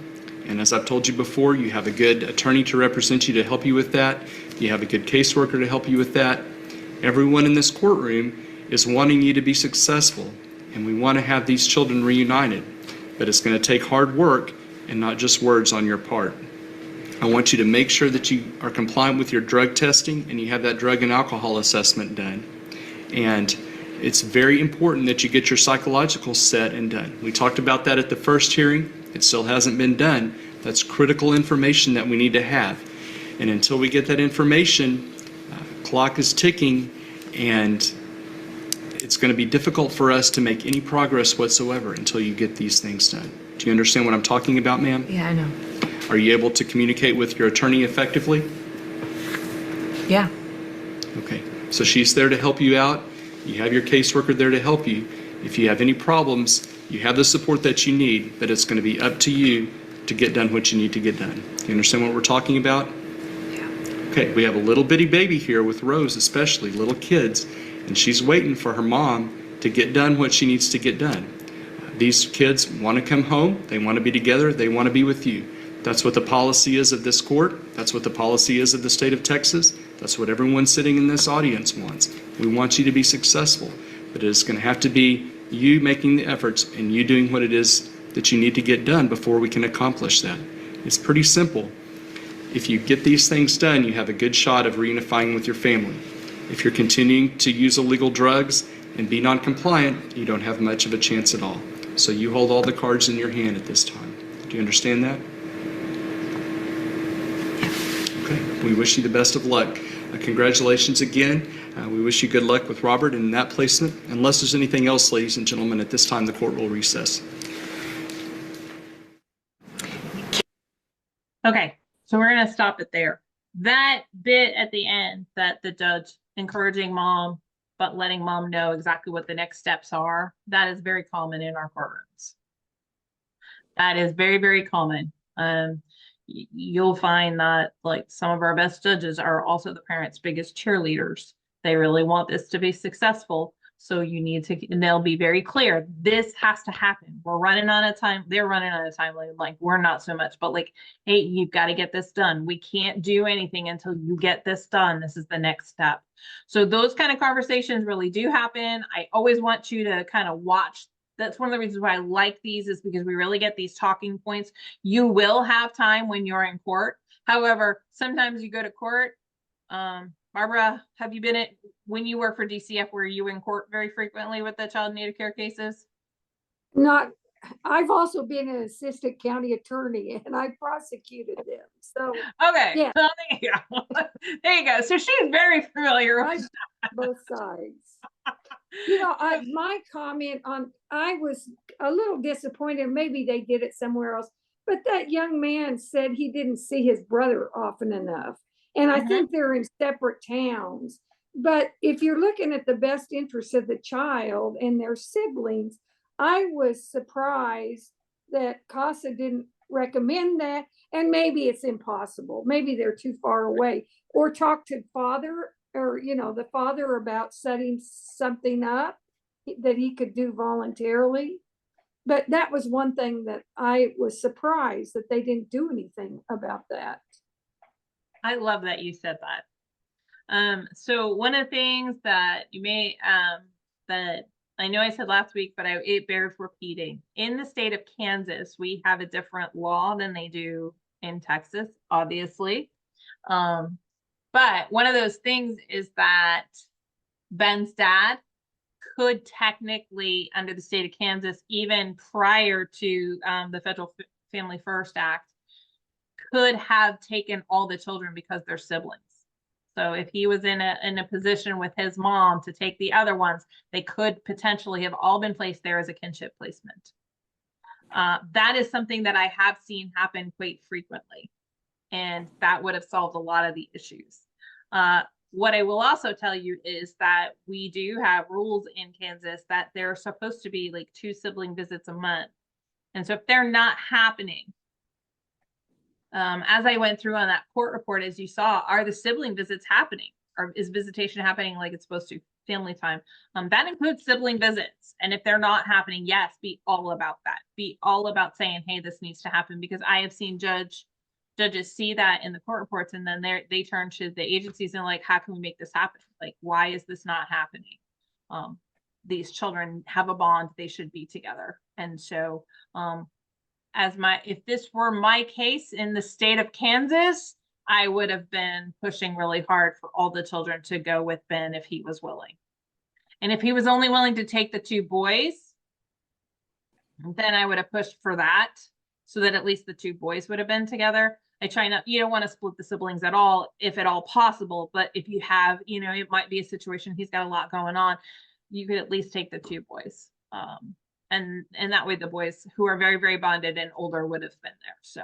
Speaker 6: and as I've told you before, you have a good attorney to represent you to help you with that. You have a good caseworker to help you with that. Everyone in this courtroom is wanting you to be successful, and we want to have these children reunited, but it's going to take hard work and not just words on your part. I want you to make sure that you are compliant with your drug testing and you have that drug and alcohol assessment done. And It's very important that you get your psychological set and done. We talked about that at the first hearing. It still hasn't been done. That's critical information that we need to have. And until we get that information, clock is ticking, and it's going to be difficult for us to make any progress whatsoever until you get these things done. Do you understand what I'm talking about, ma'am?
Speaker 7: Yeah, I know.
Speaker 6: Are you able to communicate with your attorney effectively?
Speaker 7: Yeah.
Speaker 6: Okay, so she's there to help you out. You have your caseworker there to help you. If you have any problems, you have the support that you need, but it's going to be up to you to get done what you need to get done. You understand what we're talking about?
Speaker 7: Yeah.
Speaker 6: Okay, we have a little bitty baby here with Rose, especially little kids, and she's waiting for her mom to get done what she needs to get done. These kids want to come home. They want to be together. They want to be with you. That's what the policy is of this court. That's what the policy is of the state of Texas. That's what everyone sitting in this audience wants. We want you to be successful, but it's going to have to be you making the efforts and you doing what it is that you need to get done before we can accomplish that. It's pretty simple. If you get these things done, you have a good shot of reunifying with your family. If you're continuing to use illegal drugs and be non-compliant, you don't have much of a chance at all. So you hold all the cards in your hand at this time. Do you understand that? Okay, we wish you the best of luck. Congratulations again. We wish you good luck with Robert in that placement. Unless there's anything else, ladies and gentlemen, at this time the court will recess.
Speaker 1: Okay, so we're gonna stop it there. That bit at the end, that the judge encouraging mom, but letting mom know exactly what the next steps are, that is very common in our courtrooms. That is very, very common. You'll find that like some of our best judges are also the parents' biggest cheerleaders. They really want this to be successful. So you need to, and they'll be very clear, this has to happen. We're running on a time, they're running on a timeline, like we're not so much, but like, hey, you've got to get this done. We can't do anything until you get this done. This is the next step. So those kind of conversations really do happen. I always want you to kind of watch. That's one of the reasons why I like these, is because we really get these talking points. You will have time when you're in court. However, sometimes you go to court. Barbara, have you been at, when you work for DCF, were you in court very frequently with the child native care cases?
Speaker 2: Not, I've also been an assistant county attorney and I prosecuted them. So
Speaker 1: Okay,
Speaker 2: yeah.
Speaker 1: well, there you go. There you go. So she's very familiar with
Speaker 2: both sides. You know, my comment on, I was a little disappointed. Maybe they did it somewhere else, but that young man said he didn't see his brother often enough. And I think they're in separate towns. But if you're looking at the best interest of the child and their siblings, I was surprised that CASA didn't recommend that. And maybe it's impossible. Maybe they're too far away. Or talk to father, or, you know, the father about setting something up that he could do voluntarily. But that was one thing that I was surprised that they didn't do anything about that.
Speaker 1: I love that you said that. So one of the things that you may, that I know I said last week, but it bears repeating. In the state of Kansas, we have a different law than they do in Texas, obviously. But one of those things is that Ben's dad could technically, under the state of Kansas, even prior to the Federal Family First Act, could have taken all the children because they're siblings. So if he was in a position with his mom to take the other ones, they could potentially have all been placed there as a kinship placement. That is something that I have seen happen quite frequently, and that would have solved a lot of the issues. What I will also tell you is that we do have rules in Kansas that they're supposed to be like 2 sibling visits a month. And so if they're not happening, as I went through on that court report, as you saw, are the sibling visits happening? Or is visitation happening like it's supposed to? Family time. That includes sibling visits. And if they're not happening, yes, be all about that. Be all about saying, hey, this needs to happen, because I have seen judges see that in the court reports, and then they turn to the agencies and like, how can we make this happen? Like, why is this not happening? These children have a bond, they should be together. And so, if this were my case in the state of Kansas, I would have been pushing really hard for all the children to go with Ben if he was willing. And if he was only willing to take the 2 boys, then I would have pushed for that so that at least the 2 boys would have been together. I try not, you don't want to split the siblings at all, if at all possible. But if you have, it might be a situation, he's got a lot going on. You could at least take the 2 boys. And that way the boys who are very, very bonded and older would have been there. So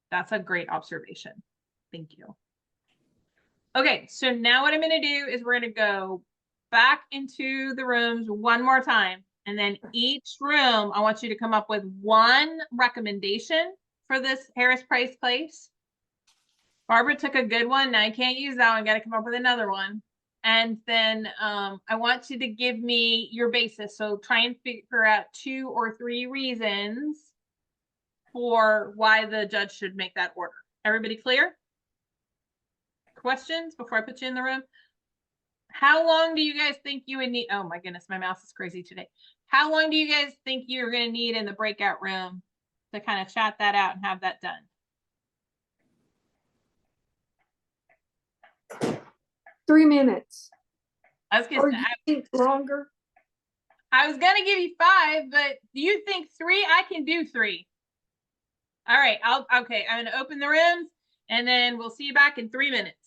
Speaker 1: that's a great observation. Thank you. Okay, so now what I'm going to do is we're going to go back into the rooms one more time. And then each room, I want you to come up with one recommendation for this Harris Price Place. Barbara took a good one. Now I can't use that one. Got to come up with another one. And then I want you to give me your basis. So try and figure out 2 or 3 reasons for why the judge should make that order. Everybody clear? Questions before I put you in the room? How long do you guys think you would need? Oh my goodness, my mouse is crazy today. How long do you guys think you're going to need in the breakout room to kind of chat that out and have that done?
Speaker 2: 3 minutes.
Speaker 1: I was
Speaker 2: Or
Speaker 1: gonna,
Speaker 2: you think longer?
Speaker 1: I was gonna give you 5, but do you think 3? I can do 3. All right, okay, I'm gonna open the rooms and then we'll see you back in 3 minutes.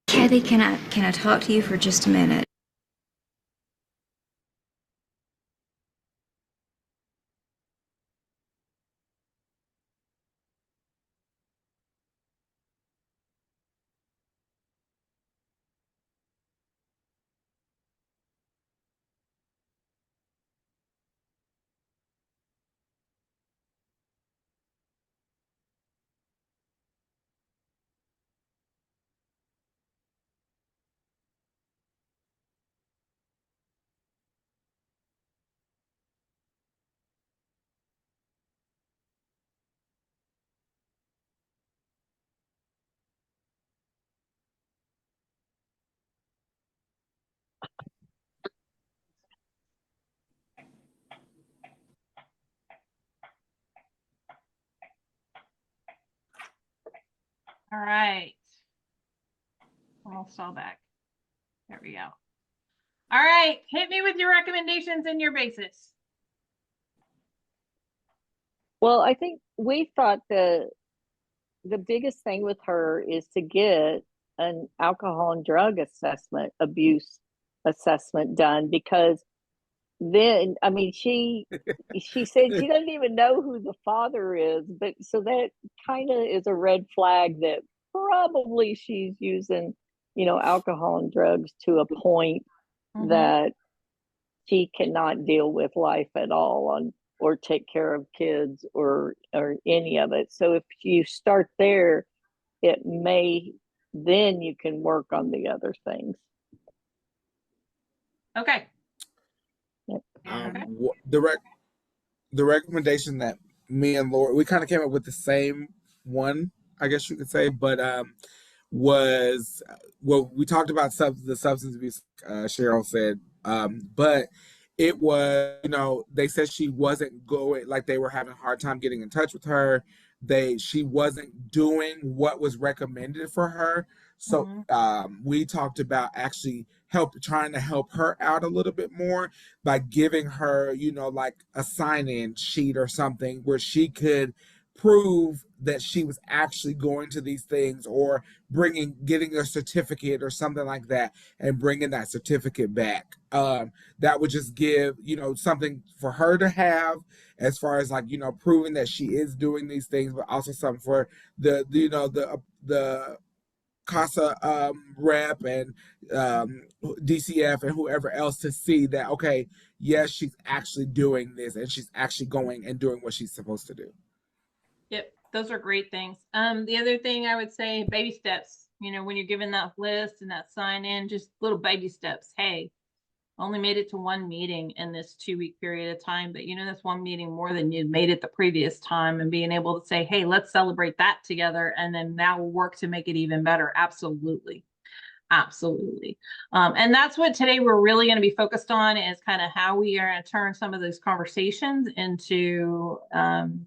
Speaker 10: Kathy, can I talk to you for just a minute?
Speaker 1: All right. I'll stall back. There we go. All right, hit me with your recommendations and your basis.
Speaker 5: Well, I think we thought the biggest thing with her is to get an alcohol and drug abuse assessment done, because then, I mean, she said she doesn't even know who the father is, but so that kind of is a red flag that probably she's using, alcohol and drugs to a point that she cannot deal with life at all or take care of kids or any of it. So if you start there, then you can work on the other things.
Speaker 1: Okay.
Speaker 3: The recommendation that me and Laura, we kind of came up with the same one, I guess you could say, but was we talked about the substance abuse, Cheryl said, but it was, they said she wasn't going, like they were having a hard time getting in touch with her. She wasn't doing what was recommended for her. So we talked about actually trying to help her out a little bit more by giving her, like a sign-in sheet or something where she could prove that she was actually going to these things, or getting a certificate or something like that, and bringing that certificate back. That would just give, something for her to have as far as, like, proving that she is doing these things, but also something for the CASA rep and DCF and whoever else to see that, okay, yes, she's actually doing this and she's actually going and doing what she's supposed to do.
Speaker 1: Yep, those are great things. The other thing I would say, baby steps. When you're given that list and that sign in, just little baby steps. Hey, only made it to one meeting in this 2-week period of time, but that's one meeting more than you made it the previous time, and being able to say, hey, let's celebrate that together, and then now we'll work to make it even better. Absolutely. Absolutely. And that's what today we're really going to be focused on, is kind of how we are going to turn some of those conversations into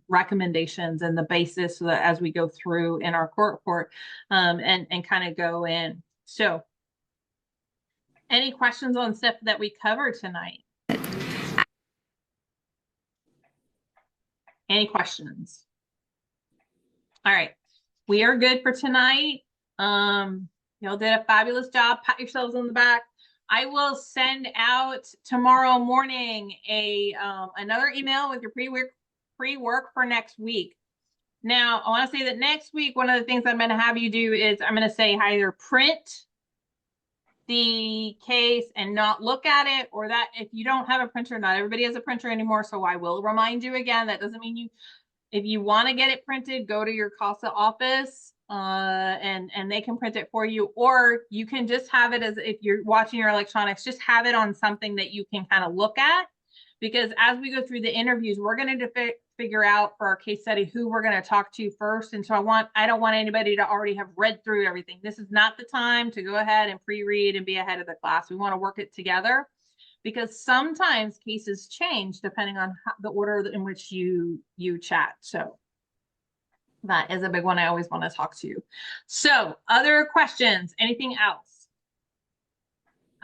Speaker 1: recommendations and the basis, so that as we go through in our court report and kind of go in. So any questions on stuff that we covered tonight? Any questions? All right, we are good for tonight. Y'all did a fabulous job. Pat yourselves on the back. I will send out tomorrow morning another email with your pre-work for next week. Now, I want to say that next week, one of the things I'm going to have you do is I'm going to say either print the case and not look at it, or that if you don't have a printer, not everybody has a printer anymore. So I will remind you again, that doesn't mean if you want to get it printed, go to your CASA office and they can print it for you, or you can just have it as, if you're watching your electronics, just have it on something that you can kind of look at, because as we go through the interviews, we're going to figure out for our case study who we're going to talk to first. And so I don't want anybody to already have read through everything. This is not the time to go ahead and pre-read and be ahead of the class. We want to work it together, because sometimes cases change depending on the order in which you chat. So that is a big one I always want to talk to you. So other questions, anything else?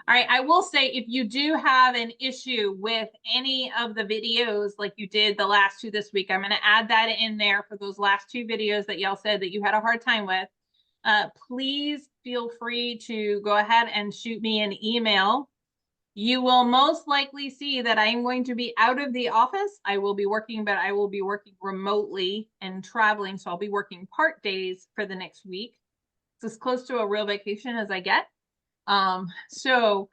Speaker 1: All right, I will say, if you do have an issue with any of the videos like you did the last two this week, I'm going to add that in there for those last two videos that y'all said that you had a hard time with. Please feel free to go ahead and shoot me an email. You will most likely see that I am going to be out of the office. I will be working, but I will be working remotely and traveling. So I'll be working part days for the next week. It's as close to a real vacation as I get. So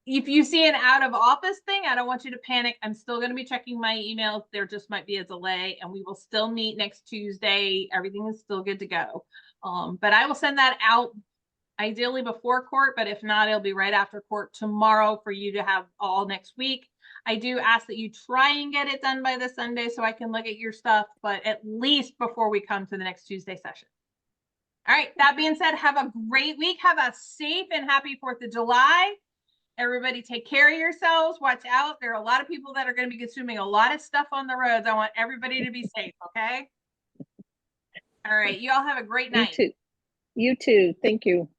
Speaker 1: if you see an out of office thing, I don't want you to panic. I'm still going to be checking my emails. There just might be a delay, and we will still meet next Tuesday. Everything is still good to go. But I will send that out ideally before court, but if not, it'll be right after court tomorrow for you to have all next week. I do ask that you try and get it done by this Sunday so I can look at your stuff, but at least before we come to the next Tuesday session. All right, that being said, have a great week. Have a safe and happy 4th of July. Everybody take care of yourselves. Watch out. There are a lot of people that are going to be consuming a lot of stuff on the roads. I want everybody to be safe, okay? All right, you all have a great night.
Speaker 5: You too. You too. Thank you.